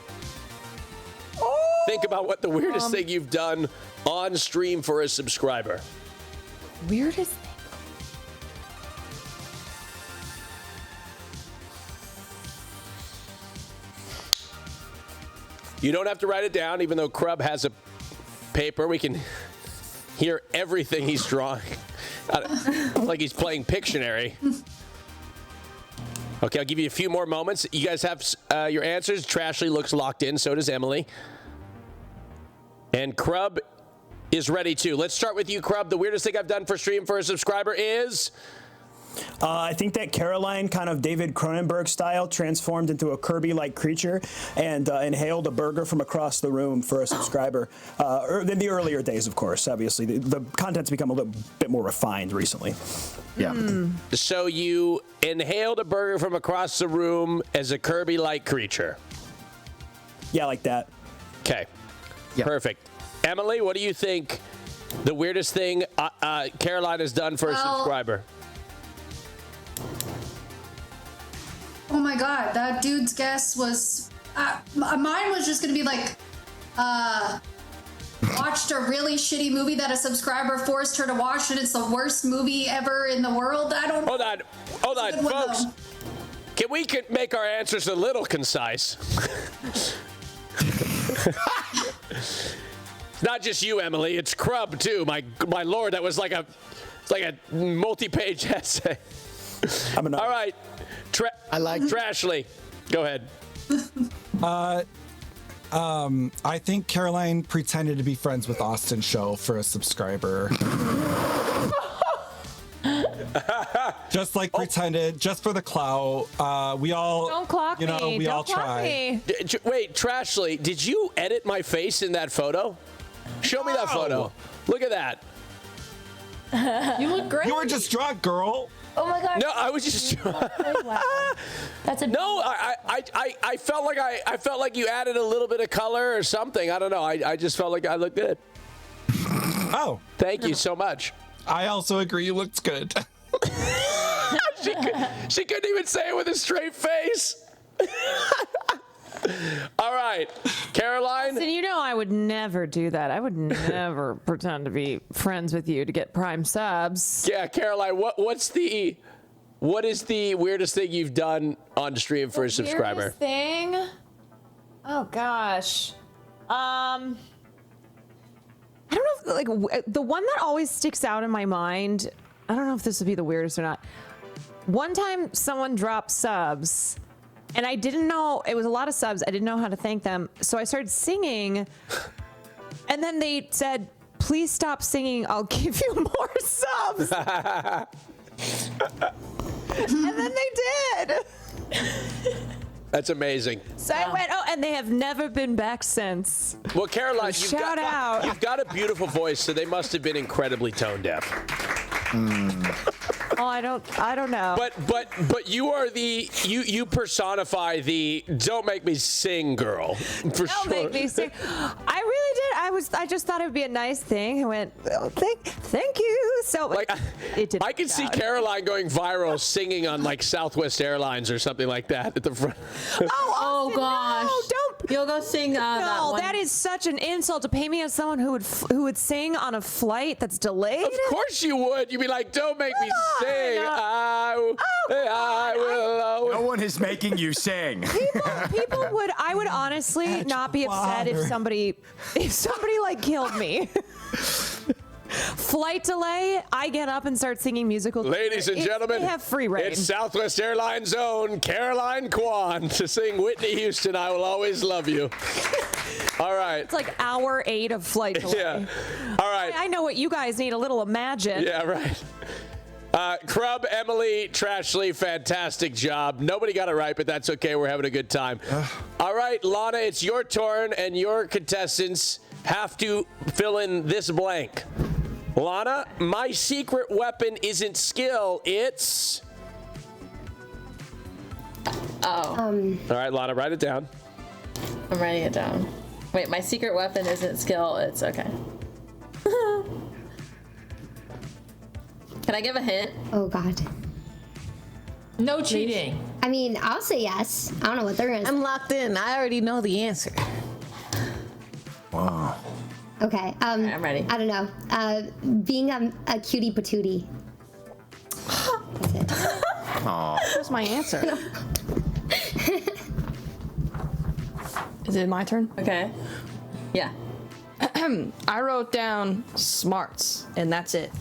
Think about what the weirdest thing you've done on stream for a subscriber. Weirdest thing? You don't have to write it down, even though Crub has a paper. We can hear everything he's drawing. Like he's playing Pictionary. Okay, I'll give you a few more moments. You guys have your answers. Trashley looks locked in. So does Emily. And Crub is ready too. Let's start with you, Crub. The weirdest thing I've done for stream for a subscriber is... I think that Caroline, kind of David Cronenberg style, transformed into a Kirby-like creature and inhaled a burger from across the room for a subscriber. In the earlier days, of course, obviously. The content's become a little bit more refined recently. Yeah. So you inhaled a burger from across the room as a Kirby-like creature. Yeah, like that. Okay. Perfect. Emily, what do you think the weirdest thing Caroline has done for a subscriber? Oh my god, that dude's guess was. Mine was just gonna be like, watched a really shitty movie that a subscriber forced her to watch, and it's the worst movie ever in the world. I don't. Hold on, folks. Can we make our answers a little concise? It's not just you, Emily. It's Crub too. My lord, that was like a multi-page essay. All right, Trashly, go ahead. I think Caroline pretended to be friends with Austin Show for a subscriber. Just like pretended, just for the clout. We all Don't clock you know, me. we Don't all clock try. me. Wait, Trashly, did you edit my face in that photo? Show me that photo. Look at that. You look great. You were just drunk, girl. Oh my god. No, I was just. Wow. That's a No, I felt like you added a little bit of color or something. I don't know. I just felt like I looked good. Oh, thank you so much. I also agree. You looked good. She couldn't even say it with a straight face. All right, Caroline. So you know I would never do that. I would never pretend to be friends with you to get Prime subs. Yeah, Caroline. What is the weirdest thing you've done on stream for a subscriber? Weirdest thing? Oh gosh. I don't know if, the one that always sticks out in my mind. I don't know if this would be the weirdest or not. One time someone dropped subs. And I didn't know, it was a lot of subs. I didn't know how to thank them. So I started singing. And then they said, please stop singing. I'll give you more subs. And then they did. That's amazing. So I went, and they have never been back since. Well, Caroline, you've got a beautiful voice, so they must have been incredibly tone deaf. Oh, I don't know. But you are you personify the don't make me sing girl. For Don't make me sing. I really did. I just thought it would be a nice thing. I went, thank you. So it didn't. I can see Caroline going viral singing on like Southwest Airlines or something like that at the front. Oh gosh. No, don't. You'll go sing that No, one. that is such an insult to pay me as someone who would sing on a flight that's delayed. Of course you would. You'd be like, don't make me sing. I will. No one is making you sing. People would. I would honestly not be upset if somebody like killed me. Flight delay, I get up and start singing musical. Ladies and gentlemen, they have free reign. It's Southwest Airlines own Caroline Kwan to sing Whitney Houston, I Will Always Love You. All right. It's like hour 8 of flight delay. Yeah. All right. I know what you guys need, a little Imagine. Yeah, right. Crub, Emily, Trashly, fantastic job. Nobody got it right, but that's okay. We're having a good time. All right, Lana, it's your turn, and your contestants have to fill in this blank. Lana, my secret weapon isn't skill, it's... All right, Lana, write it down. I'm writing it down. Wait, my secret weapon isn't skill, it's okay. Can I give a hint? Oh God. No cheating. I mean, I'll say yes. I don't know what they're gonna say. I'm locked in. I already know the answer. Wow. Okay. I'm ready. I don't know. Being a cutie patootie. That's it. Aw. That's my answer. Is it my turn? Okay. Yeah. I wrote down smarts, and that's it.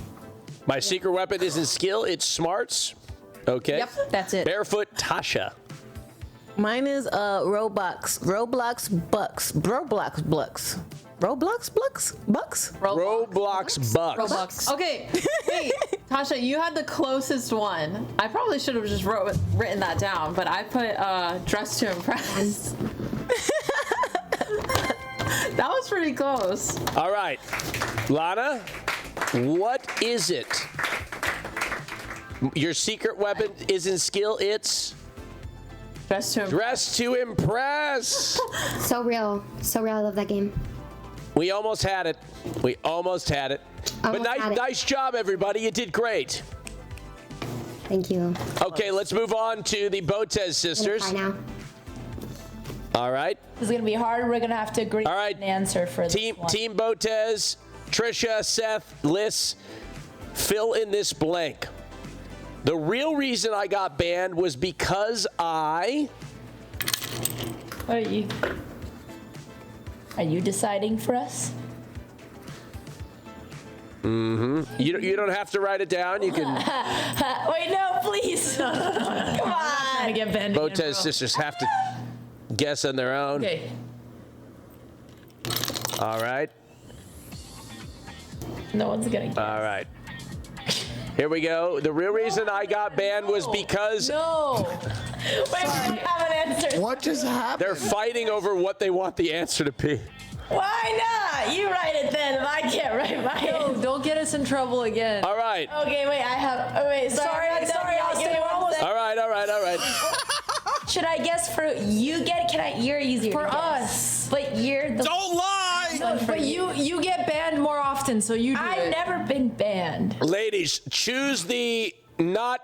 My secret weapon isn't skill, it's smarts. Okay. Yep, that's it. Barefoot Tasha. Mine is Roblox Bucks. Okay, wait, Tasha, you had the closest one. I probably should have just written that down, but I put dress to impress. That was pretty close. All right, Lana, what is it? Your secret weapon isn't skill, it's dress to impress. So real. I love that game. We almost had it. But nice job, everybody. You did great. Thank you. Okay, let's move on to the Botez sisters. Now. All right. This is going to be hard. We're going to have to agree on an answer for this one. Team Botez, Trisha, Seth, Liz, fill in this blank. The real reason I got banned was because I... What are you deciding for us? Mm-hmm. You don't have to write it down. You can... Wait, no, please. Come on. Trying to get banned again, Botez bro. sisters have to guess on their own. Okay. All right. No one's gonna guess. All right. Here we go. The real reason I got banned was because... No. Wait, we don't have an answer. What just happened? They're fighting over what they want the answer to be. Why not? You write it then if I can't write my No, don't get us in trouble again. All right. Okay, wait, I have... Oh, wait, sorry. I'll stay almost... All right. Should I guess for you get... You're easier For to guess. us. But you're the... Don't lie! But you get banned more often, so you do I've it. never been banned. Ladies, choose the not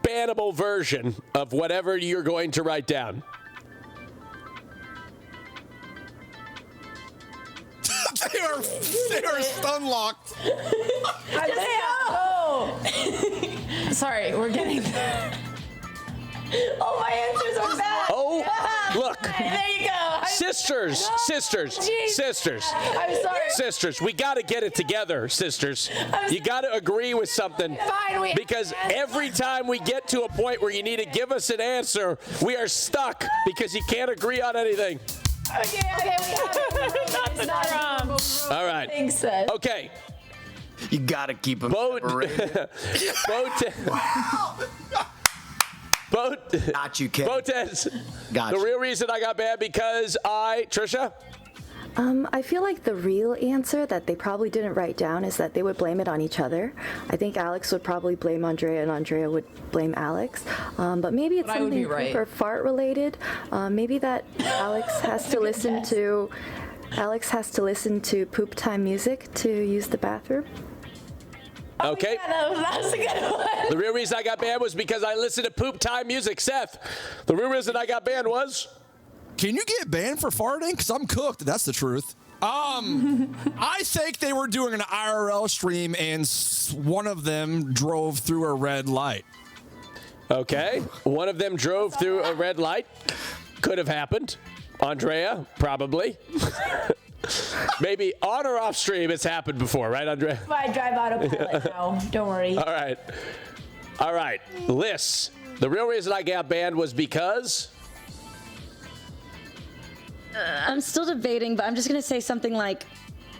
bannable version of whatever you're going to write down. They are stun locked. Sorry, we're getting... Oh, my answers are bad. Oh, look. There you go. Sisters. I'm sorry. Sisters, we got to get it together, sisters. You got to agree with something. Fine, because every time we get to a point where you need to give us an answer, we are stuck because you can't agree on anything. Okay, we have it. It's not wrong. All right. Thanks, Seth. Okay. You gotta keep them separated. Not you, Ken. Botez. Gotcha. The real reason I got banned because Trisha? I feel like the real answer that they probably didn't write down is that they would blame it on each other. I think Alex would probably blame Andrea and Andrea would blame Alex. But maybe it's something poop or fart related. Maybe that Alex has to listen to poop time music to use the bathroom. Okay. Yeah, that was a good one. The real reason I got banned was because I listened to poop time music. Seth, the real reason I got banned was... Can you get banned for farting? Because I'm cooked. That's the truth. I think they were doing an IRL stream and one of them drove through a red light. Okay. One of them drove through a red light. Could have happened. Andrea, probably. Maybe on or off stream it's happened before, right, Andrea? I drive autopilot now. Don't worry. All right. Liz, the real reason I got banned was because... I'm still debating, but I'm just going to say something like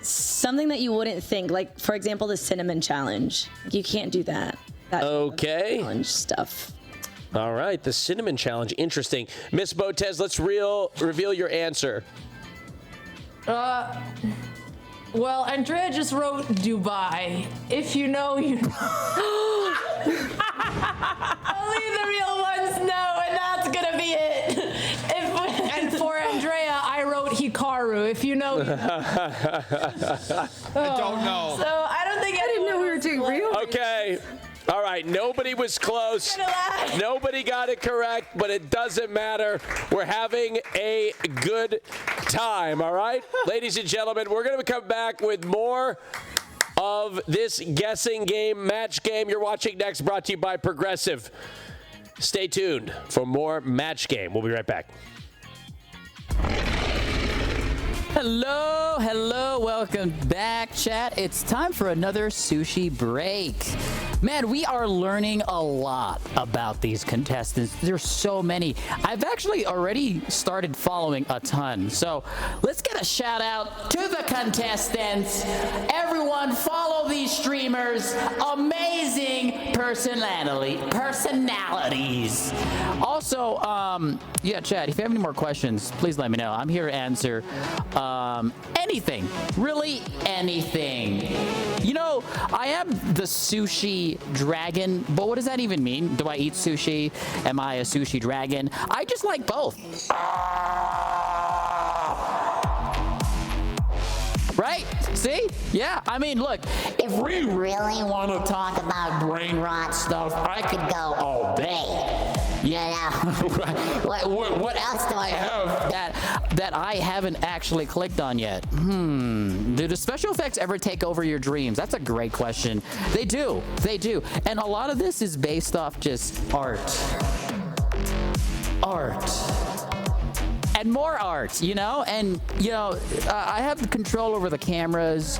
something that you wouldn't think. Like, for example, the cinnamon challenge. You can't do that. Okay. Challenge stuff. All right, the cinnamon challenge. Interesting. Miss Botez, let's reveal your answer. Well, Andrea just wrote Dubai. If you know, you know. Only the real ones know, and that's gonna be it. And for Andrea, I wrote Hikaru. If you know, you know. I don't know. So I don't think I didn't know we were doing real. Okay. All right, nobody was close. Nobody got it correct, but it doesn't matter. We're having a good time, all right? Ladies and gentlemen, we're going to come back with more of this guessing game, match game you're watching next, brought to you by Progressive. Stay tuned for more match game. We'll be right back. Hello, welcome back, chat. It's time for another sushi break. Man, we are learning a lot about these contestants. There's so many. I've actually already started following a ton. So let's get a shout out to the contestants. Everyone follow these streamers. Amazing personalities. Also, yeah, Chad, if you have any more questions, please let me know. I'm here to answer anything, really anything. You know, I am the sushi dragon, but what does that even mean? Do I eat sushi? Am I a sushi dragon? I just like both. Right? See? Yeah. I mean, look, If we really want to talk about brain rot stuff, I could go all day. You know? what else do I have that I haven't actually clicked on yet? Do the special effects ever take over your dreams? That's a great question. They do. They do. And a lot of this is based off just art. And more art, you know? And, you know, I have the control over the cameras,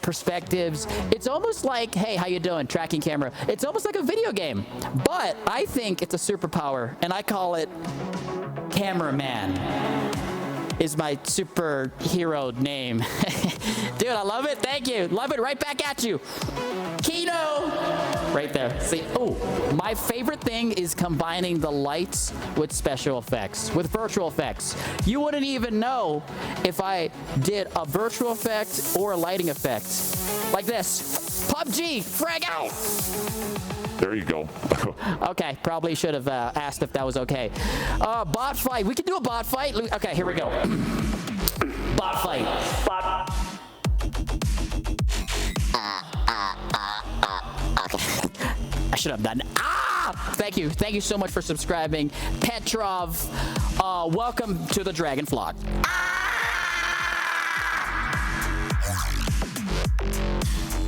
perspectives. It's almost like, hey, how you doing? Tracking camera. It's almost like a video game. But I think it's a superpower, and I call it Cameraman. Is my superhero name. Dude, I love it. Thank you. Love it. Right back at you. Kino. Right there. See, oh, my favorite thing is combining the lights with special effects, with virtual effects. You wouldn't even know if I did a virtual effect or a lighting effect. Like this. PUBG, frag out. There you go. Okay, probably should have asked if that was okay. Bot fight. We can do a bot fight. Okay, here we go. Bot fight. Okay. I should have done. Thank you. Thank you so much for subscribing. Petrov, welcome to the Dragon Flock.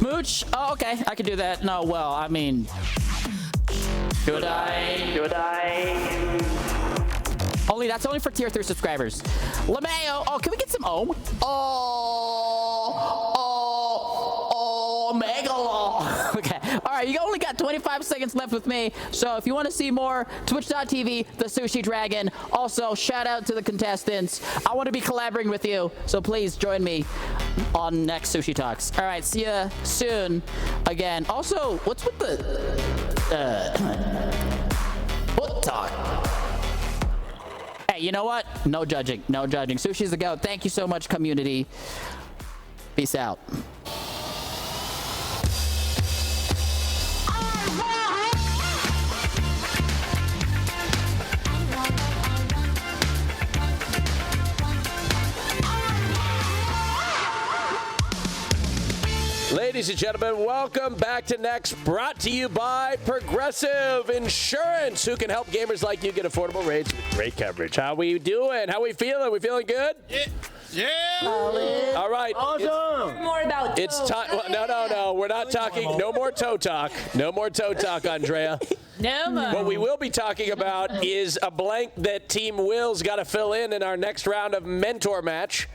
Mooch? Oh, okay. I could do that. No, well, I mean... Should I? That's only for tier 3 subscribers. LeMayo. Oh, can we get some ohm? Megalo. Okay. All right. You only got 25 seconds left with me. So if you want to see more, twitch.tv, the Sushi Dragon. Also, shout out to the contestants. I want to be collaborating with you. So please join me on next Sushi Talks. All right. See ya soon again. Also, what's with the foot talk? Hey, you know what? No judging. No judging. Sushi's the goat. Thank you so much, community. Peace out. Ladies and gentlemen, welcome back to Next, brought to you by Progressive Insurance, who can help gamers like you get affordable rates with great coverage. How we doing? How we feeling? We feeling good? Yeah. All right. Awesome. More about It's time. Well, no. We're not talking. No more toe talk. No more toe talk, Andrea. No more. What we will be talking about is a blank that Team Will's got to fill in our next round of mentor match.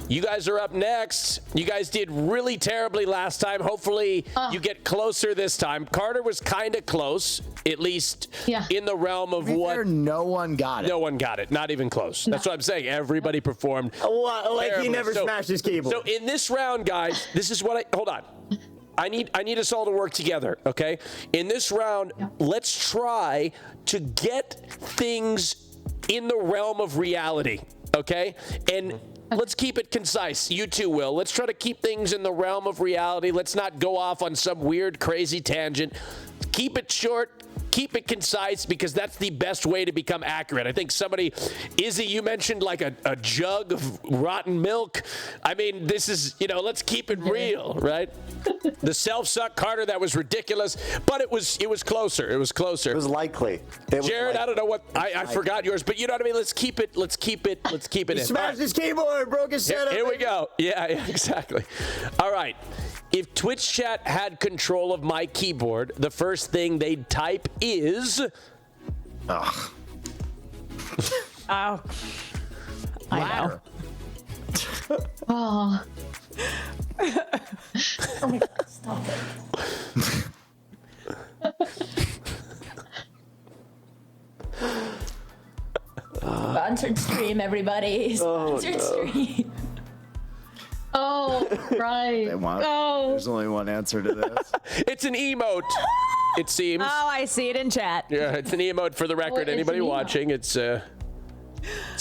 You guys are up next. You guys did really terribly last time. Hopefully you get closer this time. Carter was kind of close, at least in the realm of what. No one got it. No one got it. Not even close. That's what I'm saying. Everybody performed. Like terribly. he never smashed his keyboard. So in this round, guys, this is what hold on. I need us all to work together, okay? In this round, let's try to get things in the realm of reality, okay? And let's keep it concise. You too, Will. Let's try to keep things in the realm of reality. Let's not go off on some weird, crazy tangent. Keep it short. Keep it concise, because that's the best way to become accurate. I think somebody, Izzy, you mentioned like a jug of rotten milk. I mean, this is, let's keep it real, right? The self-suck Carter, that was ridiculous, but it was closer. It was closer. It was likely. Jared, I don't know what, I forgot yours, but you know what I mean? Let's keep it He in. smashed his keyboard, broke his setup. Here we go. Yeah, exactly. All right. If Twitch chat had control of my keyboard, the first thing they'd type is... Ugh. Oh. I know. Oh. Oh my God, stop it. everybody. Sponsored stream. Oh, right. There's only one answer to this. It's an emote, it seems. Oh, I see it in chat. Yeah, it's an emote for the record. it's Anybody an emote. watching, it's an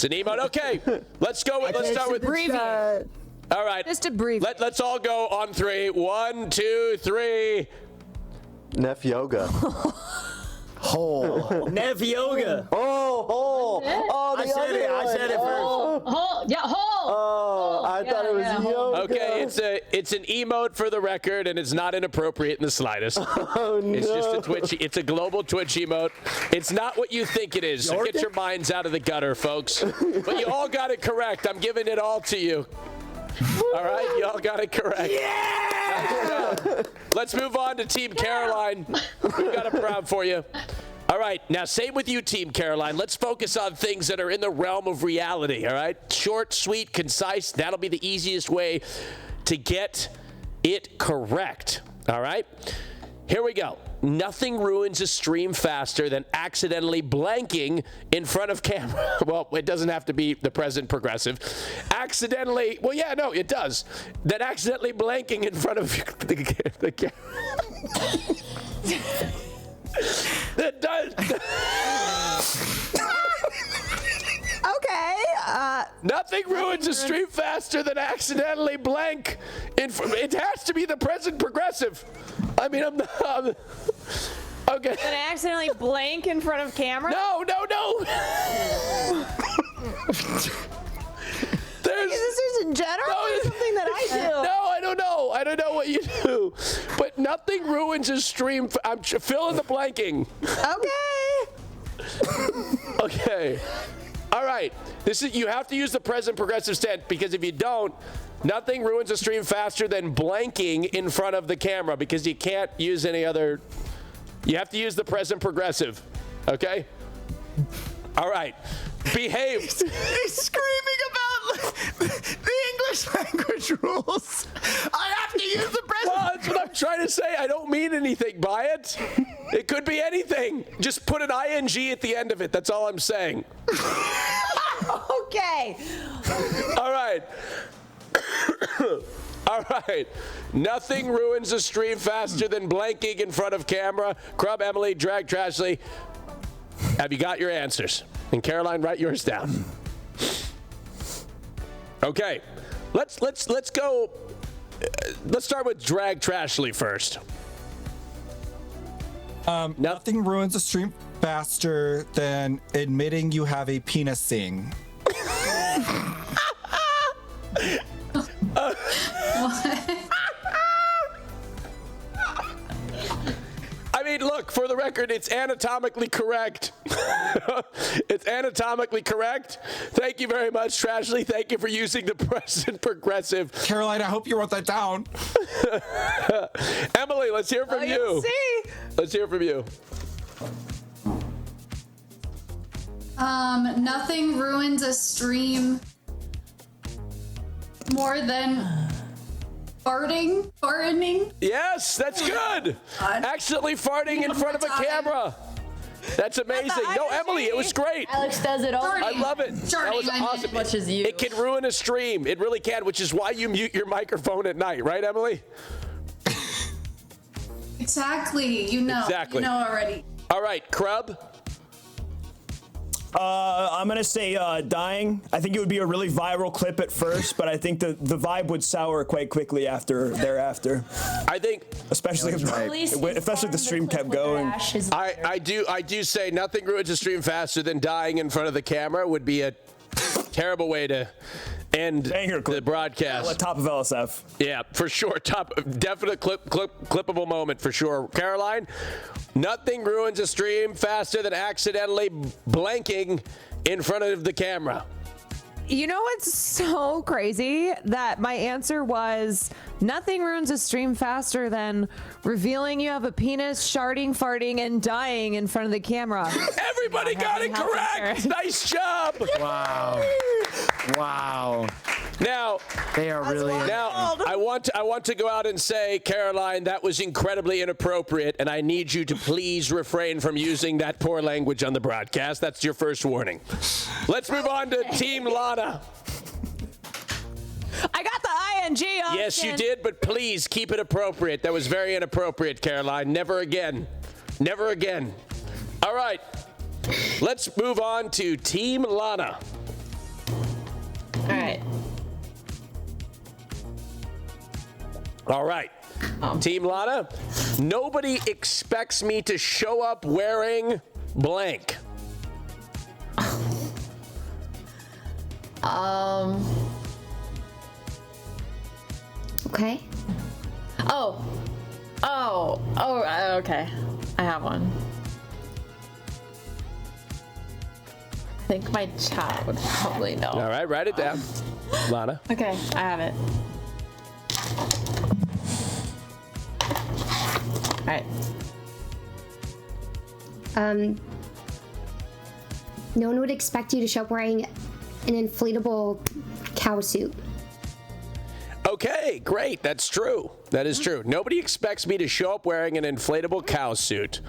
emote. Okay, let's start with preview. All right. Just a brief. Let's all go on 3. 1, 2, 3. Neff yoga. Hole. Neff yoga. Oh, the I said it. I said it first. Hole. Yeah, hole. Oh, I thought it was yoga. Okay, it's an emote for the record, and it's not inappropriate in the slightest. Oh, no. It's just a Twitch. It's a global Twitch emote. It's not what you think it is. So get your minds out of the gutter, folks. But you all got it correct. I'm giving it all to you. All right, you all got it correct. Yeah! Let's move on to Team Caroline. We've got a proud for you. All right, now same with you, Team Caroline. Let's focus on things that are in the realm of reality, all right? Short, sweet, concise. That'll be the easiest way to get it correct, all right? Here we go. Nothing ruins a stream faster than accidentally blanking in front of camera. Well, it doesn't have to be the present progressive. Accidentally, well, yeah, no, it does. Then accidentally blanking in front of the camera. That does. Okay. Nothing ruins a stream faster than accidentally blank. It has to be the present progressive. I mean, I'm okay. An accidentally blank in front of camera? No. Is this in general or something that I do? No, I don't know. I don't know what you do. But nothing ruins a stream. I'm filling the blanking. Okay. Okay. All right. You have to use the present progressive tense because if you don't, nothing ruins a stream faster than blanking in front of the camera because you can't use any other. You have to use the present progressive. Okay? All right. Behave. He's screaming about the English language rules. I have to use the present. Well, that's what I'm trying to say. I don't mean anything by it. It could be anything. Just put an ing at the end of it. That's all I'm saying. Okay. All right. All right. Nothing ruins a stream faster than blanking in front of camera. Crub, Emily, Drag, Trashley. Have you got your answers? And Caroline, write yours down. Okay. Let's go. Let's start with Drag Trashley first. Nothing ruins a stream faster than admitting you have a penising. I mean, look, for the record, it's anatomically correct. It's anatomically correct. Thank you very much, Trashley. Thank you for using the present progressive. Caroline, I hope you wrote that down. Emily, let's hear from you. See? Let's hear from you. Nothing ruins a stream more than farting. Yes, that's good. Accidentally farting in front of a camera. That's amazing. No, Emily, it was great. Alex does it all. I love it. That was awesome. As much as you. It can ruin a stream. It really can, which is why you mute your microphone at night, right, Emily? Exactly. You know. Exactly. You know already. All right, Crub. I'm gonna say dying. I think it would be a really viral clip at first, but I think the vibe would sour quite quickly thereafter. I think, especially if the stream kept going. I do say nothing ruins a stream faster than dying in front of the camera would be a terrible way to end the broadcast. Top of LSF. Yeah, for sure. Definite clippable moment for sure. Caroline, nothing ruins a stream faster than accidentally blanking in front of the camera. You know what's so crazy? That my answer was Nothing ruins a stream faster than revealing you have a penis, sharding, farting, and dying in front of the camera. Everybody got it correct. Nice job. Wow. Wow. Now they are really. Now I want to go out and say, Caroline, that was incredibly inappropriate, and I need you to please refrain from using that poor language on the broadcast. That's your first warning. Let's move on to Team Lana. I got the ING option. Yes, you did, but please keep it appropriate. That was very inappropriate, Caroline. Never again. Never again. All right. Let's move on to Team Lana. All right. All right. Team Lana, nobody expects me to show up wearing blank. Okay. Okay. I have one. I think my chat would probably know. All right, write it down. Lana. Okay, I have it. All right. No one would expect you to show up wearing an inflatable cow suit. Okay, great. That's true. That is true. Nobody expects me to show up wearing an inflatable cow suit.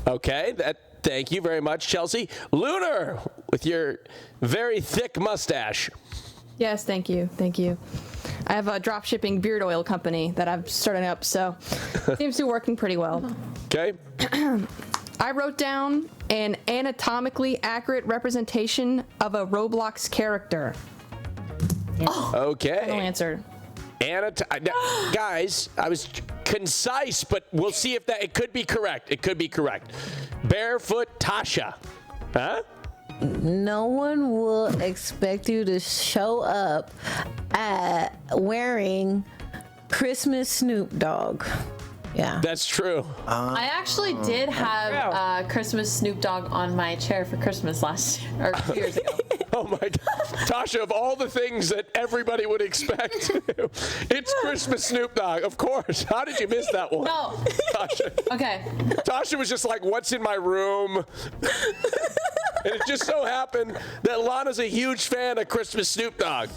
Okay, thank you very much, Chelsea. Lunar, with your very thick mustache. Yes, thank you. Thank you. I have a drop shipping beard oil company that I'm starting up, so seems to be working pretty well. Okay. I wrote down an anatomically accurate representation of a Roblox character. Okay. Final answer. Guys, I was concise, but we'll see if it could be correct. It could be correct. Barefoot Tasha. Huh? No one will expect you to show up wearing Christmas Snoop Dogg. Yeah. That's true. I actually did have Christmas Snoop Dogg on my chair for Christmas last year, or 2 years ago. Oh my God. Tasha, of all the things that everybody would expect, it's Christmas Snoop Dogg, of course. How did you miss that one? No. Tasha. Okay. Tasha was just like, what's in my room? And it just so happened that Lana's a huge fan of Christmas Snoop Dogg.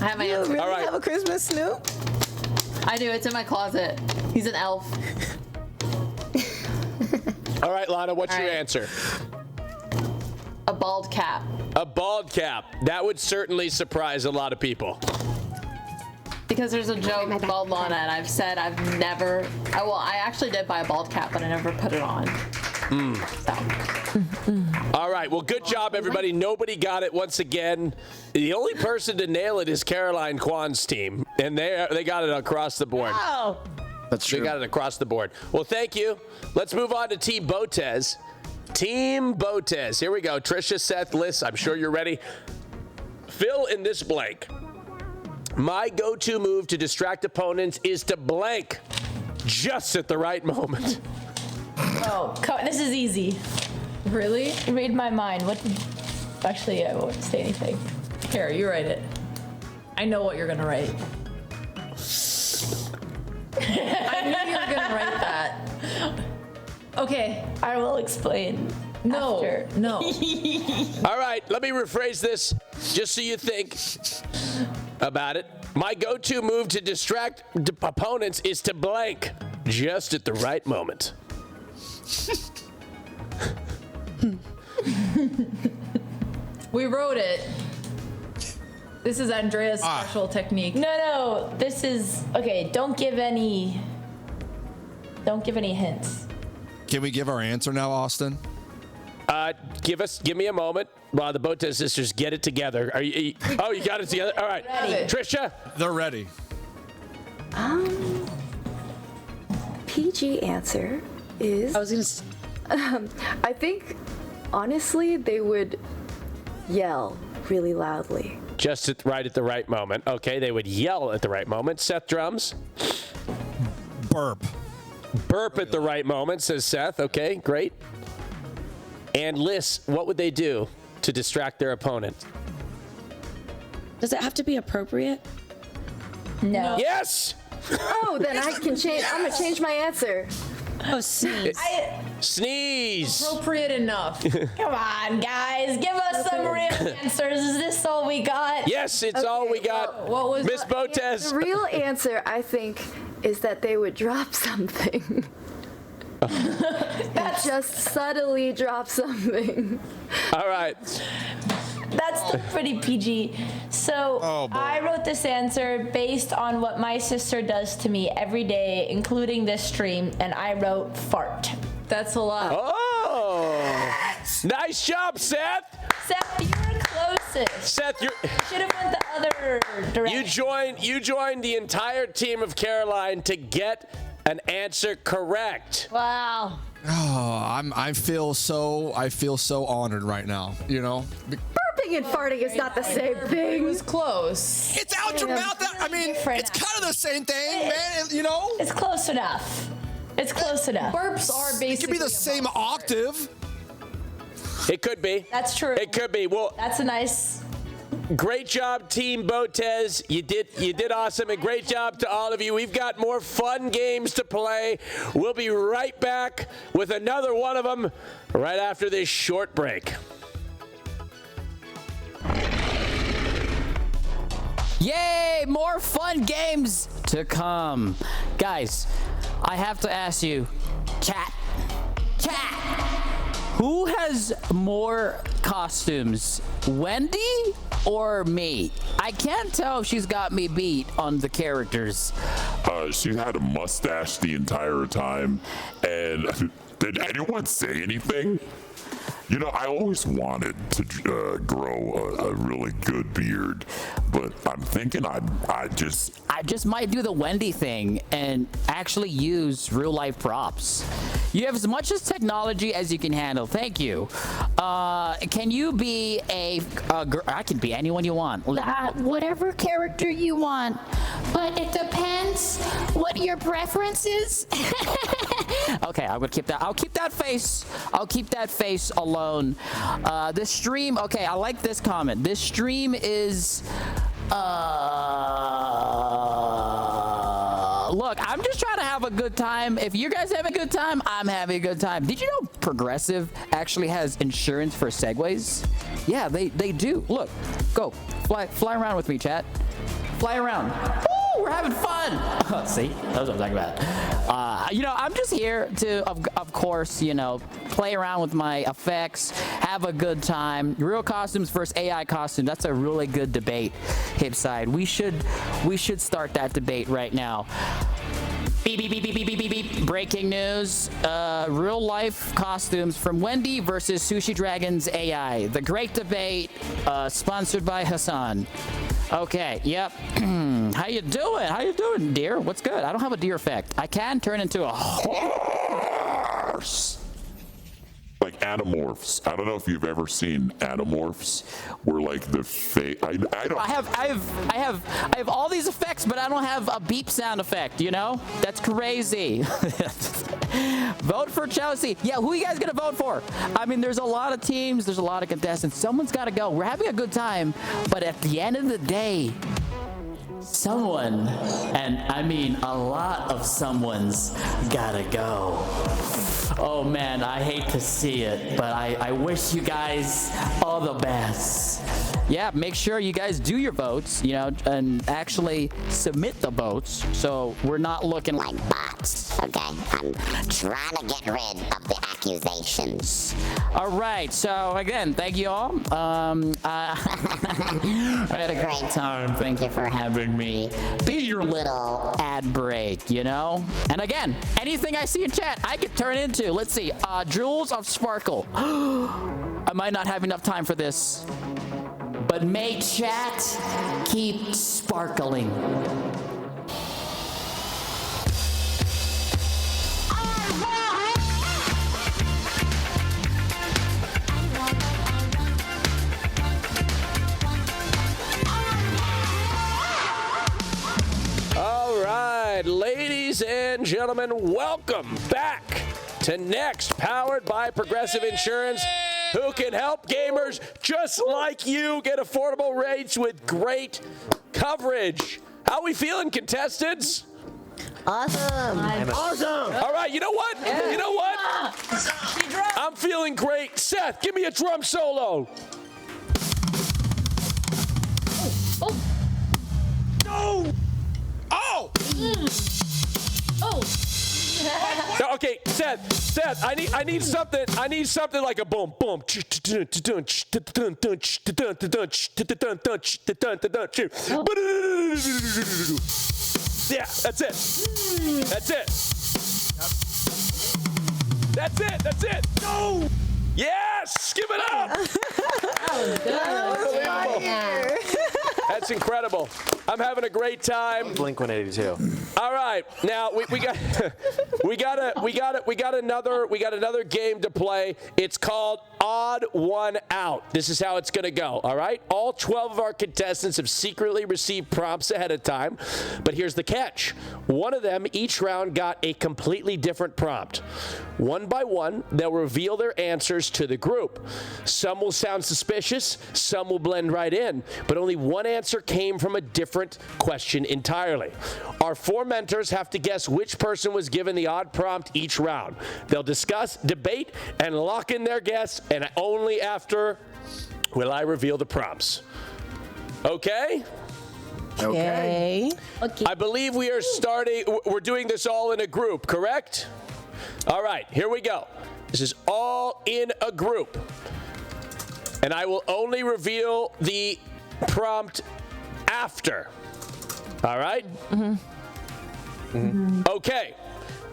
I have my answer. Really All right. have a Christmas Snoop? I do. It's in my closet. He's an elf. All right, Lana, what's your answer? A bald cap. A bald cap. That would certainly surprise a lot of people. Because there's a joke, bald Lana, and I've said I've never. I actually did buy a bald cap, but I never put it on. All right. Well, good job, everybody. Nobody got it once again. The only person to nail it is Caroline Kwan's team, and they got it across the board. Oh. That's true. They got it across the board. Well, thank you. Let's move on to Team Botez. Team Botez. Here we go. Trisha, Seth, Liz, I'm sure you're ready. Fill in this blank. My go-to move to distract opponents is to blank just at the right moment. Oh, this is easy. Really? Read my mind. Actually, I won't say anything. Here, you write it. I know what you're gonna write. I knew you were gonna write that. Okay. I will explain. No. After. No. All right, let me rephrase this just so you think about it. My go-to move to distract opponents is to blank just at the right moment. We wrote it. This is Andrea's special technique. No. This is okay. Don't give any hints. Can we give our answer now, Austin? Give me a moment while the Botez sisters get it together. You got it together? All right. Ready. Trisha? They're ready. PG answer is. I was gonna. I think, honestly, they would yell really loudly. Just right at the right moment. Okay, they would yell at the right moment. Seth, drums. Burp. Burp at the right moment, says Seth. Okay, great. And Liz, what would they do to distract their opponent? Does it have to be appropriate? No. Yes. Oh, then I can change. I'm gonna change my answer. Oh, sneeze. Sneeze. Appropriate enough. Come on, guys. Give us some real answers. Is this all we got? Yes, it's all we got. What was Miss the- Botez? The real answer, I think, is that they would drop something. Just subtly drop something. All right. That's pretty PG. So I wrote this answer based on what my sister does to me every day, including this stream, and I wrote fart. That's a lot. Oh, nice job, Seth. Seth, you were closest. Seth, you should have went the other direction. You joined the entire team of Caroline to get an answer correct. Wow. Oh, I feel so honored right now. You know. Burping and farting is not the same thing. It was close. It's out your mouth. I mean, it's kind of the same thing, man. You know. It's close enough. It's close enough. Burps are basically. It could be the same octave. It could be. That's true. It could be. Well, that's a nice. Great job, Team Botez. You did awesome, and great job to all of you. We've got more fun games to play. We'll be right back with another one of them right after this short break. Yay! More fun games to come. Guys, I have to ask you, chat, who has more costumes, Wendy or me? I can't tell if she's got me beat on the characters. She had a mustache the entire time, and did anyone say anything? You know, I always wanted to grow a really good beard, but I'm thinking I just might do the Wendy thing and actually use real life props. You have as much as technology as you can handle. Thank you. Can you be a girl? I can be anyone you want. Whatever character you want, but it depends what your preference is. Okay, I'm gonna keep that. I'll keep that face. I'll keep that face alone. This stream. Okay, I like this comment. This stream is. Look, I'm just trying to have a good time. If you guys have a good time, I'm having a good time. Did you know Progressive actually has insurance for Segways? Yeah, they do. Look, go fly around with me, chat. Fly around. Woo, we're having fun. See, that's what I'm talking about. You know, I'm just here to, of course, you know, play around with my effects, have a good time. Real costumes versus AI costumes. That's a really good debate, Hipside. We should start that debate right now. Beep, beep, beep, beep, beep, beep, beep. Breaking news. Real life costumes from Wendy versus Sushi Dragon's AI. The great debate, sponsored by Hassan. Okay, yep. How you doing, dear? What's good? I don't have a deer effect. I can turn into a horse. like Animorphs. I don't know if you've ever seen Animorphs, where like the face. I don't. I have all these effects, but I don't have a beep sound effect. You know, that's crazy. Vote for Chelsea. Yeah, who are you guys gonna vote for? I mean, there's a lot of teams, there's a lot of contestants. Someone's got to go. We're having a good time, but at the end of the day, someone, and I mean a lot of someone's gotta go. Oh man, I hate to see it, but I wish you guys all the best. Yeah, make sure you guys do your votes, you know, and actually submit the votes so we're not looking like bots, okay? I'm trying to get rid of the accusations. All right, so again, thank you all. I had a great time. Thank you for having me. Be your little ad break, you know? And again, anything I see in chat, I could turn into. Let's see, Jewels of Sparkle. I might not have enough time for this, but may chat keep sparkling. All right, ladies and gentlemen, welcome back to Next, powered by Progressive Insurance. who can help gamers just like you get affordable rates with great coverage. How we feeling, contestants? Awesome. Awesome. All right, you know what? Yeah. You know what? I'm feeling great. Seth, give me a drum solo. No! Oh! Oh! No, okay, Seth, I need something like a boom, boom. Yeah, that's it. That's it. That's it. No! Yes! Give it up! That's incredible. I'm having a great time. Blink-182. All right, now we got another game to play. It's called Odd One Out. This is how it's going to go. All right, all 12 of our contestants have secretly received prompts ahead of time, but here's the catch: one of them each round got a completely different prompt. One by one, they'll reveal their answers to the group. Some will sound suspicious, some will blend right in, but only one answer came from a different question entirely. Our 4 mentors have to guess which person was given the odd prompt each round. They'll discuss, debate, and lock in their guess, and only after will I reveal the prompts. Okay? Okay. I believe we're doing this all in a group, correct? All right, here we go. This is all in a group. And I will only reveal the prompt after. All right? Okay.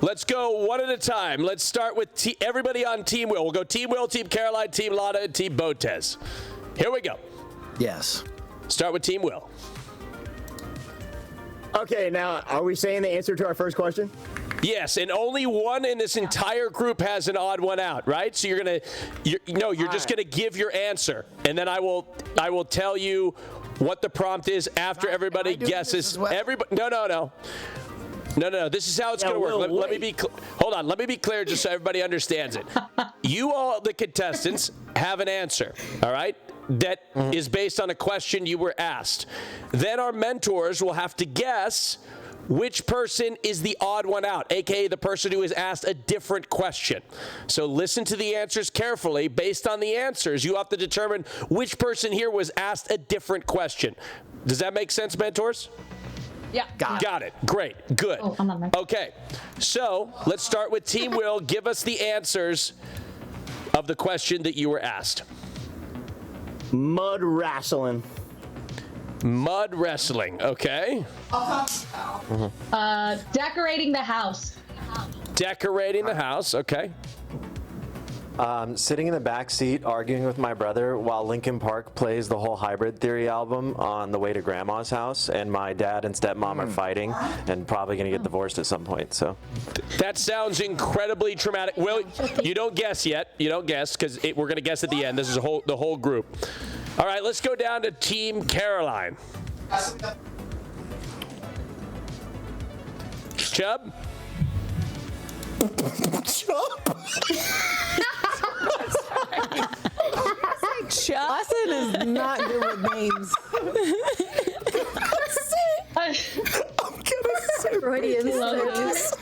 Let's go one at a time. Let's start with everybody on Team Will. We'll go Team Will, Team Caroline, Team Lana, and Team Botez. Here we go. Yes. Start with Team Will. Okay, now, are we saying the answer to our first question? Yes, and only one in this entire group has an odd one out, right? So you're just gonna give your answer, and then I will tell you what the prompt is after everybody guesses. No. This is how it's going to work. Let me be hold on. Let me be clear, just so everybody understands it. You all, the contestants, have an answer. All right. That is based on a question you were asked. Then our mentors will have to guess which person is the odd one out, aka the person who is asked a different question. So listen to the answers carefully. Based on the answers, you have to determine which person here was asked a different question. Does that make sense, mentors? Yeah. Got it. Great. Good. Okay. So let's start with Team Will. Give us the answers of the question that you were asked. Mud wrestling. Mud wrestling. Okay. Decorating the house. Decorating the house. Okay. Sitting in the back seat arguing with my brother while Linkin Park plays the whole Hybrid Theory album on the way to Grandma's house, and my dad and stepmom are fighting and probably going to get divorced at some point. So that sounds incredibly traumatic. Will, you don't guess yet. You don't guess because we're going to guess at the end. This is the whole group. All right, let's go down to Team Caroline. Chubb? Austin is not good with names. I'm gonna say Freudian slips.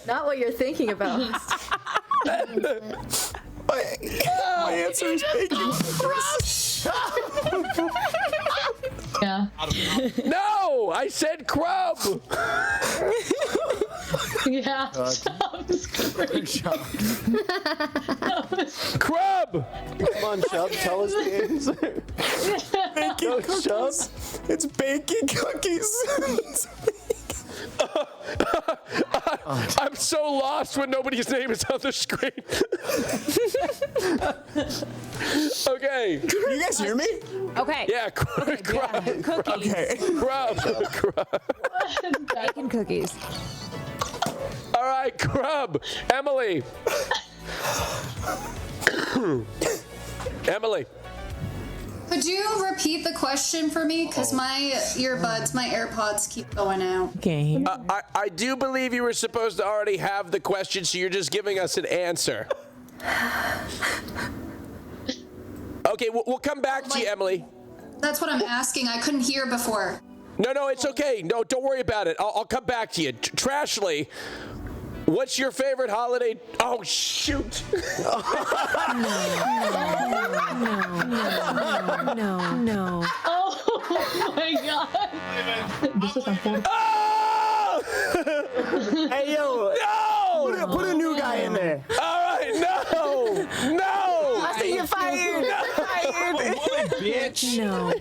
Not what you're thinking about. My answer is bacon. Yeah. No, I said crub. Yeah. Crub. Come on, Chubb, tell us the answer. Bacon cookies. It's bacon cookies. I'm so lost when nobody's name is on the screen. Okay. You guys hear me? Okay. Yeah, crub. Cookies. Okay. Crub. Bacon cookies. All right, crub. Emily. Emily. Could you repeat the question for me? Because my earbuds, my AirPods keep going out. Okay. I do believe you were supposed to already have the question, so you're just giving us an answer. Okay, we'll come back to you, Emily. That's what I'm asking. I couldn't hear before. No, it's okay. No, don't worry about it. I'll come back to you. Trashly, what's your favorite holiday? Oh, shoot. No. Oh my god. This is unfair. Oh! Hey, yo. No! Put a new guy in there. All right, no! I see you're fired. No! Fired. Bitch. No.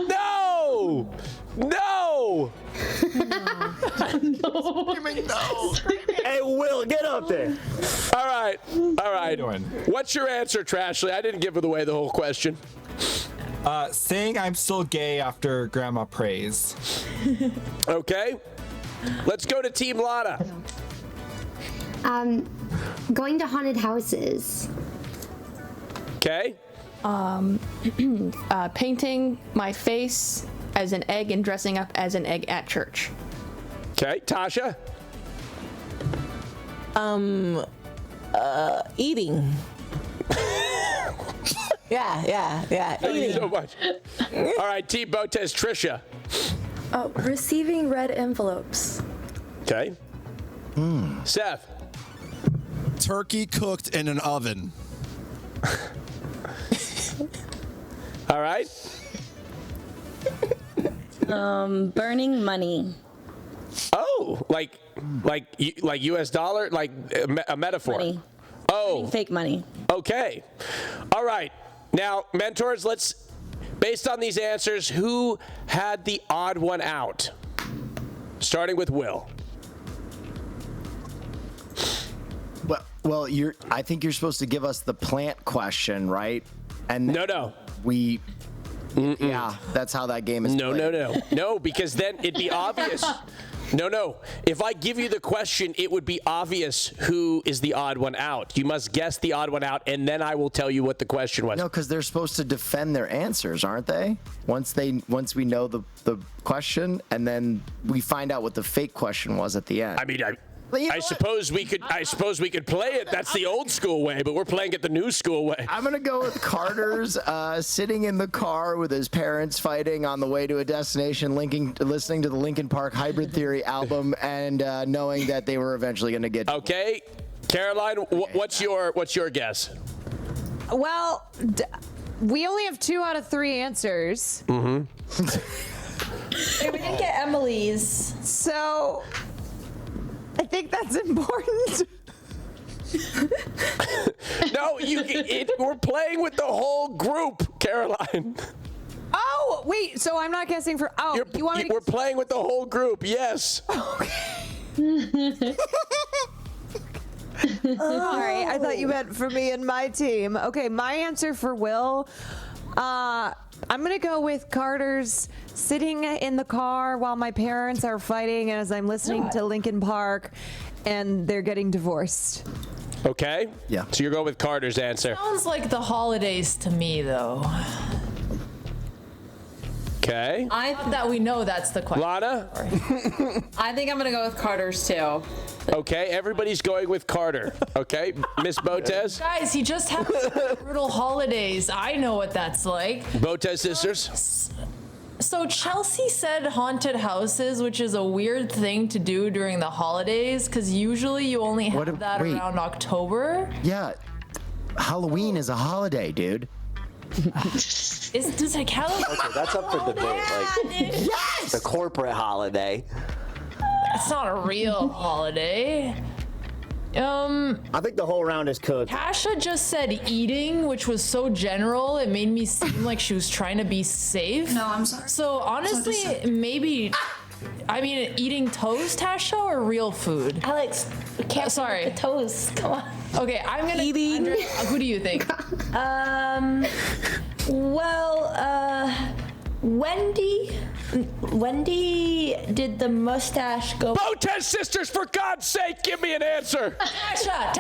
No! No! Hey, Will, get up there. All right. What's your answer, Trashly? I didn't give away the whole question. Saying I'm still gay after Grandma prays. Okay. Let's go to Team Lana. Going to haunted houses. Okay. Painting my face as an egg and dressing up as an egg at church. Okay, Tasha. Eating. Yeah. Thank you Eating. so much. All right, Team Botez, Trisha. Receiving red envelopes. Okay. Seth. Turkey cooked in an oven. All right. Burning money. Oh, like U.S. dollar, like a metaphor. Money. Oh, Burning fake money. Okay. All right. Now, mentors, based on these answers, who had the odd one out? Starting with Will. Well, I think you're supposed to give us the plant question, right? And no. Yeah, that's how that game is played. No, because then it'd be obvious. No. If I give you the question, it would be obvious who is the odd one out. You must guess the odd one out, and then I will tell you what the question was. No, because they're supposed to defend their answers, aren't they? Once we know the question, and then we find out what the fake question was at the end. I mean, I suppose we could play it. That's the old school way, but we're playing it the new school way. I'm gonna go with Carter's sitting in the car with his parents fighting on the way to a destination, listening to the Linkin Park Hybrid Theory album, and knowing that they were eventually gonna get. Okay, Caroline, what's your guess? Well, we only have 2 out of 3 answers. Mm-hmm. We didn't get Emily's. So I think that's important. No, we're playing with the whole group, Caroline. Oh, wait, so I'm not guessing for. Oh, you want me to? We're playing with the whole group, yes. Okay. Sorry, I thought you meant for me and my team. Okay, my answer for Will, I'm gonna go with Carter's sitting in the car while my parents are fighting as I'm listening to Linkin Park and they're getting divorced. Okay. Yeah. So you're going with Carter's answer. Sounds like the holidays to me, though. Okay. That we know that's the question. Lana? I think I'm going to go with Carter's too. Okay, everybody's going with Carter. Okay, Miss Botez? Guys, he just had brutal holidays. I know what that's like. Botez sisters? So Chelsea said haunted houses, which is a weird thing to do during the holidays, because usually you only have that wait. around October. Yeah, Halloween is a holiday, dude. Does it count? Okay, that's up for debate. Like, Yes! the corporate holiday. It's not a real holiday. I think the whole round is cooked. Tasha just said eating, which was so general, it made me seem like she was trying to be safe. No, I'm sorry. So honestly, maybe, I mean, eating toast, Tasha, or real food? Alex, we can't sorry. the toast. Come on. Okay, I'm gonna eating. Who do you think? Wendy did the mustache go. Botez sisters, for God's sake, give me an answer. Tasha.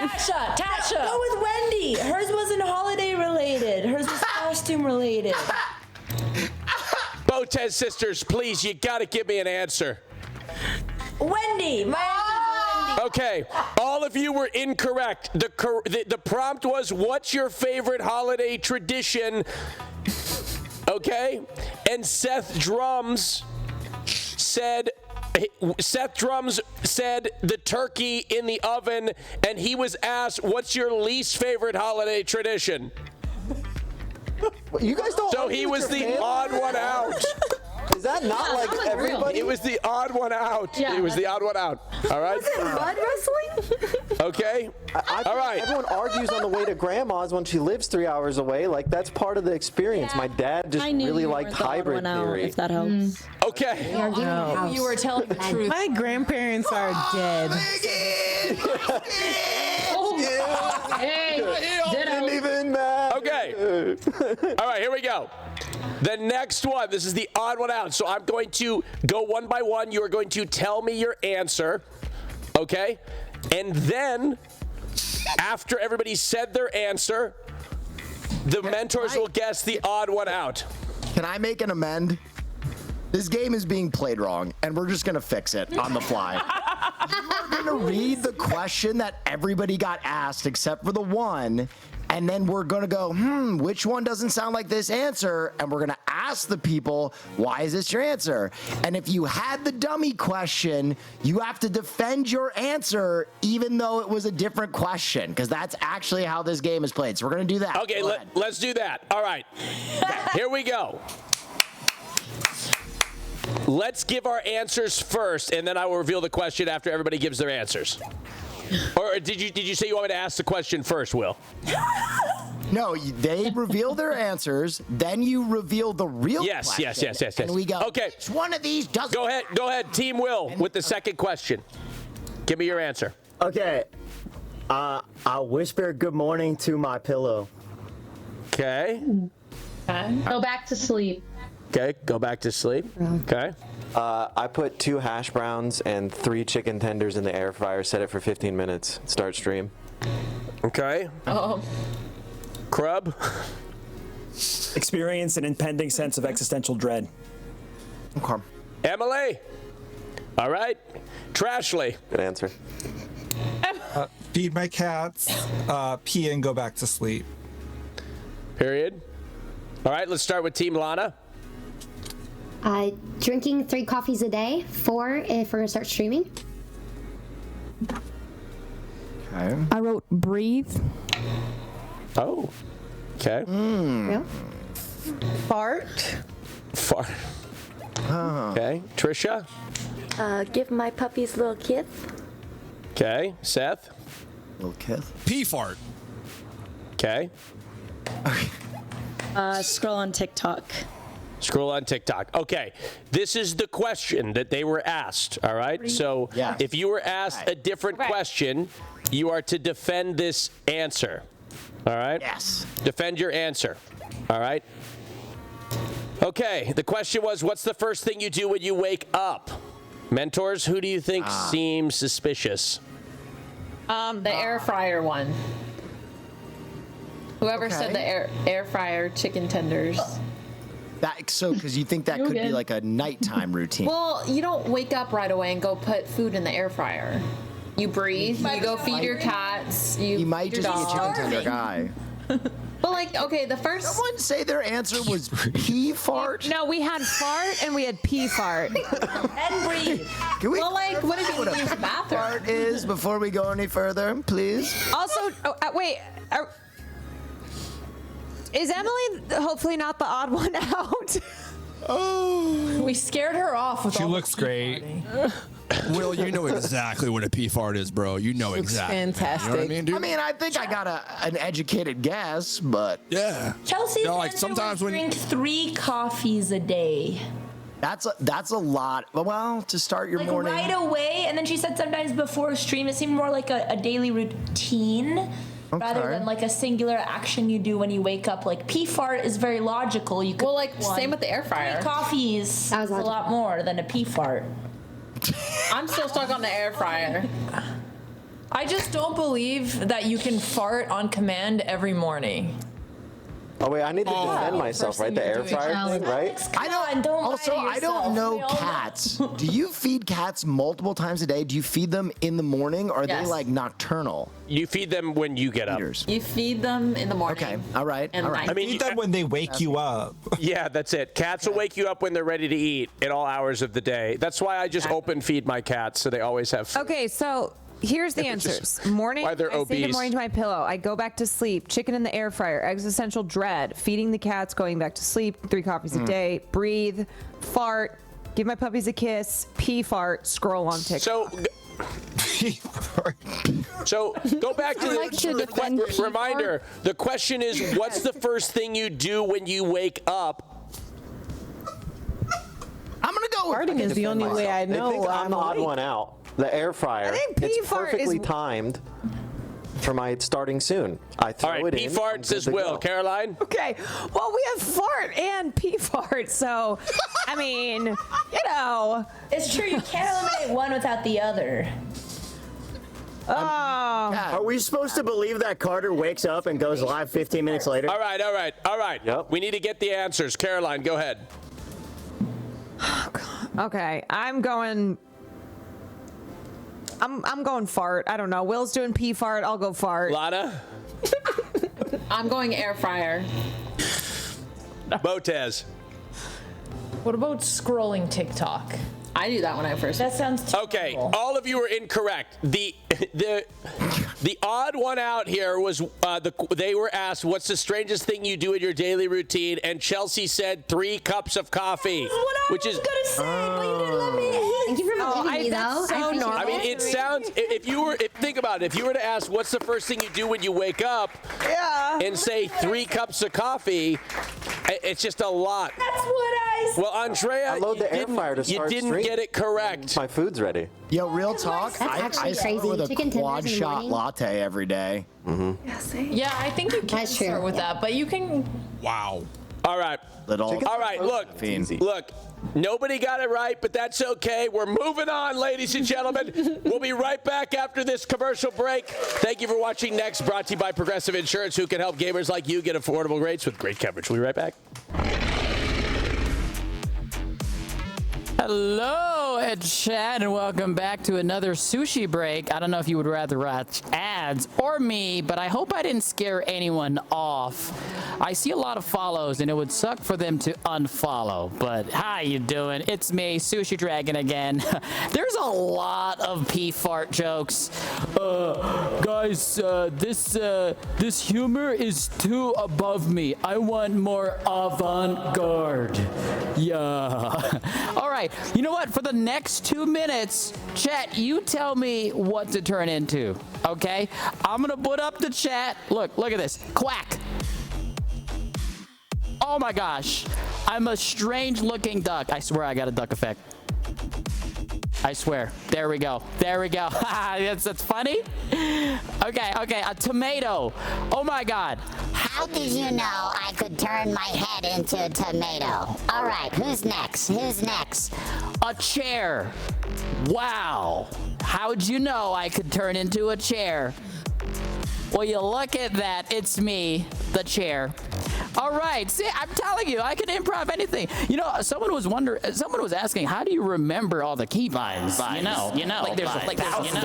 Go with Wendy. Hers wasn't holiday related. Hers was costume related. Botez sisters, please, you gotta give me an answer. Wendy. My answer is Okay, all of you were incorrect. The prompt was, what's your favorite holiday tradition? Okay, and Seth Drums said the turkey in the oven, and he was asked, what's your least favorite holiday tradition? You guys don't. So he was the odd one out. Is that not like everybody? It was the odd one out. Yeah, it was the odd one out. All right. Mud wrestling? Okay. All right. Everyone argues on the way to grandma's when she lives 3 hours away. Like, that's part of the experience. My dad just I knew really you liked weren't the odd hybrid one out, theory. if that helps. Okay. You were telling the truth. My grandparents are dead. Hey, Didn't even matter. Okay. All right, here we go. The next one, this is the odd one out. So I'm going to go one by one. You are going to tell me your answer, okay? And then, after everybody said their answer, the mentors will guess the odd one out. Can I make an amend? This game is being played wrong, and we're just gonna fix it on the fly. We're gonna read the question that everybody got asked except for the one, and then we're gonna go, which one doesn't sound like this answer? And we're gonna ask the people, why is this your answer? And if you had the dummy question, you have to defend your answer even though it was a different question, because that's actually how this game is played. So we're gonna do that. Okay, let's do that. All right. Here we go. Let's give our answers first, and then I will reveal the question after everybody gives their answers. Or did you say you want me to ask the question first, Will? No, they reveal their answers, then you reveal the real question. Yes. And we go, okay. which one of these doesn't? Go ahead, Team Will, with the second question. Give me your answer. Okay. I'll whisper good morning to my pillow. Okay. Go back to sleep. Okay, go back to sleep. Okay. I put 2 hash browns and 3 chicken tenders in the air fryer, set it for 15 minutes, start stream. Okay. Oh. Crub? Experience an impending sense of existential dread. Okay. Emily? All right. Trashly? Good answer. Feed my cats, pee and go back to sleep. Period. All right, let's start with Team Lana. Drinking 3 coffees a day. 4 if we're gonna start streaming. Okay. I wrote breathe. Oh. Okay. Real? Fart. Fart. Okay. Trisha? Give my puppies little kiss. Okay. Seth? Little kiss. Pee fart. Okay. Scroll on TikTok. Scroll on TikTok. Okay, this is the question that they were asked, all right? So if you were asked a different question, you are to defend this answer, all right? Yes. Defend your answer, all right? Okay, the question was, what's the first thing you do when you wake up? Mentors, who do you think seems suspicious? The air fryer one. Whoever said the air fryer chicken tenders. Because you think that could be like a nighttime routine. Well, you don't wake up right away and go put food in the air fryer. You breathe, you go feed your cats, you might feed just your be a chicken dog. tender guy. But like, okay, the first. Someone say their answer was pee fart. No, we had fart and we had pee fart. And breathe. Can we Well, like, what if you clarify use the bathroom? fart is before we go any further, please? Also, wait. Is Emily hopefully not the odd one out? Oh. We scared her off with She all the looks great. Will, you know exactly what a pee fart is, bro. You know exactly. fantastic. You know what I mean, dude? I mean, I think I got an educated guess, but yeah. Chelsea's No, like answer sometimes was when drink 3 coffees a day. that's a lot. Well, to start your Like morning. right away, and then she said sometimes before stream. It seemed more like a daily routine. Rather than like a singular action you do when you wake up. Like pee fart is very logical. You could same with the air fryer. 3 coffees is a lot more than a pee fart. I'm still stuck on the air fryer. I just don't believe that you can fart on command every morning. Oh wait, I need to defend myself, right? The air fryer thing, right? I don't know cats. Do you feed cats multiple times a day? Do you feed them in the morning, or are they Yes. like nocturnal? You feed them when you get up. You feed them in the morning. Okay, all right, And all right. I mean, Feed them when they wake you up. Yeah, that's it. Cats will wake you up when they're ready to eat at all hours of the day. That's why I just open feed my cats so they always have food. Okay, so here's the answers. Morning, why they're I say good obese. morning to my pillow. I go back to sleep. Chicken in the air fryer. Existential dread. Feeding the cats. Going back to sleep. 3 coffees a day. Breathe. Fart. Give my puppies a kiss. Pee fart. Scroll on TikTok. So go back to I like to defend the reminder. The question is, what's the first thing you do when you wake up? I'm gonna go. Farting is the only way I know. I think I'm the odd one out. The air fryer. I think pee it's fart perfectly is- timed for my starting soon. I throw All right, it pee in. fart I'm says good to Will. go. Caroline? Okay, well, we have fart and pee fart, so, I mean, you know. It's true, you can't eliminate one without the other. Oh. Are we supposed to believe that Carter wakes up and goes live 15 minutes later? All right. Yep. We need to get the answers. Caroline, go ahead. Okay, I'm going fart. I don't know. Will's doing pee fart. I'll go fart. Lana? I'm going air fryer. Botez? What about scrolling TikTok? I do that when I first. That sounds Okay, all of you are incorrect. The odd one out here was they were asked, "What's the strangest thing you do in your daily routine?" And Chelsea said 3 cups of coffee, which is. gonna say, but you didn't let me. Thank you for believing me, though. that's so I appreciate normal. I mean, it sounds. Think about it. If you were to ask, "What's the first thing you do when you wake up?" and say 3 cups of coffee, it's just a lot. That's what I said. Well, Andrea, I load the air fryer to you start didn't stream. get it correct. My food's ready. Yo, real talk. That's I actually start crazy. with a Chicken tenders quad in the shot morning. latte every day. Yeah, I think you can That's true, start with yeah. that, but you can. Wow. All right. Little. All right, look, nobody got it right, but that's okay. We're moving on, ladies and gentlemen. We'll be right back after this commercial break. Thank you for watching Next, brought to you by Progressive Insurance, who can help gamers like you get affordable rates with great coverage. We'll be right back. Hello, chat, and welcome back to another sushi break. I don't know if you would rather watch ads or me, but I hope I didn't scare anyone off. I see a lot of follows, and it would suck for them to unfollow. But how you doing? It's me, Sushi Dragon again. There's a lot of pee fart jokes. Guys, this humor is too above me. I want more avant-garde. Yeah. All right. You know what? For the next 2 minutes, chat, you tell me what to turn into. Okay? I'm gonna put up the chat. Look at this. Quack. Oh my gosh. I'm a strange looking duck. I swear I got a duck effect. I swear. There we go. That's funny. Okay. A tomato. Oh my God. How did you know I could turn my head into a tomato? All right, who's next? A chair. Wow. How'd you know I could turn into a chair? Well, you look at that. It's me, the chair. All right. See, I'm telling you, I can improv anything. You know, someone was asking, how do you remember all the keybinds? You know, like there's thousands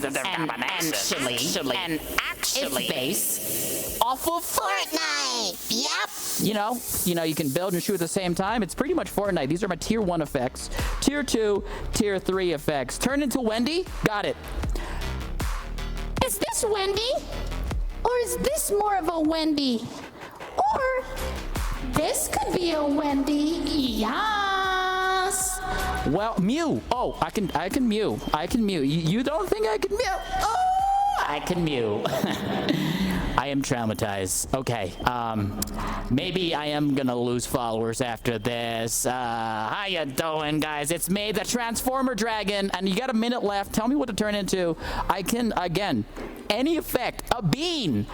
of them. And actually, it's based off of Fortnite. Yep. You know, you can build and shoot at the same time. It's pretty much Fortnite. These are my tier 1 effects, tier 2, tier 3 effects. Turn into Wendy. Got it. Is this Wendy? Or is this more of a Wendy? Or this could be a Wendy. Yes. Well, Mew. Oh, I can Mew. You don't think I can Mew? Oh, I can Mew. I am traumatized. Okay. Maybe I am gonna lose followers after this. How you doing, guys? It's me, the Transformer Dragon, and you got a minute left. Tell me what to turn into. I can, again, any effect. A bean.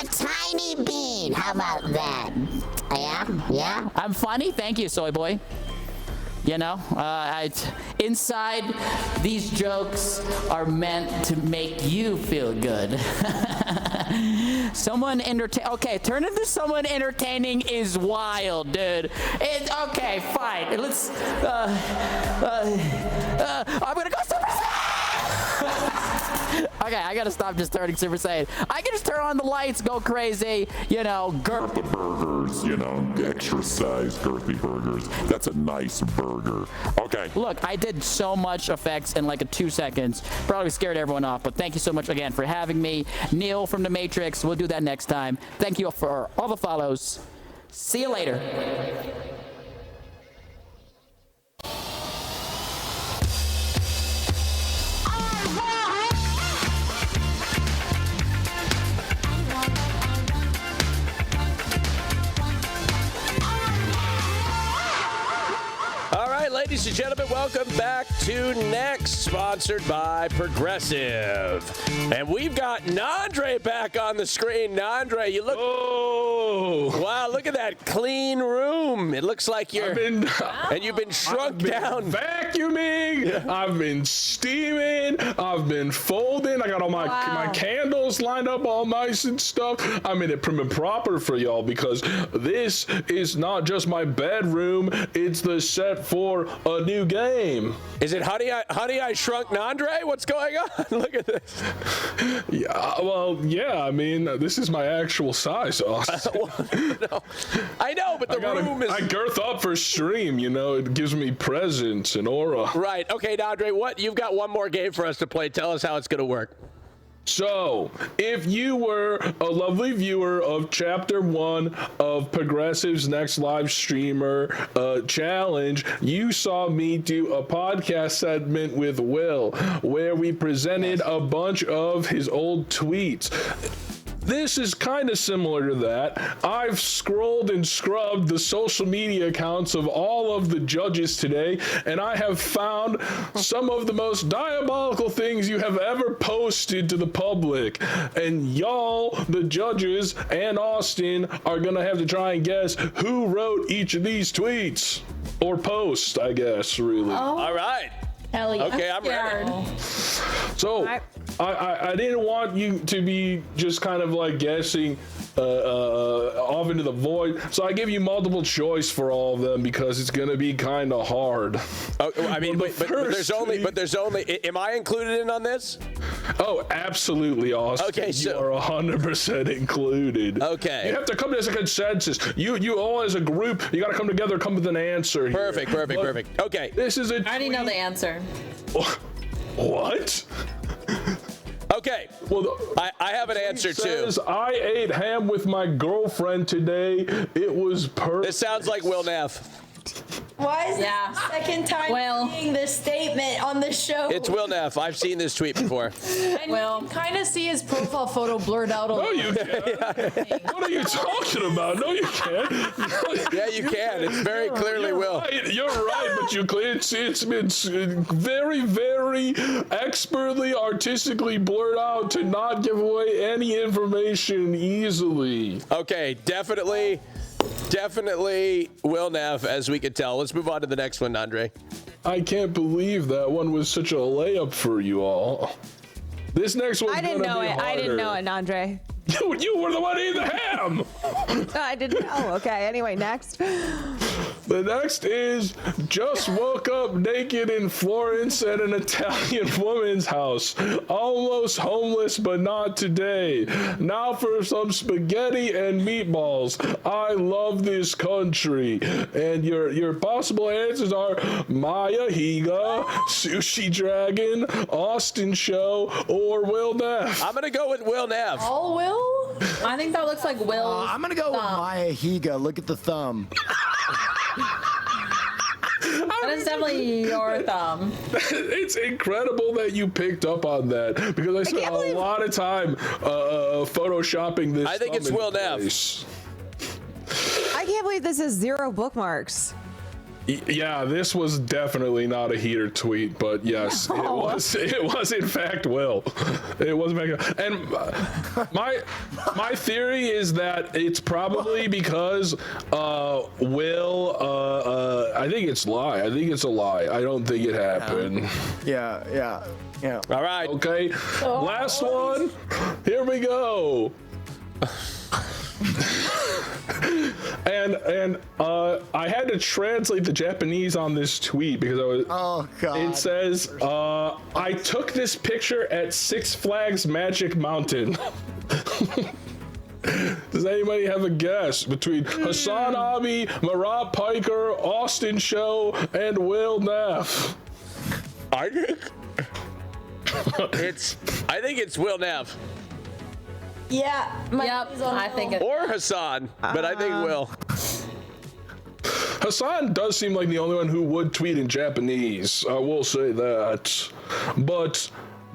A tiny bean. How about that? Yeah? I'm funny. Thank you, soy boy. You know, inside, these jokes are meant to make you feel good. Someone entertain. Okay, turn into someone entertaining is wild, dude. Okay, fine. Let's. I'm gonna go Super Saiyan. Okay, I gotta stop just turning Super Saiyan. I can just turn on the lights, go crazy, you know. The burgers, you know, extra size girthy burgers. That's a nice burger. Okay. Look, I did so much effects in like 2 seconds. Probably scared everyone off, but thank you so much again for having me. Neil from The Matrix. We'll do that next time. Thank you for all the follows. See you later. Ladies and gentlemen, welcome back to Next, sponsored by Progressive. And we've got Nandre back on the screen. Nandre, you look... Oh! Wow, look at that clean room. It looks like you're... and you've been shrunk down. Vacuuming. I've been steaming. I've been folding. I got all my candles lined up all nice and stuff. I made it prim and proper for y'all because this is not just my bedroom. It's the set for a new game. Is it Honey, I Shrunk Nandre? What's going on? Look at this. Yeah, well, yeah, I mean, this is my actual size, Austin. No. I know, but the room is... I girth up for stream, you know, it gives me presence and aura. Right, okay, Nandre, you've got one more game for us to play. Tell us how it's going to work. So, if you were a lovely viewer of Chapter 1 of Progressive's Next Live Streamer Challenge, you saw me do a podcast segment with Will, where we presented a bunch of his old tweets. This is kind of similar to that. I've scrolled and scrubbed the social media accounts of all of the judges today, and I have found some of the most diabolical things you have ever posted to the public. And y'all, the judges, and Austin are gonna have to try and guess who wrote each of these tweets. Or post, I guess, really. Oh. All right. Hell yeah. Okay, I'm ready. So, I didn't want you to be just kind of like guessing off into the void. So I give you multiple choice for all of them because it's going to be kind of hard. Oh, I mean, but there's only, am I included in on this? Oh, absolutely, Austin. Okay, so you are 100% included. Okay. You have to come to a consensus. You all as a group, you got to come together, come with an answer here. Perfect. Okay. This is a I already know the answer. What? Okay. Well, I have an answer too. I ate ham with my girlfriend today. It was perfect. This sounds like Will Neff. Why is this the second time seeing this statement on the show? It's Will Neff. I've seen this tweet before. And you can kind of see his profile photo blurred out a little. No, you can't. What are you talking about? No, you can't. Yeah, you can. It's very clearly Will. Right. You're right, but you can't see it's been very, very expertly, artistically blurred out to not give away any information easily. Okay, definitely Will Neff, as we could tell. Let's move on to the next one, Andre. I can't believe that one was such a layup for you all. This next one's gonna be harder. I didn't know it, Andre. You were the one eating the ham! I didn't know. Okay, anyway, next. The next is just woke up naked in Florence at an Italian woman's house. Almost homeless, but not today. Now for some spaghetti and meatballs. I love this country. And your possible answers are Maya Higa, Sushi Dragon, Austin Show, or Will Neff. I'm gonna go with Will Neff. All Will? I think that looks like Will. I'm gonna go with Maya Higa. Look at the thumb. That is definitely your thumb. It's incredible that you picked up on that because I spent a lot of time photoshopping this. I think it's Will Neff. I can't believe this is 0 bookmarks. Yeah, this was definitely not a heater tweet, but yes, it was in fact Will. It was and my theory is that it's probably because Will I think it's lie. I think it's a lie. I don't think it happened. Yeah. All right. Okay. Last one. Here we go. and I had to translate the Japanese on this tweet because I was. Oh God! It says, "I took this picture at Six Flags Magic Mountain." Does anybody have a guess between Hassan Abi, Marat Piker, Austin Show, and Will Neff? I think it's Will Neff. Yeah. I think it's Or Hassan, but I think Will. Hassan does seem like the only one who would tweet in Japanese. I will say that. But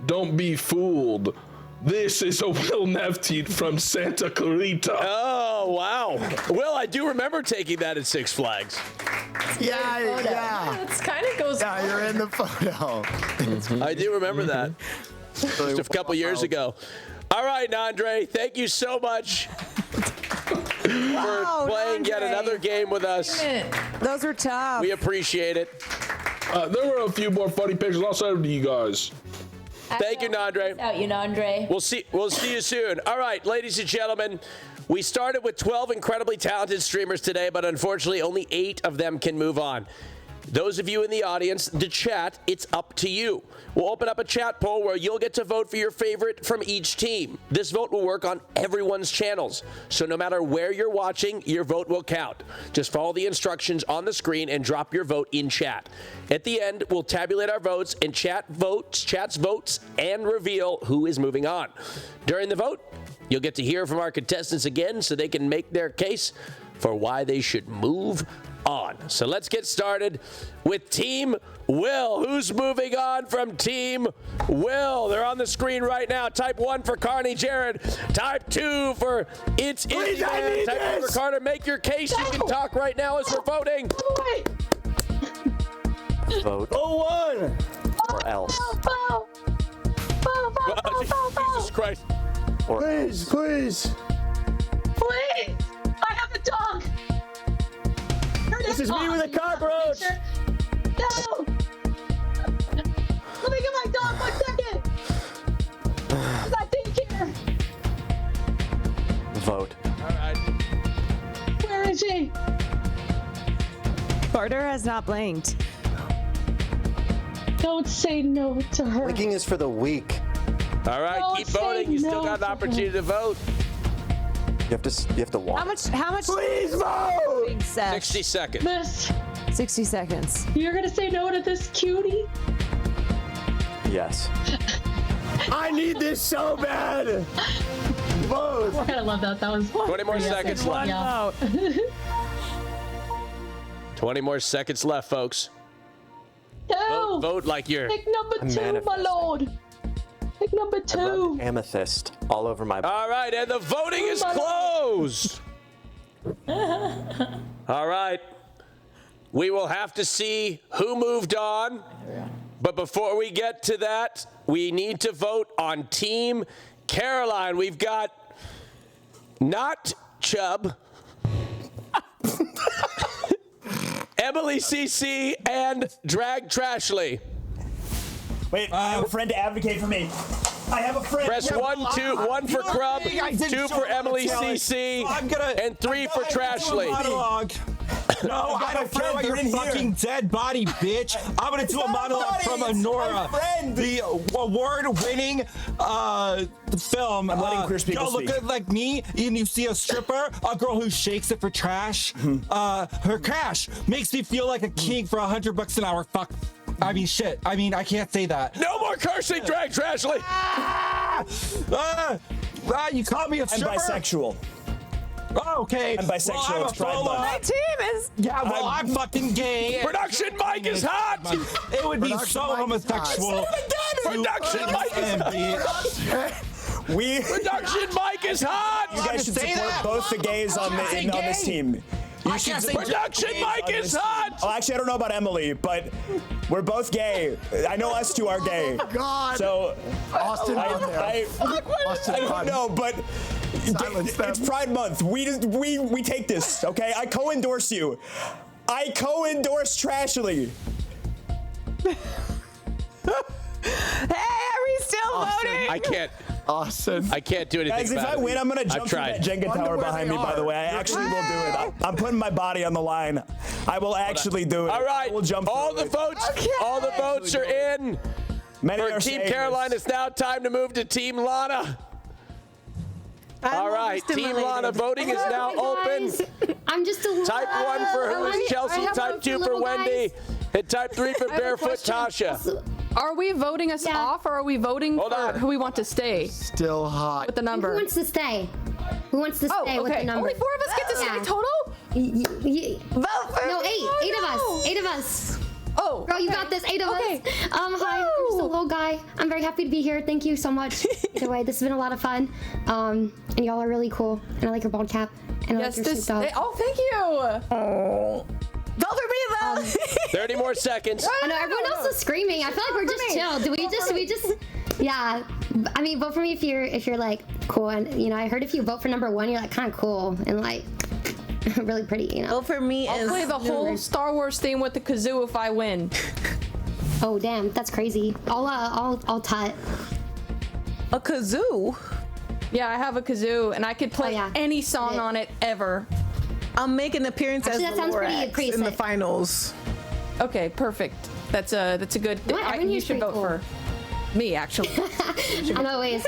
don't be fooled. This is a Will Neff tweet from Santa Clarita. Oh, wow. Will, I do remember taking that at Six Flags. Yeah. It's kind of goes. Yeah, you're in the photo. I do remember that. Just a couple years ago. All right, Andre, thank you so much for playing yet another game with us. Those are tough. We appreciate it. There were a few more funny pictures. I'll send them to you guys. Thank you, Nandre. Out, you Nandre. We'll see you soon. All right, ladies and gentlemen, we started with 12 incredibly talented streamers today, but unfortunately only 8 of them can move on. Those of you in the audience, the chat, it's up to you. We'll open up a chat poll where you'll get to vote for your favorite from each team. This vote will work on everyone's channels. So no matter where you're watching, your vote will count. Just follow the instructions on the screen and drop your vote in chat. At the end, we'll tabulate our votes and chat's votes and reveal who is moving on. During the vote, you'll get to hear from our contestants again so they can make their case for why they should move on. So let's get started with Team Will. Who's moving on from Team Will? They're on the screen right now. Type 1 for Carney Jared. Type 2 for It's Easy Man. Type 3 for Carter. Make your case. You can talk right now as we're voting. Vote. Oh, 1. Or else. Jesus Christ. Please. Please! I have a dog! This is me with a cockroach! No! Let me get my dog 1 second! He's at daycare! Vote. All right. Where is he? Carter has not blinked. Don't say no to her. Blinking is for the weak. All right, Don't keep voting. say You still no got an to opportunity to vote. You have to walk. How much? Please vote! 60 seconds. Miss, 60 seconds. you're gonna say no to this cutie? Yes. I need this so bad! Vote! I love that. That was 20 more seconds left. Yeah. 20 more seconds left, folks. No! Vote like you're Pick number 2, my manifesting. lord. Pick number 2. Amethyst all over my. All right, and the voting is closed. All right. We will have to see who moved on. But before we get to that, we need to vote on Team Caroline. We've got Not Chubb, Emily CC, and Drag Trashly. Wait, I have a friend to advocate for me. I have a friend. Press 1 for Crub, 2 for Emily CC, and 3 for Trashly. No, I don't care about your fucking dead body, bitch. I'm gonna do a monologue from Honora, the award-winning film. I'm letting Chris people look speak. at like me, and you see a stripper, a girl who shakes it for trash. Her cash makes me feel like a king for $100 an hour. Fuck. I mean, shit. I mean, I can't say that. No more cursing, Drag Trashly. You call me a I'm stripper? bisexual. Oh, okay. I'm bisexual. Well, It's Pride Month. My team is. Yeah, well, I'm fucking gay. Production mic is hot. It would be Production so mic is homosexual. Production mic is hot. Production mic is hot. You guys should support both the gays on this team. You should support Production the gays mic on is this team. hot. Oh, actually, I don't know about Emily, but we're both gay. I know us two are gay. Oh, God. So, Austin, I don't know, but it's Pride Month. We take this, okay? I co-endorse you. I co-endorse Trashly. Hey, are we still voting? I can't. Awesome. I can't do anything Guys, if about I it. win, I'm gonna jump through that Jenga tower behind me. By the way, I actually will do it. I'm putting my body on the line. I will actually do it. All right. We'll jump. All the votes. All the votes are in. Many For are Team saying Caroline, this. it's now time to move to Team Lana. All right, Team Lana, voting is now open. I'm just a little Type 1 for who is Chelsea, type 2 for Wendy, and type 3 for Barefoot Tasha. Are we voting us off, or are we voting for who we want to stay? Still hot. With the number. Who wants to stay? Who wants to stay with the number? Only 4 of us get to stay total? Vote for me. 8 of us. 8 of us. Oh, girl, you got this. 8 of us. Hi, I'm just a little guy. I'm very happy to be here. Thank you so much. Either way, this has been a lot of fun. And y'all are really cool. And I like your bald cap. And I like your Snoop Dogg. Oh, thank you. Oh. Vote for me, though. 30 more seconds. I know everyone else is screaming. I feel like we're just chill. Do we just? Yeah. I mean, vote for me if you're like cool. And you know, I heard if you vote for number 1, you're like kind of cool and like really pretty. You know. Vote for me. I'll play the whole Star Wars theme with the kazoo if I win. Oh damn, that's crazy. I'll tut. A kazoo? Yeah, I have a kazoo, and I could play any song on it ever. I'll make an appearance Actually, as that sounds Lorax pretty in the sick. finals. Okay, perfect. That's a good. You should vote for me, actually. I know. Wait,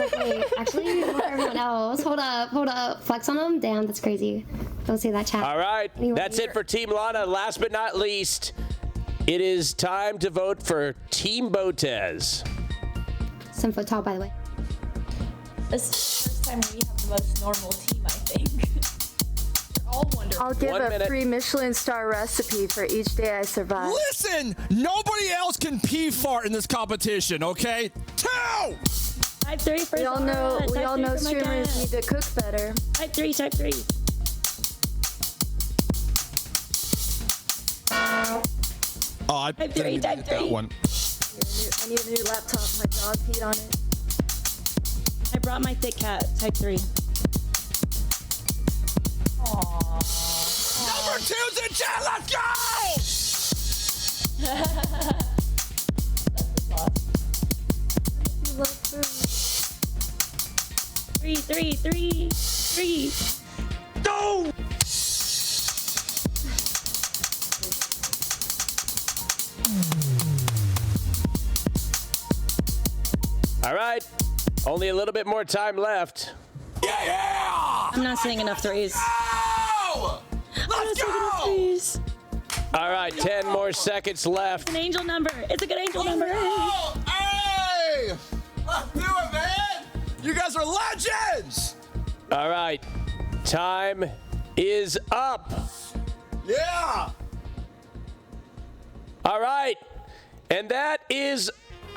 actually, vote for everyone else. Hold up. Flex on them. Damn, that's crazy. Don't say that, chat. All right, Anyway, that's it for Team Lana. Last but not least, it is time to vote for Team Botez. 7 foot tall, by the way. This is the first time we have the most normal team, I think. All wonderful. I'll give 1 a minute. free Michelin star recipe for each day I survive. Listen, nobody else can pee fart in this competition, okay? 2! Type 3 for We all know Zara. Type 3 for my streamers cat. need to cook better. Type 3, type 3. Oh, I Type didn't 3, even type get that 3. one. I need a new laptop. My dog peed on it. I brought my thick cat. Type 3. Number 2's in chat, let's go! You love food. 3, 3, 3, 3. No! All right, only a little bit more time left. I'm not saying enough threes. Let's go! All right, 10 more seconds left. An angel number. It's a good angel number. Hey! Let's do it, man! You guys are legends! All right, time is up. Yeah! All right, and that is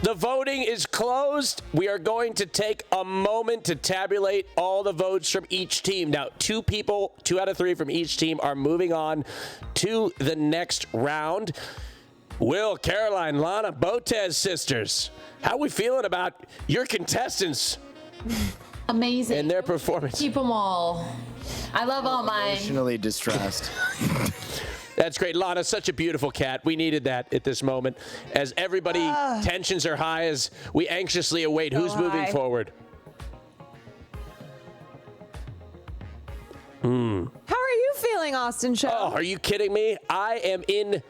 the voting is closed. We are going to take a moment to tabulate all the votes from each team. Now, 2 people, 2 out of 3 from each team are moving on to the next round. Will, Caroline, Lana, Botez sisters, how are we feeling about your contestants? Amazing. And their performance. Keep them all. I love all mine. Emotionally distressed. That's great. Lana, such a beautiful cat. We needed that at this moment. As everybody, tensions are high as we anxiously await who's moving forward. How are you feeling, Austin Show? Oh, are you kidding me? I am in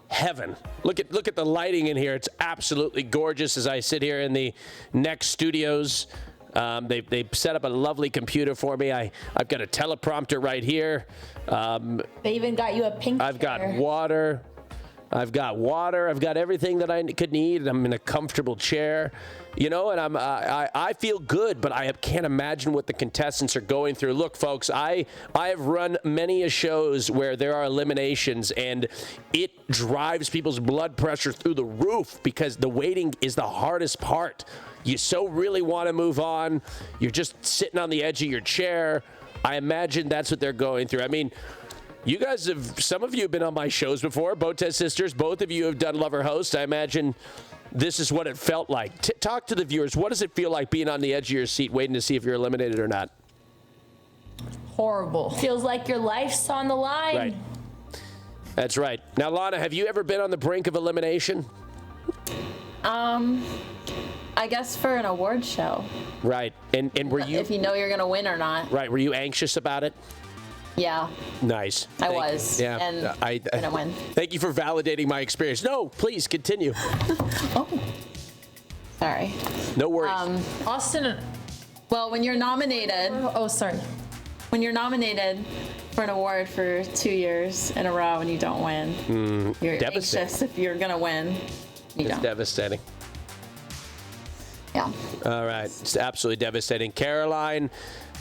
heaven. Look at the lighting in here. It's absolutely gorgeous as I sit here in the Next Studios. They set up a lovely computer for me. I've got a teleprompter right here. They even got you a pink I've got chair. water. I've got everything that I could need. I'm in a comfortable chair, you know, and I feel good, but I can't imagine what the contestants are going through. Look, folks, I have run many shows where there are eliminations, and it drives people's blood pressure through the roof because the waiting is the hardest part. You so really want to move on. You're just sitting on the edge of your chair. I imagine that's what they're going through. I mean, you guys some of you have been on my shows before. Botez sisters, both of you have done Lover Host. I imagine this is what it felt like. Talk to the viewers. What does it feel like being on the edge of your seat, waiting to see if you're eliminated or not? Horrible. Feels like your life's on the line. Right. That's right. Now, Lana, have you ever been on the brink of elimination? I I guess for an award show. Right. And were you? If you know you're gonna win or not. Right. Were you anxious about it? Yeah. Nice. I was. Yeah. And I didn't win. Thank you for validating my experience. No, please continue. Sorry. No worries. Austin. Well, when you're nominated. Oh, sorry. When you're nominated for an award for 2 years in a row and you don't win, you're devastating. anxious if you're gonna win. You It's don't. devastating. Yeah. All right. It's absolutely devastating. Caroline,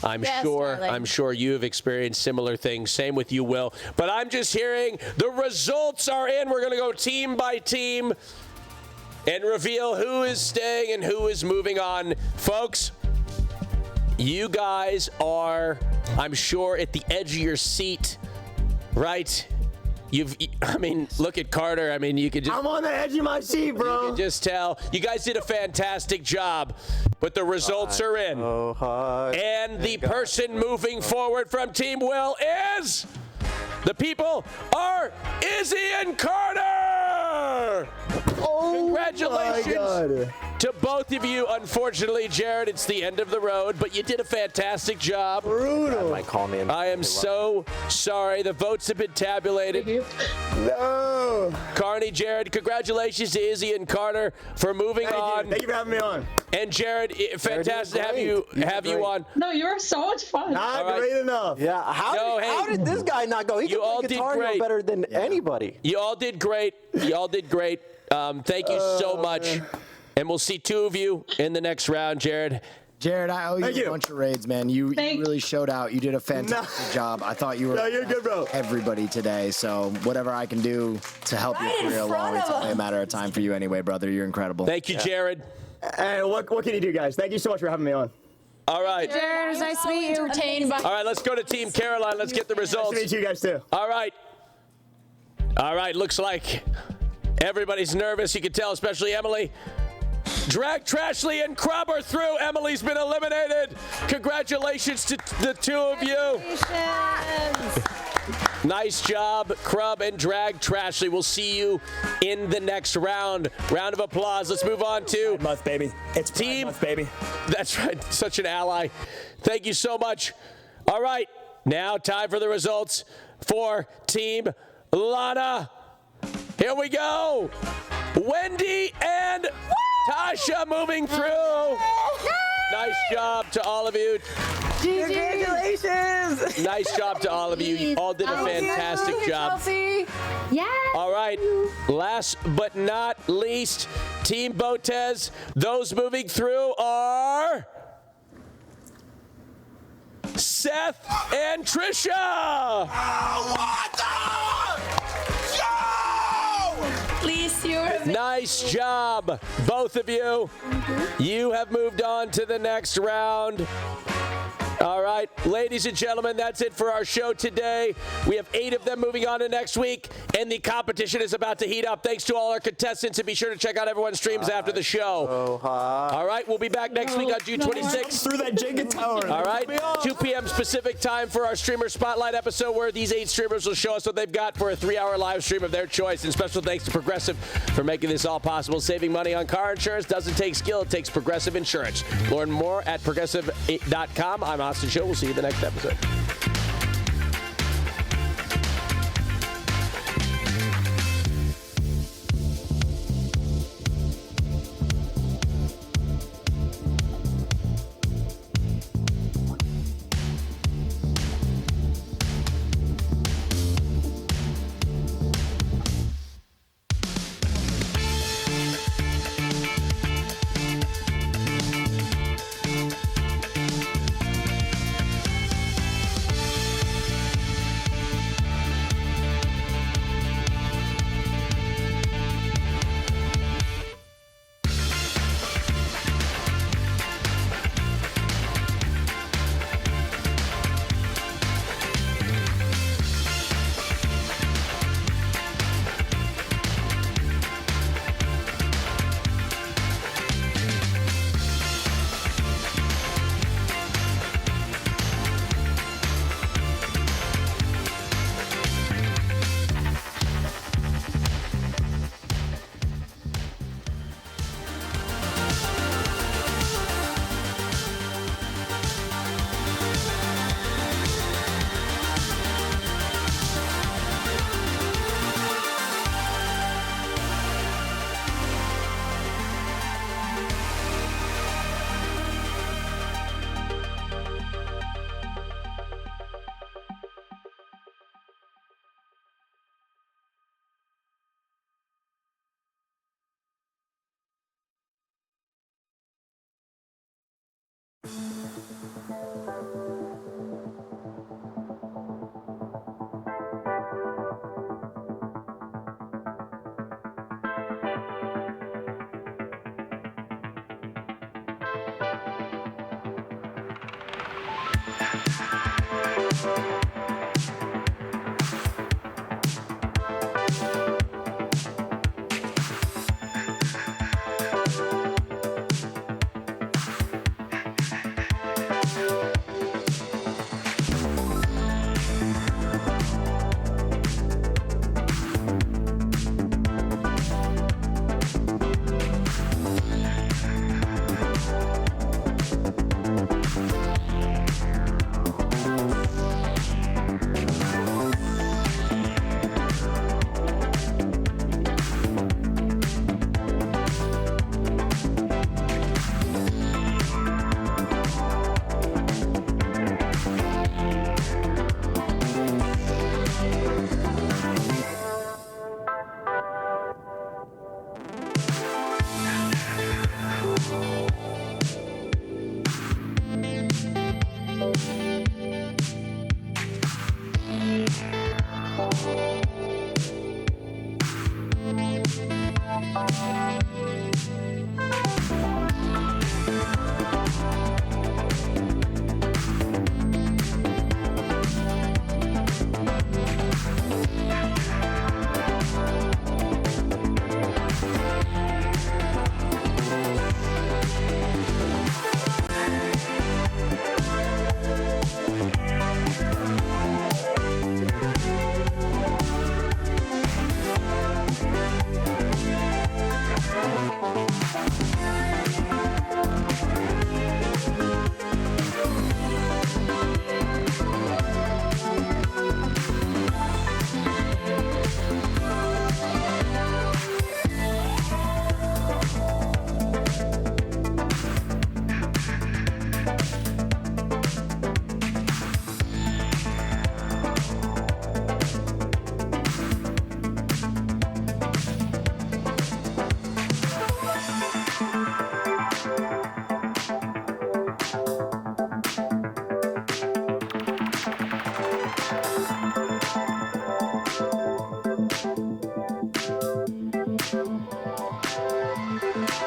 Yes, darling. I'm sure you have experienced similar things. Same with you, Will. But I'm just hearing the results are in. We're going to go team by team and reveal who is staying and who is moving on. Folks, you guys are, I'm sure, at the edge of your seat, right? Look at Carter. You could just. I'm on the edge of my seat, bro. You can just tell. You guys did a fantastic job, but the results are in. And the person moving forward from Team Will is. The people are Izzy and Carter! Congratulations to both of you. Unfortunately, Jared, it's the end of the road, but you did a fantastic job. Brutal. Might call me. I am so sorry. The votes have been tabulated. No. Carney, Jared, congratulations to Izzy and Carter for moving on. Thank you for having me on. And Jared, fantastic to have you on. No, you were so much fun. Not All right. great enough. Yeah. How did this guy not go? He can play guitar hero better than anybody. You all did great. Thank you so much. And we'll see two of you in the next round, Jared. Jared, I owe you a bunch of raids, man. You really showed out. You did a fantastic job. I thought you were you're good, bro. Everybody today. So whatever I can do to help your career along, it's only a matter of time for you anyway, brother. You're incredible. Thank you, Jared. Hey, what can you do, guys? Thank you so much for having me on. All right. Jared, it was nice to meet you. Entertained by. All right, let's go to Team Caroline. Let's get the results. Nice to meet you guys, too. All right, looks like everybody's nervous. You can tell, especially Emily. Drag, Trashley, and Crub are through. Emily's been eliminated. Congratulations to the two of you. Nice job, Crub and Drag, Trashley. We'll see you in the next round. Round of applause. Let's move on to Pride Month, baby. It's Team. Pride Month, baby. That's right. Such an ally. Thank you so much. All right. Now time for the results for Team Lana. Here we go. Wendy and Tasha moving through. Nice job to all of you. Congratulations. Nice job to all of you. You all did a fantastic job. Yeah. All right. Last but not least, Team Botez. Those moving through are Seth and Trisha. Please, you're Nice job, both of you. You have moved on to the next round. All right, ladies and gentlemen, that's it for our show today. We have 8 of them moving on to next week, and the competition is about to heat up. Thanks to all our contestants, and be sure to check out everyone's streams after the show. All right, we'll be back next week on June 26th. Through that Jenga tower. All right, 2 p.m. Pacific time for our Streamer Spotlight episode, where these 8 streamers will show us what they've got for a 3-hour live stream of their choice. And special thanks to Progressive for making this all possible. Saving money on car insurance doesn't take skill, it takes Progressive Insurance. Learn more at progressive.com. I'm Austin Show. We'll see you in the next episode.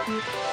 Bye.